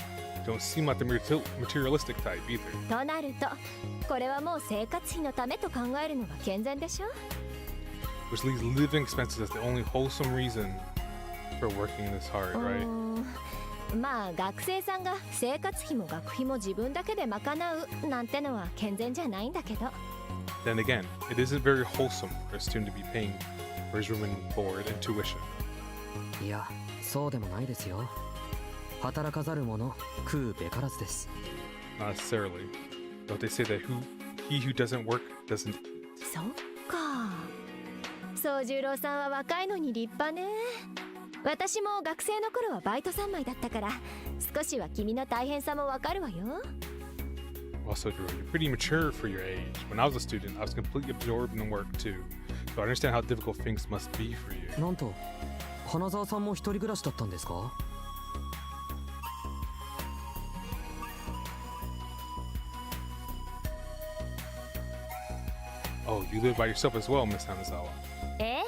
Don't seem like the materialistic type either. となると、これはもう生活費のためと考えるのが健全でしょ。 Which leaves living expenses as the only wholesome reason for working this hard, right? まあ学生さんが生活費も学費も自分だけで賄うなんてのは健全じゃないんだけど。 Then again, it isn't very wholesome for a student to be paying for his room and board and tuition. いや、そうでもないですよ。働かざる者、食うべからずです。 Not necessarily. Don't they say that he who doesn't work doesn't eat? そっか。宗十郎さんは若いのに立派ね。私も学生の頃はバイト三昧だったから少しは君の大変さもわかるわよ。 Also, Drew, you're pretty mature for your age. When I was a student, I was completely absorbed in work too. So I understand how difficult things must be for you. なんと、花沢さんも一人暮らしだったんですか? Oh, you live by yourself as well, Miss Hanazawa. ええ。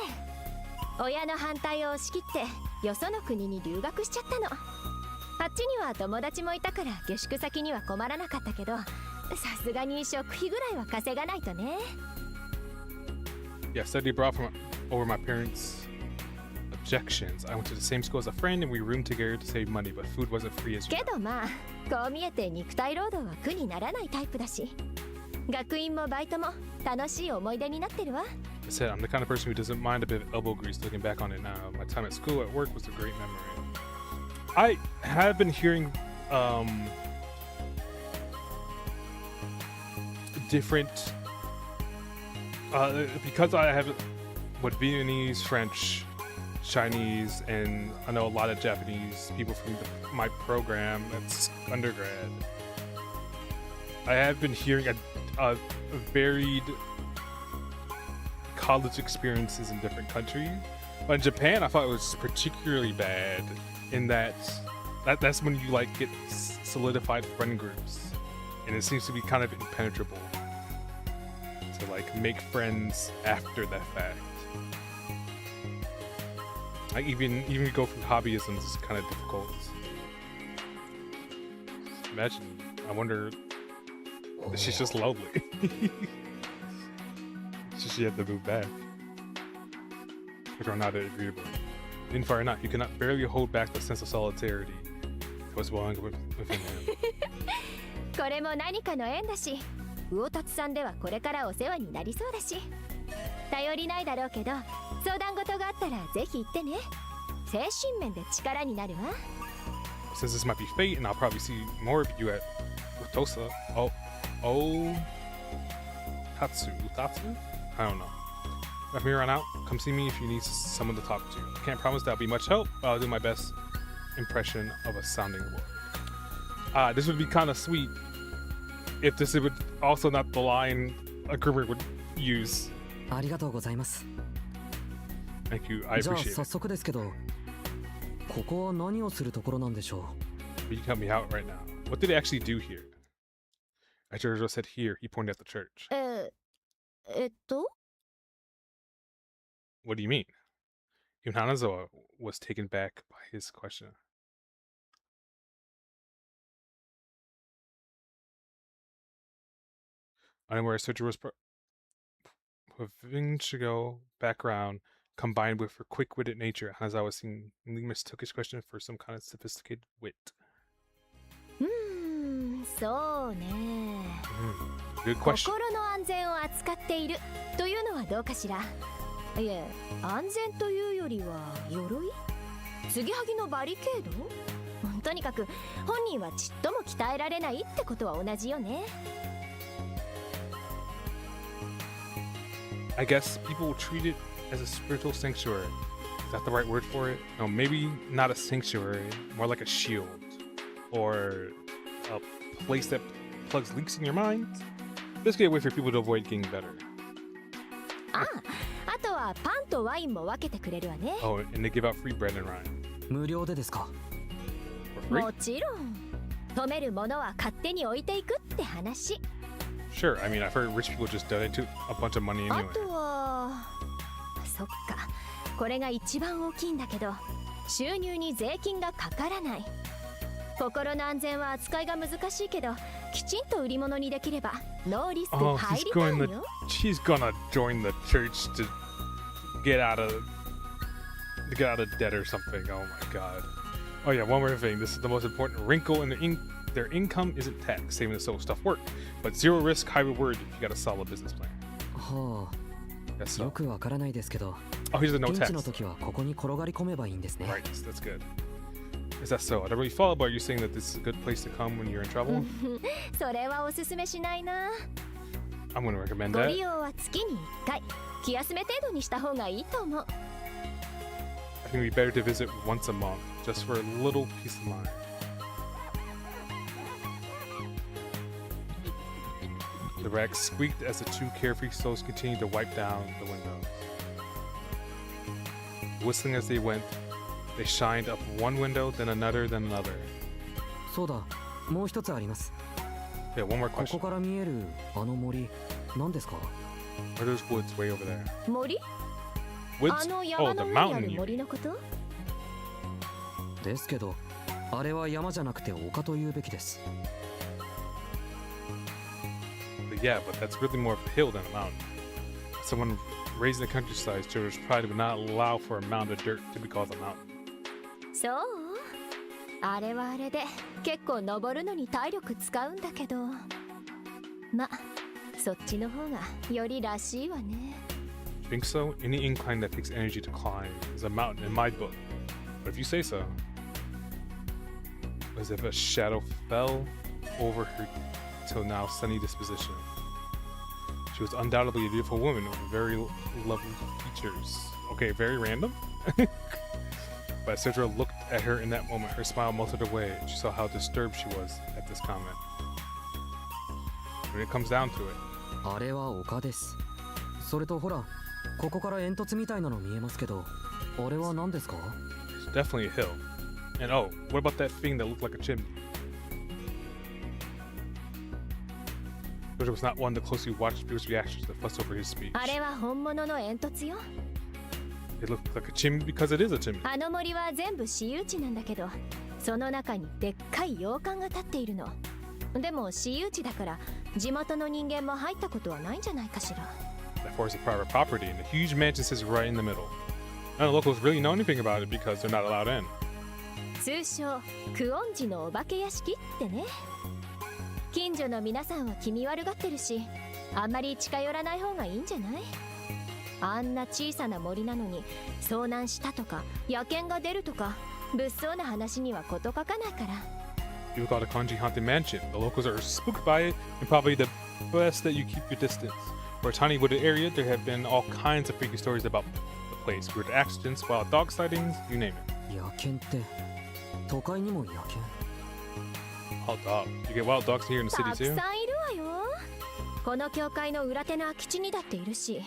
親の反対を押し切ってよその国に留学しちゃったの。あっちには友達もいたから下宿先には困らなかったけど、さすがに食費ぐらいは稼がないとね。 Yeah, I studied abroad over my parents' objections. I went to the same school as a friend and we roomed together to save money, but food wasn't free as け well. どまあこう見えて肉体労働は苦にならないタイプだし、学院もバイトも楽しい思い出になってるわ。 I said I'm the kind of person who doesn't mind a bit of elbow grease looking back on it now. My time at school, at work was a great memory. I have been hearing different because I have what Vietnamese, French, Chinese, and I know a lot of Japanese people from my program that's undergrad. I have been hearing a varied college experiences in different countries. But in Japan, I thought it was particularly bad in that's when you like get solidified friend groups, and it seems to be kind of impenetrable to like make friends after that fact. Like even go through hobbyisms is kind of difficult. Imagine, I wonder, she's just lonely. She had to move back. If or not agreeable. In far enough, you cannot barely hold back the sense of solidarity that was welling up within him. これも何かの縁だし、魚達さんではこれからお世話になりそうだし、頼りないだろうけど、相談事があったらぜひ言ってね。精神面で力になるわ。 Since this might be fate, and I'll probably see more of you at Utosa. Utatsu? I don't know. From here on out, come see me if you need someone to talk to. I can't promise that'll be much help, but I'll do my best impression of a sounding board. This would be kind of sweet if this would also not the line a groomer would use. ありがとうございます。 Thank you. I じゃあ appreciate 早 it. 速ですけど、ここは何をするところなんでしょ But you can help me out right now. What did they actually do here? Jojo said here. He pointed at the church. What do you mean? Even Hanazawa was taken back by his question. And where Sojiro's provincial background combined with her quick-witted nature, Hanazawa seemingly mistook his question for some kind of sophisticated wit. そうね。Good question. 心の安全を扱っているというのはどうかしら。いえ、安全というよりは鎧？継ぎはぎのバリケード？とにかく本人はちっとも鍛えられないってことは同じよね。I guess people will treat it as a spiritual sanctuary. Is that the right word for it? No, maybe not a sanctuary, more like a shield. Or a place that plugs leaks in your mind. Basically a way for people to avoid getting better. あとはパンとワインも分けてくれるわね。Oh, and they give out free bread and wine. う。無料でですか？ For free? もちろん。止めるものは勝手に置いていくって話。Sure, I mean, I've heard rich people just donate to a bunch of money あ anyway. とはそっか、これが一番大きいんだけど、収入に税金がかからない。心の安全は扱いが難しいけど、きちんと売り物にできればノーリスク Oh, 入 he's りたい going よ。 he's gonna join the church to get out of debt or something. Oh my god. Oh yeah, one more thing. This is the most important wrinkle in their income isn't tax, saving the solo stuff work, but zero risk, high reward if you got a solid business plan. は That's あ、 so. よくわからないですけど、 Oh, here's the no ピン tax. チの時はここに転がり込めばいいんですね。 Right, that's good. Is that so? I don't really follow, but are you saying that this is a good place to come when you're in trouble? それはおすすめしないな。 I'm gonna recommend ご that. 利用は月に1回、気休め程度にした方がいいと思う。 I think it'd be better to visit once a month, just for a little peace of mind. The rag squeaked as the two carefree souls continued to wipe down the windows. Whistling as they went, they shined up one window, then another, then another. そうだ、もう一つあります。 Yeah, one more こ question. こから見えるあの森、何ですか？ Are those woods way over there? 森？ Woods? あの Oh, 山 the の上にあ mountain る you 森 mean. のこと？ですけど、あれは山じゃなくて丘と言うべきです。 But yeah, but that's really more of a hill than a mountain. Someone raised in the countryside, children probably would not allow for a mound of dirt to be called a mountain. そう？あれはあれで結構登るのに体力使うんだけど、ま、そっちの方がよりらしいわね。 Think so? Any incline that takes energy to climb is a mountain in my book. But if you say so. As if a shadow fell over her till now sunny disposition. She was undoubtedly a beautiful woman with very lovely features. Okay, very random. But as Cedra looked at her in that moment, her smile melted away. She saw how disturbed she was at this comment. When it comes down to it, あれは丘です。それとほら、ここから煙突みたいなの見えますけど、あれは何ですか？ it's definitely a hill. And oh, what about that thing that looked like a chimney? Cedra was not one to closely watch Bill's reactions to fuss over his speech. あれは本物の煙突よ。 It looked like a chimney because it is a chimney. あの森は全部私有地なんだけど、その中にでっかい洋館が立っているの。でも私有地だから地元の人間も入ったことはないんじゃないかしら。 That forest is private property, and the huge mansion sits right in the middle. None of the locals really know anything about it because they're not allowed in. 通称クオンジのお化け屋敷ってね。近所の皆さんは気味悪がってるし、あんまり近寄らない方がいいんじゃない？あんな小さな森なのに遭難したとか野犬が出るとか物騒な話には事欠かないから。 People call it a Kanji haunted mansion. The locals are spooked by it, and probably the best that you keep your distance. For a tiny wooded area, there have been all kinds of freaky stories about the place. Weird accidents, wild dog sightings, you name it. 野犬って都会にも野犬？ Wild dog. You get wild dogs here in the た city くさん too? いるわこの教会の裏手の空き地にだっているし、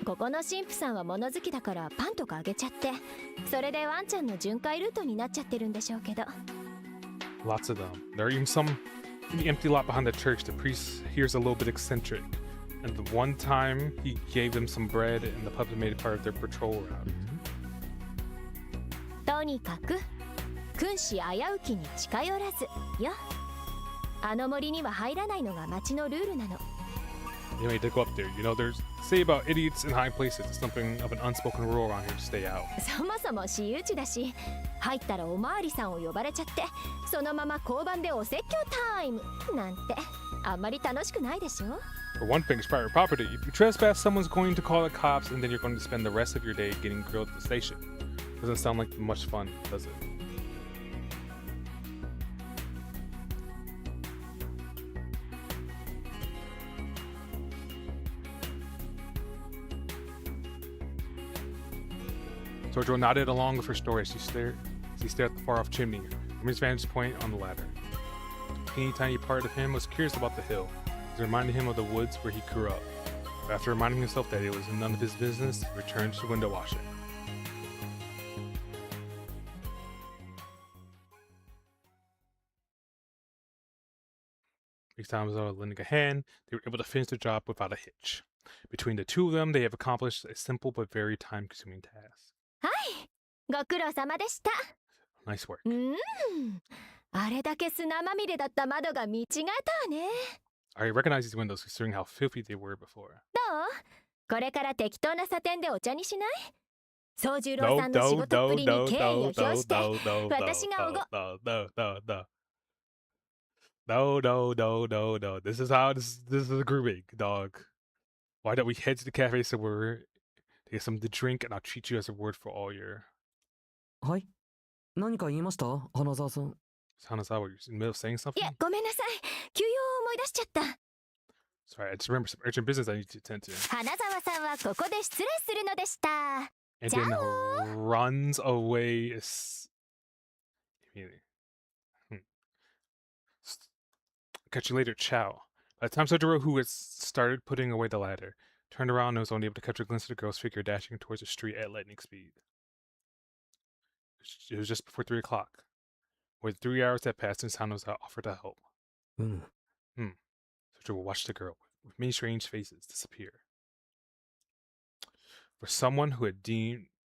ここの神父さんは物好きだからパンとかあげちゃって、それでワンちゃんの巡回ルートになっちゃってるんでしょうけど。 Lots of them. There are even some in the empty lot behind the church. The priest here's a little bit eccentric, and the one time he gave them some bread and the puppet made it part of their patrol route. とにかく君子危うきに近寄らずよ。あの森には入らないのが町のルールなの。 You may go up there. You know, there's say about idiots in high places. It's something of an unspoken rule around here to stay out. そもそも私有地だし、入ったらおまわりさんを呼ばれちゃって、そのまま交番でお説教タイムなんてあんまり楽しくないでしょ。 For one thing, it's private property. If you trespass, someone's going to call the cops, and then you're going to spend the rest of your day getting grilled at the station. Doesn't sound like much fun, does it? Sojiro nodded along with her story as he stared at the far-off chimney from his vantage point on the ladder. A teeny tiny part of him was curious about the hill. It reminded him of the woods where he grew up. But after reminding himself that it was none of his business, he returned to window washing. Each time without lending a hand, they were able to finish the job without a hitch. Between the two of them, they have accomplished a simple but very time-consuming task. はい、ご苦労様でした。 Nice work. あれだけ砂まみれだった窓が見違えたわね。 I recognize these windows considering how filthy they were before. どう？これから適当なサテンでお茶にしない？宗十郎さんの仕事っぷりに敬意を表して、私がおご。No. This is a grouping, dog. Why don't we head to the cafe somewhere to get something to drink, and I'll treat you as a word for all your. はい。何か言いました、花沢さん。Hanazawa, you're in the middle of saying something? いや、ごめんなさい。急用を思い出しちゃった。 Sorry, I just remember some urgent business I need to attend to. 花沢さんはここで失礼するのでした。 And then runs away. Catch you later, ciao. By the time Sojiro, who had started putting away the ladder, turned around and was only able to catch a glimpse of the girl's figure dashing towards the street at lightning speed. It was just before 3 o'clock. More than 3 hours had passed since Hanazawa offered to help. Sojiro watched the girl, with many strange faces, disappear. For someone who had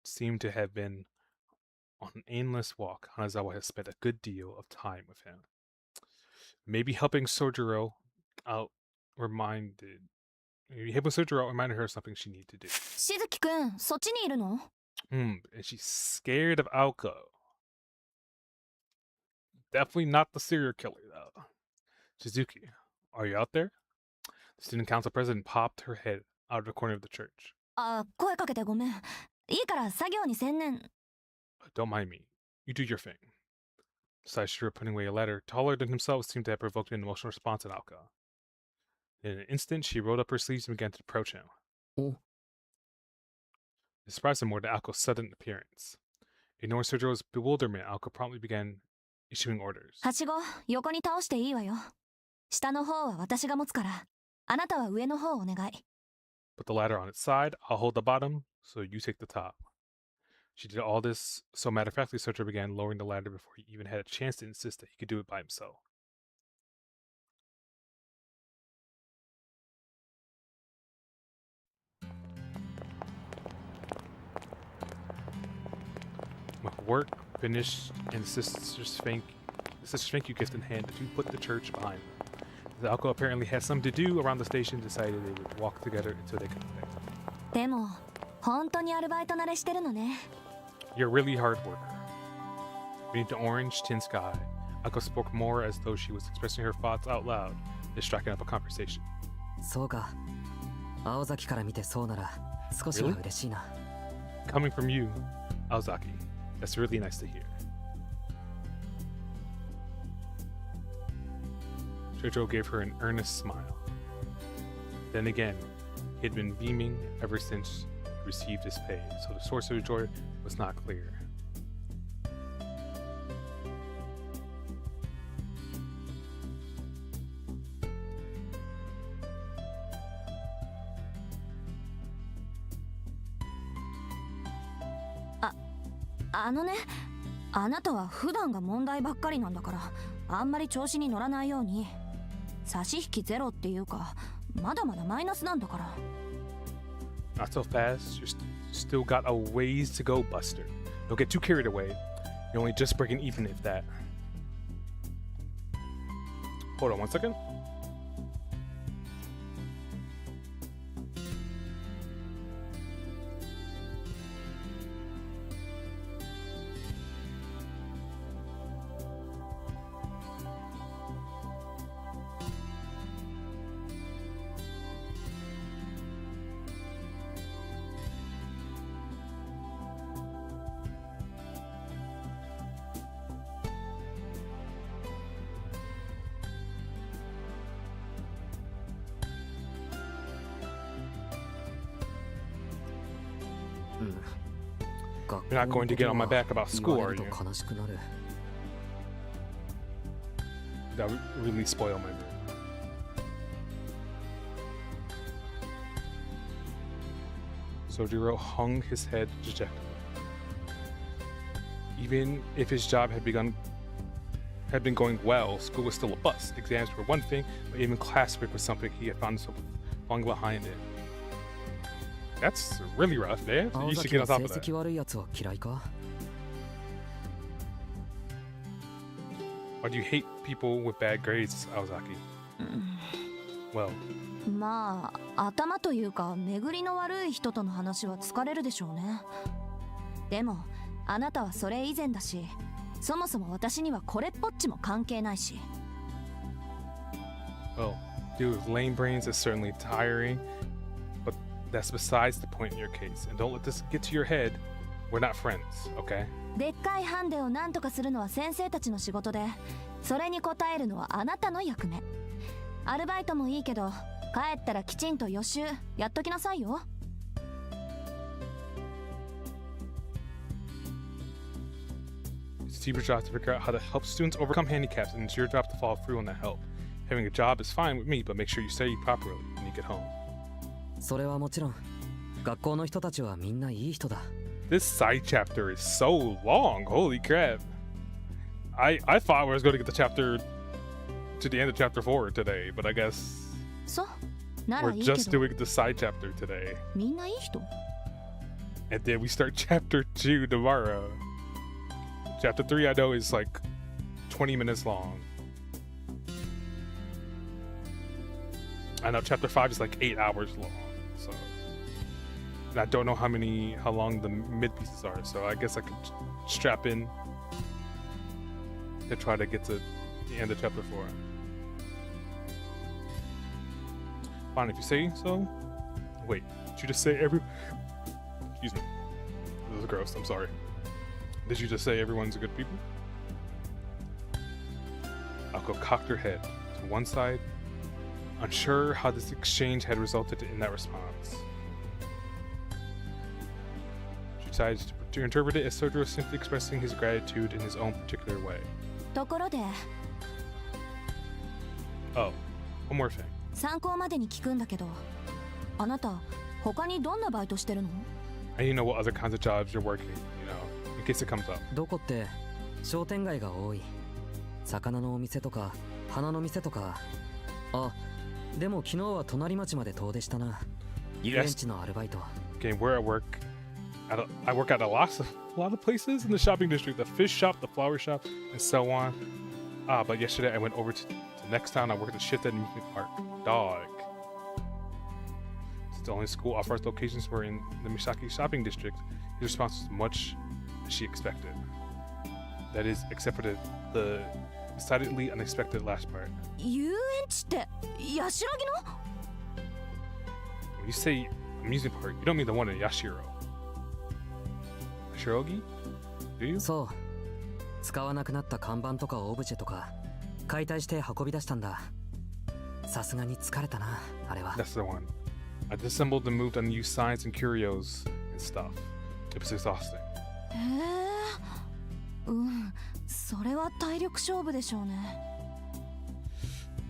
seemed to have been on an aimless walk, Hanazawa has spent a good deal of time with him. Maybe helping Sojiro out reminded her of something she needed to do. しずきくん、そっちにいるの？ And she's scared of Aoko. Definitely not the serial killer, though. Shizuki, are you out there? The student council president popped her head out of the corner of the church. あ、声かけてごめん。いいから作業に専念。 Don't mind me. You do your thing. Besides, Shiro putting away a ladder taller than himself seemed to have provoked an emotional response in Aoko. In an instant, she rolled up her sleeves and began to approach him. Oh. It surprised him more than Aoko's sudden appearance. Ignoring Sojiro's bewilderment, Aoko promptly began issuing orders. はしご、横に倒していいわよ。下の方は私が持つから、あなたは上の方をお願い。 Put the ladder on its side, I'll hold the bottom, so you take the top. She did all this so matter-of-factly Sojiro began lowering the ladder before he even had a chance to insist that he could do it by himself. With work finished and the sister's thank you gift in hand, the two put the church behind them. The Aoko apparently had something to do around the station, decided they would walk together until they could connect. でも、本当にアルバイト慣れしてるのね。 You're a really hard worker. Beneath the orange tin sky, Aoko spoke more as though she was expressing her thoughts out loud than striking up a conversation. そうか。青崎から見てそうなら少しは嬉しいな。Coming from you, Aozaki, that's really nice to hear. Jojo gave her an earnest smile. Then again, he had been beaming ever since he received his pay, so the source of his joy was not clear. あのね、あなたは普段が問題ばっかりなんだから、あんまり調子に乗らないように。差し引きゼロっていうか、まだまだマイナスなんだから。Not so fast. Still got a ways to go, Buster. Don't get too carried away. You're only just breaking even if that. Hold on one second. You're not going to get on my back about school, are you? That would really spoil my mood. Sojiro hung his head dejectedly. Even if his job had been going well, school was still a bust. Exams were one thing, but even classwork was something he had found himself falling behind in. That's really rough, man. You should get on top of that. Why do you hate people with bad grades, Aozaki? Well. まあ、頭というか巡りの悪い人との話は疲れるでしょうね。でも、あなたはそれ以前だし、そもそも私にはこれっぽっちも関係ないし。Well, dude, lame brains is certainly tiring, but that's besides the point in your case. And don't let this get to your head. We're not friends, okay? でっかいハンデを何とかするのは先生たちの仕事で、それに応えるのはあなたの役目。アルバイトもいいけど、帰ったらきちんと予習やっときなさいよ。It's the teacher's job to figure out how to help students overcome handicaps, and it's your job to follow through on that help. Having a job is fine with me, but make sure you study properly when you get home. それはもちろん、学校の人たちはみんないい人だ。This side chapter is so long. Holy crap. I thought I was going to get the chapter to the end of chapter 4 today, but I guess we're just doing the side chapter today. みんないい人? And then we start chapter 2 tomorrow. Chapter 3 I know is like 20 minutes long. I know chapter 5 is like 8 hours long. So and I don't know how long the mid pieces are, so I guess I could strap in to try to get to the end of chapter 4. Fine, if you say so. Wait, did you just say Excuse me. This is gross, I'm sorry. Did you just say everyone's good people? Akko cocked her head to one side, unsure how this exchange had resulted in that response. She decided to interpret it as Sojiro simply expressing his gratitude in his own particular way. ところで、 Oh, one more thing. 参考までに聞くんだけど、あなた他にどんなバイトしてるの? I need to know what other kinds of jobs you're working, in case it comes up. どこって商店街が多い。魚のお店とか花の店とか。あ、でも昨日は隣町まで遠出したな。遊園地のアルバイト。Okay, where I work at a lot of places in the shopping district, the fish shop, the flower shop, and so on. But yesterday I went over to the next town. I worked at Shit Amusement Park. Dog. Since the only school offers locations were in the Misaki shopping district, his response was much as she expected. That is, except for the decidedly unexpected last part. 遊園地ってヤシロギの? When you say amusement park, you don't mean the one in Yashiro. Yashirogi? Do you? そう。使わなくなった看板とかオブジェとか解体して運び出したんだ。さすがに疲れたな、あれは。That's the one. I disassembled and moved unused signs and curios and stuff. It was exhausting. それは体力勝負でしょうね。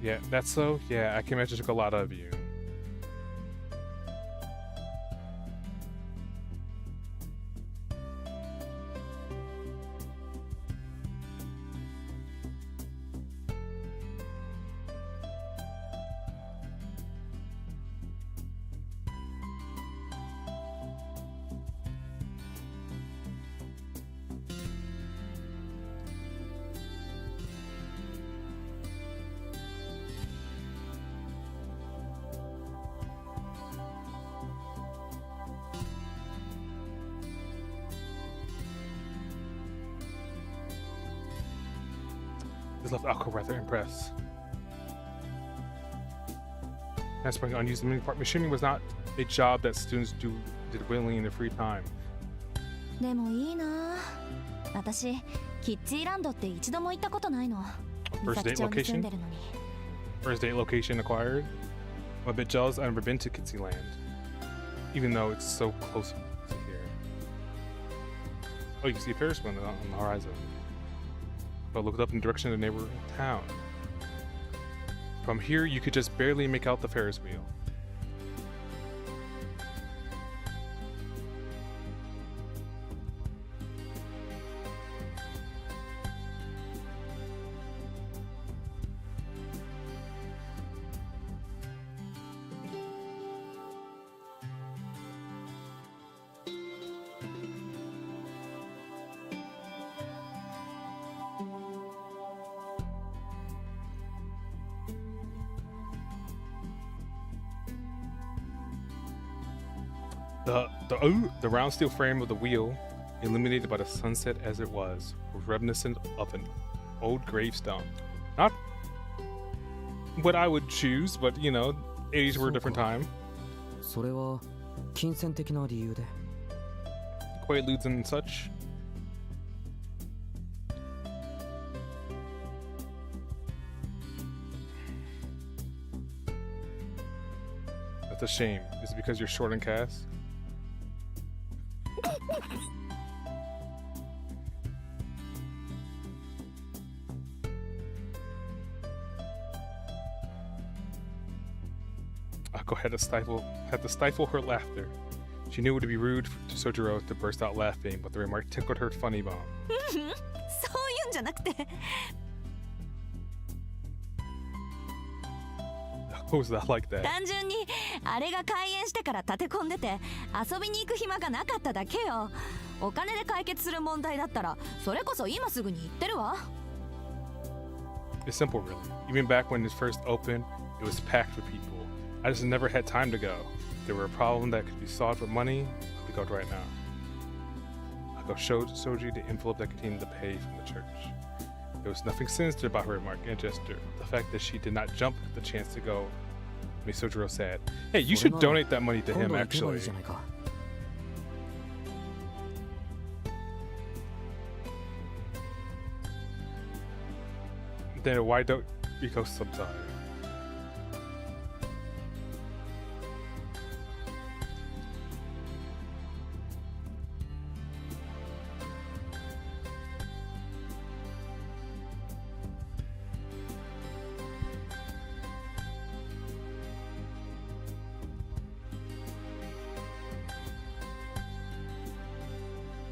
Yeah, that's so. Yeah, I can imagine it took a lot of you. This left Alco rather impressed. Transporting unused machinery was not a job that students did willingly in their free time. でもいいな。私キッチーランドって一度も行ったことないの。 First date 三崎町に住ん location? でるのに。 First date location acquired. I'm a bit jealous. I've never been to Kitsy Land, even though it's so close to here. Oh, you can see a Ferris wheel on the horizon. But look up in the direction of the neighboring town. From here, you could just barely make out the Ferris wheel. The round steel frame of the wheel, illuminated by the sunset as it was reminiscent of an old gravestone. Not what I would choose, but you know, 80s were a different time. それは金銭的な理由で。 Quaaludes and such. That's a shame. Is it because you're short in cast? Akko had to stifle her laughter. She knew it would be rude to Sojiro to burst out laughing, but the remark tickled her funny bone. そういうんじゃなくて。 What was that like that? 単純にあれが開園してから立て込んでて遊びに行く暇がなかっただけよ。お金で解決する問題だったらそれこそ今すぐに行ってるわ。 It's simple, really. Even back when it first opened, it was packed with people. I just never had time to go. If there were a problem that could be solved with money, I could go right now. Akko showed Soji the envelope that contained the pay from the church. There was nothing sinister about her remark and gesture. The fact that she did not jump at the chance to go made Sojiro sad. Hey, you should donate that money to him, actually. Then why don't we go sometime?「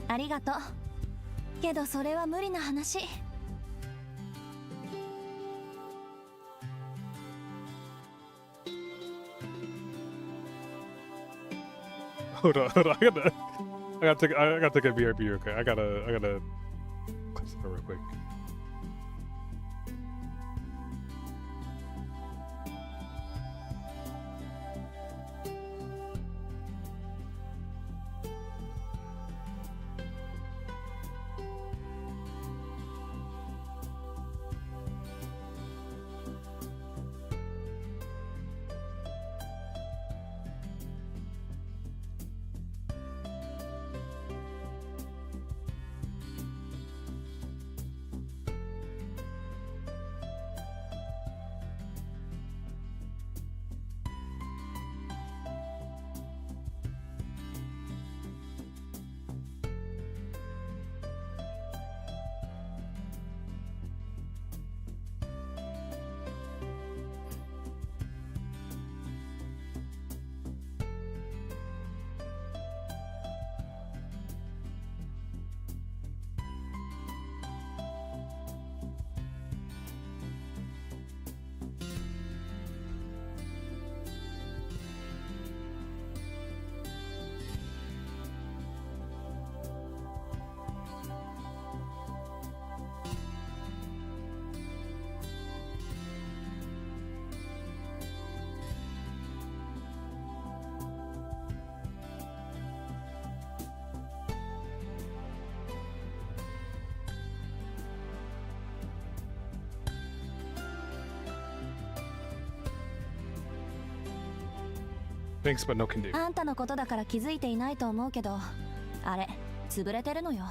ありがとう。けどそれは無理な話。 Hold on. I gotta take a BRB real quick. I gotta clip something real quick. Thanks, but no can do. あんたのことだから気づいていないと思うけど、あれ潰れてるのよ。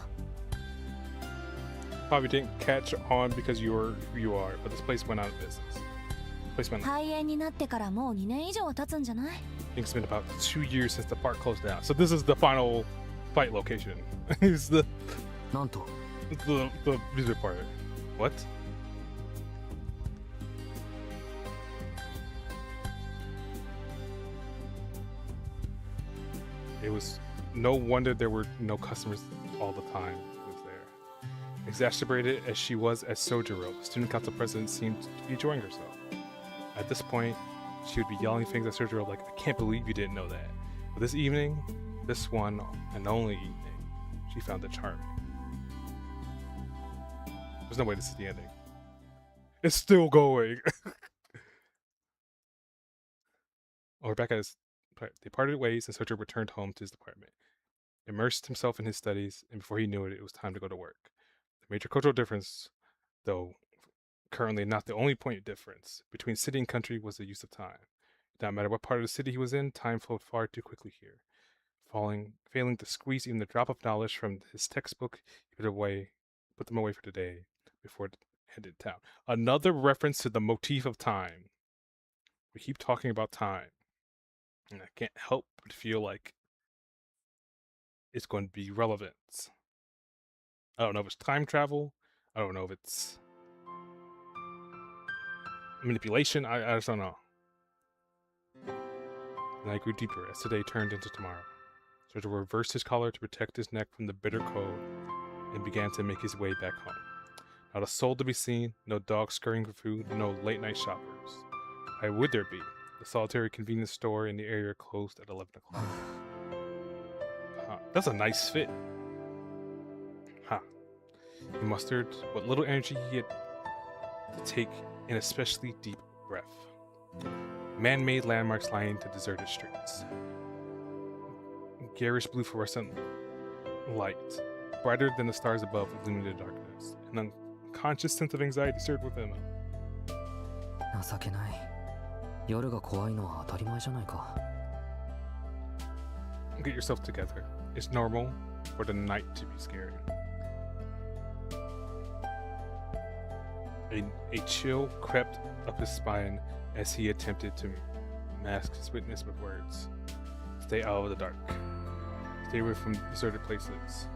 Probably didn't catch on because you're who you are, but this place went out of business. Place went. 廃園になってからもう2年以上経つんじゃない？ I think it's been about 2 years since the park closed down. So this is the final fight location. It's the なんと the music part. What? It was no wonder there were no customers all the time. It was there. Exasperated as she was at Sojiro, the student council president seemed to be enjoying herself. At this point, she would be yelling things at Sojiro like, "I can't believe you didn't know that." But this evening, this one and only evening, she found it charming. There's no way this is the ending. It's still going. Oh, we're back at his. They parted ways, and Sojiro returned home to his apartment, immersed himself in his studies, and before he knew it, it was time to go to work. The major cultural difference, though currently not the only point of difference, between city and country was the use of time. It did not matter what part of the city he was in, time flowed far too quickly here. Failing to squeeze even a drop of knowledge from his textbook, he put them away for today before it headed town. Another reference to the motif of time. We keep talking about time, and I can't help but feel like it's going to be relevant. I don't know if it's time travel. I don't know if it's manipulation. I just don't know. And I grew deeper as today turned into tomorrow. Sojiro reversed his collar to protect his neck from the bitter cold and began to make his way back home. Not a soul to be seen, no dogs scurrying for food, no late-night shoppers. Why would there be? The solitary convenience store in the area closed at 11 o'clock. That's a nice fit. He mustered what little energy he had to take an especially deep breath. Man-made landmarks lining the deserted streets. Garish blue fluorescent light, brighter than the stars above, illuminated darkness. An unconscious sense of anxiety stirred within him. 情けない。夜が怖いのは当たり前じゃないか。Get yourself together. It's normal for the night to be scary. A chill crept up his spine as he attempted to mask his witness with words. Stay out of the dark. Stay away from deserted places.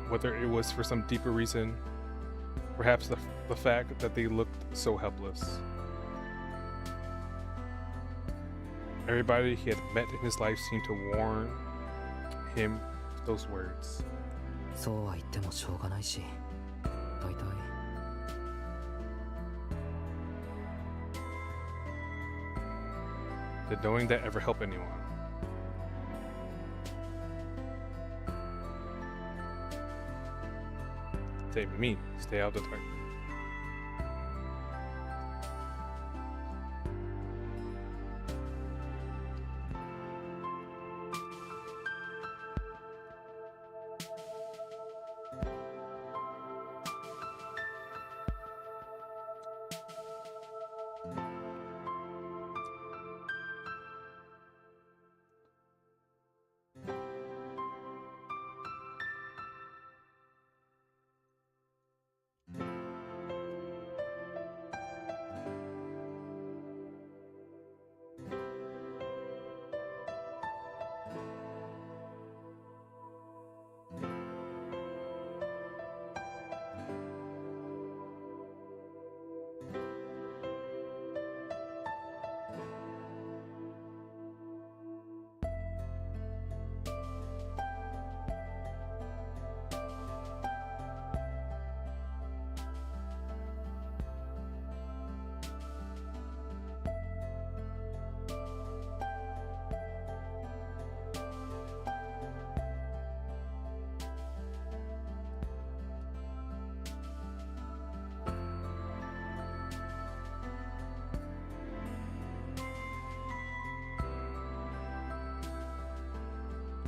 Whether it was for some deeper reason, perhaps the fact that they looked so helpless. Everybody he had met in his life seemed to warn him with those words. そうは言ってもしょうがないし、大体。Did knowing that ever help anyone? Same with me. Stay out of the dark.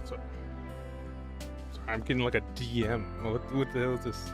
So I'm getting like a DM. What the hell is this?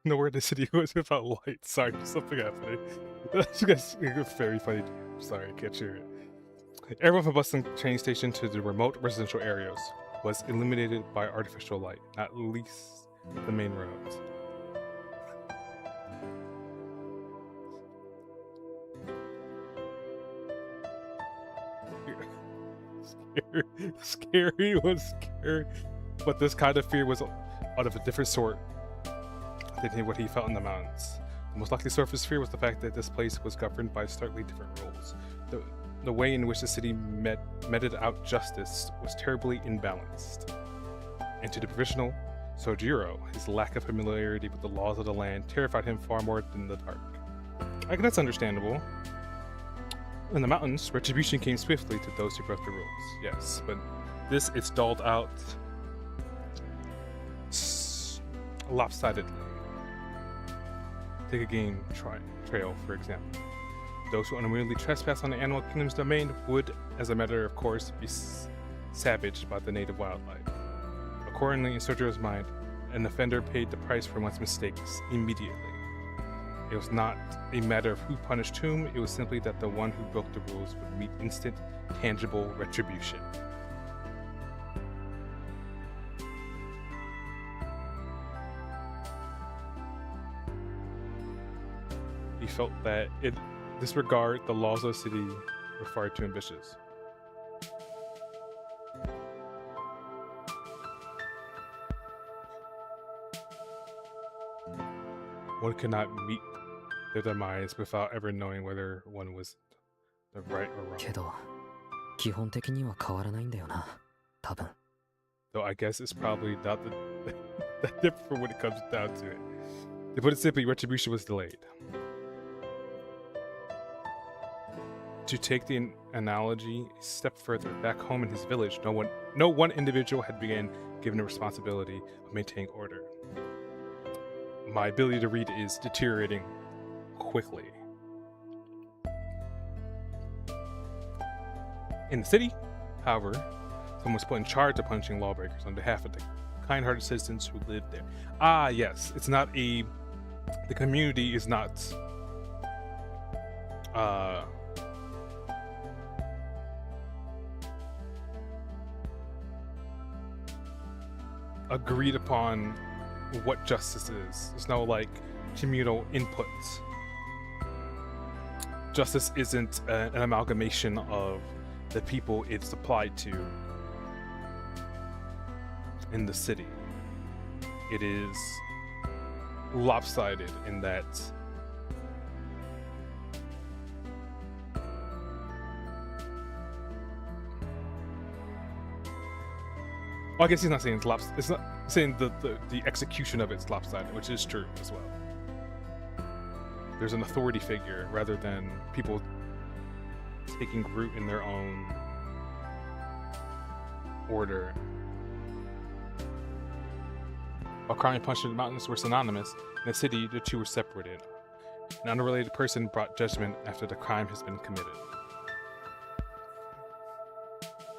Nowhere in the city was without light. Sorry, there's something happening. You guys are very funny. Sorry, I can't hear it. Everyone from bustling train station to the remote residential areas was illuminated by artificial light, not least the main roads. Scary was scary, but this kind of fear was out of a different sort than what he felt in the mountains. The most likely source of his fear was the fact that this place was governed by starkly different rules. The way in which the city meted out justice was terribly imbalanced. And to the provisional Sojiro, his lack of familiarity with the laws of the land terrified him far more than the dark. I guess that's understandable. In the mountains, retribution came swiftly to those who broke the rules. Yes, but this it's dulled out lopsidedly. Take a game trail, for example. Those who unwillingly trespass on the animal kingdom's domain would, as a matter of course, be savaged by the native wildlife. Accordingly, in Sojiro's mind, an offender paid the price for one's mistakes immediately. It was not a matter of who punished whom, it was simply that the one who broke the rules would meet instant, tangible retribution. He felt that in this regard, the laws of the city were far too ambitious. One could not meet their demise without ever knowing whether one was the right or wrong. けど、基本的には変わらないんだよな、多分。 Though I guess it's probably not that different when it comes down to it. To put it simply, retribution was delayed. To take the analogy a step further, back home in his village, no one individual had been given the responsibility of maintaining order. My ability to read is deteriorating quickly. In the city, however, someone was put in charge of punishing lawbreakers on behalf of the kind-hearted citizens who lived there. Ah, yes, it's not the community is not agreed upon what justice is. There's no like communal inputs. Justice isn't an amalgamation of the people it's applied to in the city. It is lopsided in that I guess he's not saying it's lopsided. It's not saying the execution of it's lopsided, which is true as well. There's an authority figure rather than people taking root in their own order. While crime and punishment in the mountains were synonymous, in the city the two were separated. An unrelated person brought judgment after the crime has been committed.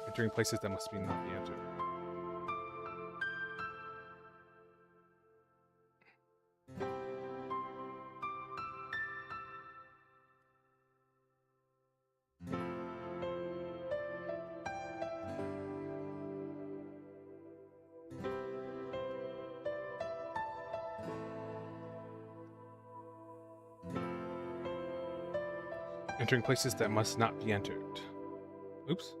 Entering places that must be not be entered. Entering places that must not be entered. Oops.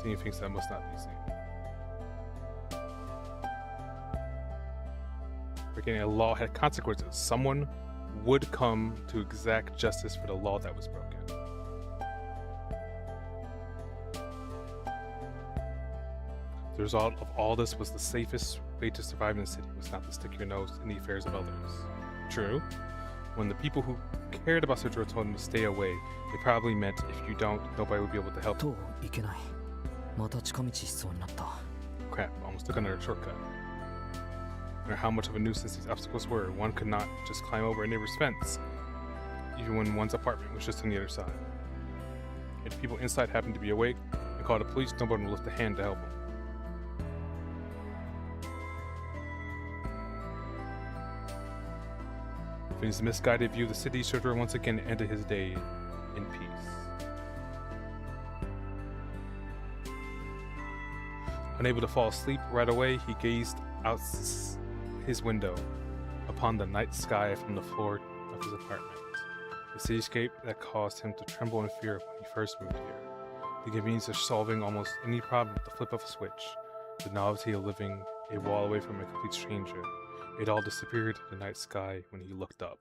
Seeing things that must not be seen. Breaking a law had consequences. Someone would come to exact justice for the law that was broken. The result of all this was the safest way to survive in the city was not to stick your nose in the affairs of others. True, when the people who cared about Sojiro told him to stay away, they probably meant if you don't, nobody would be able to help you. Crap, almost took another shortcut. No matter how much of a nuisance these obstacles were, one could not just climb over a neighbor's fence, even when one's apartment was just on the other side. If people inside happened to be awake, They call the police, nobody will lift a hand to help him. In his misguided view of the city, Shotaro once again ended his day in peace. Unable to fall asleep right away, he gazed out his window upon the night sky from the floor of his apartment. The cityscape that caused him to tremble in fear when he first moved here. The convenience of solving almost any problem with the flip of a switch. The novelty of living a wall away from a complete stranger. It all disappeared in the night sky when he looked up.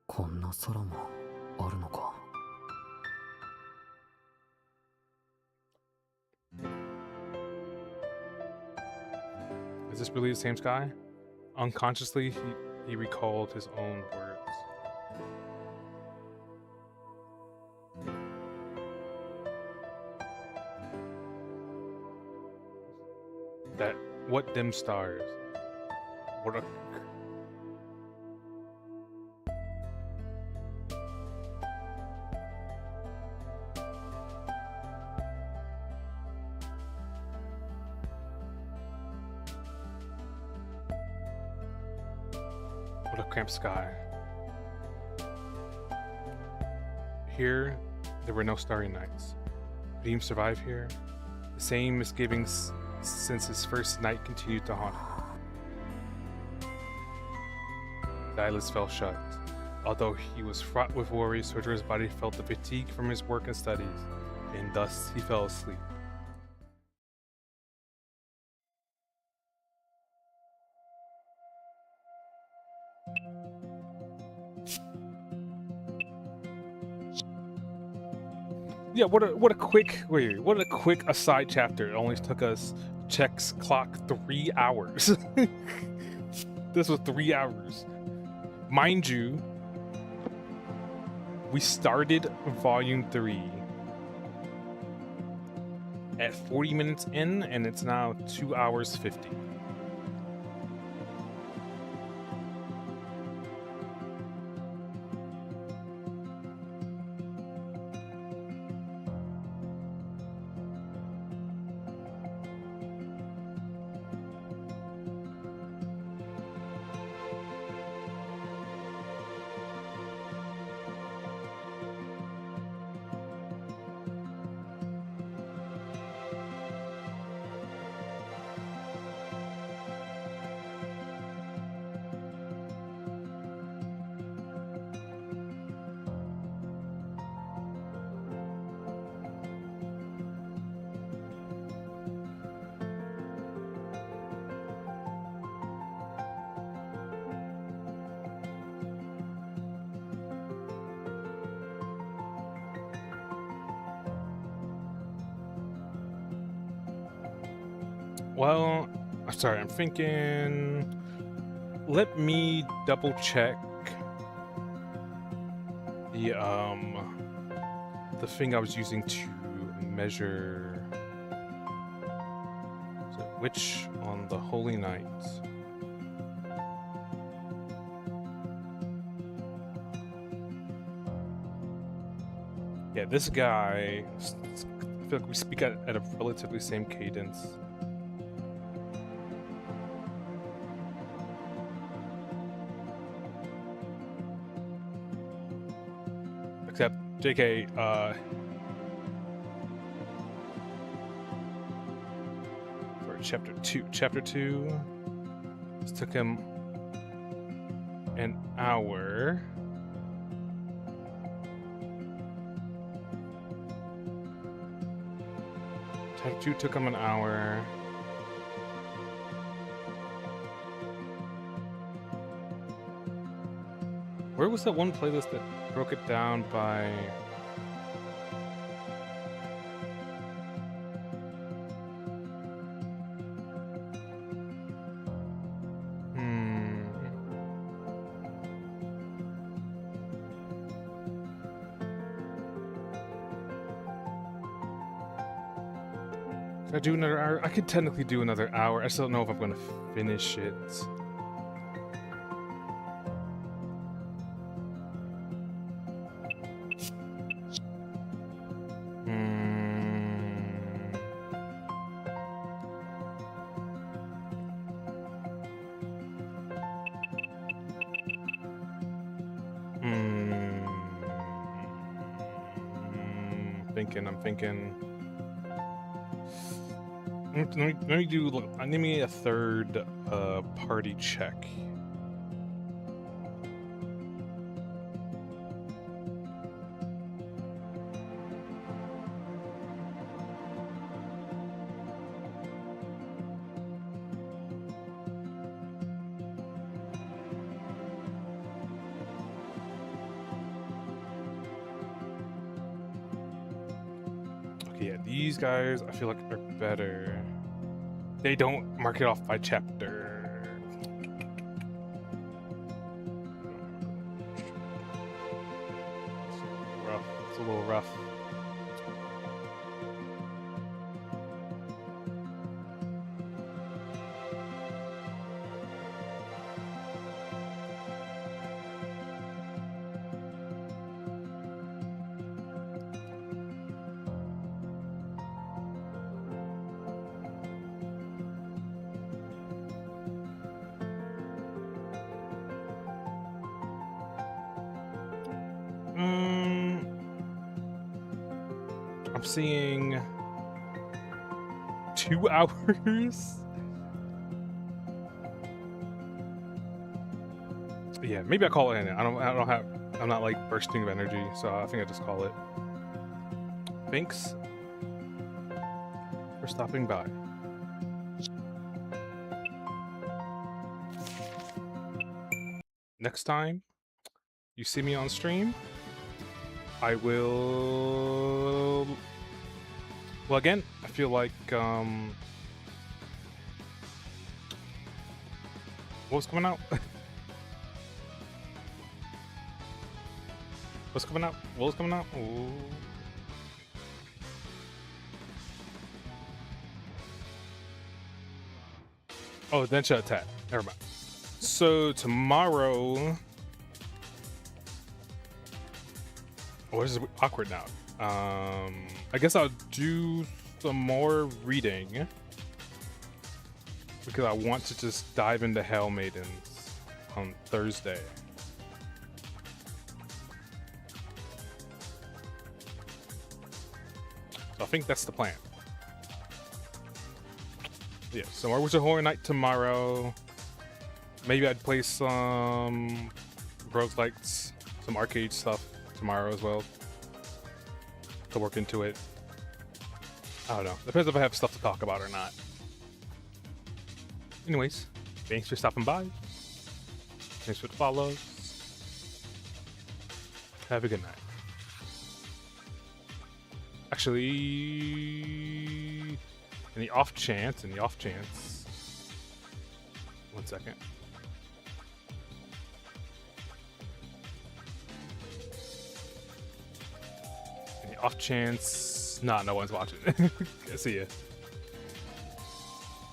こんな空もあるのか。 Is this really the same sky? Unconsciously, he recalled his own words. That what dim stars? What a what a cramped sky. Here, there were no starry nights. Could he survive here? The same misgivings since his first night continued to haunt him. The eyelids fell shut. Although he was fraught with worry, Sojourner's body felt the fatigue from his work and studies, and thus he fell asleep. Yeah, what a quick aside chapter. It only took us checks clock 3 hours. This was 3 hours. Mind you, we started volume 3 at 40 minutes in, and it's now 2 hours 50. Well, sorry, I'm thinking. Let me double check the thing I was using to measure which on the Holy Night. Yeah, this guy. I feel like we speak at a relatively same cadence. Except, JK, for chapter 2, this took him an hour. Chapter 2 took him an hour. Where was that one playlist that broke it down by... Could I do another hour? I could technically do another hour. I just don't know if I'm going to finish it. thinking. Let me do. Look, give me a third party check. Yeah, these guys I feel like are better. They don't mark it off by chapter. It's a little rough. I'm seeing 2 hours. Yeah, maybe I call it in. I'm not like bursting of energy, so I think I just call it. Thanks for stopping by. Next time you see me on stream, I will. Well, again, I feel like what's coming out? What's coming out? What's coming out? Ooh. Oh, Densha attack. Never mind. So tomorrow. Oh, this is awkward now. I guess I'll do some more reading because I want to just dive into Hell Maidens on Thursday. So I think that's the plan. Yeah, so more Witcher Horror Night tomorrow. Maybe I'd play some roguelites, some arcade stuff tomorrow as well to work into it. I don't know. Depends if I have stuff to talk about or not. Anyways, thanks for stopping by. Thanks for the follows. Have a good night. Actually, in the off chance, one second. Off chance, no one's watching. See ya.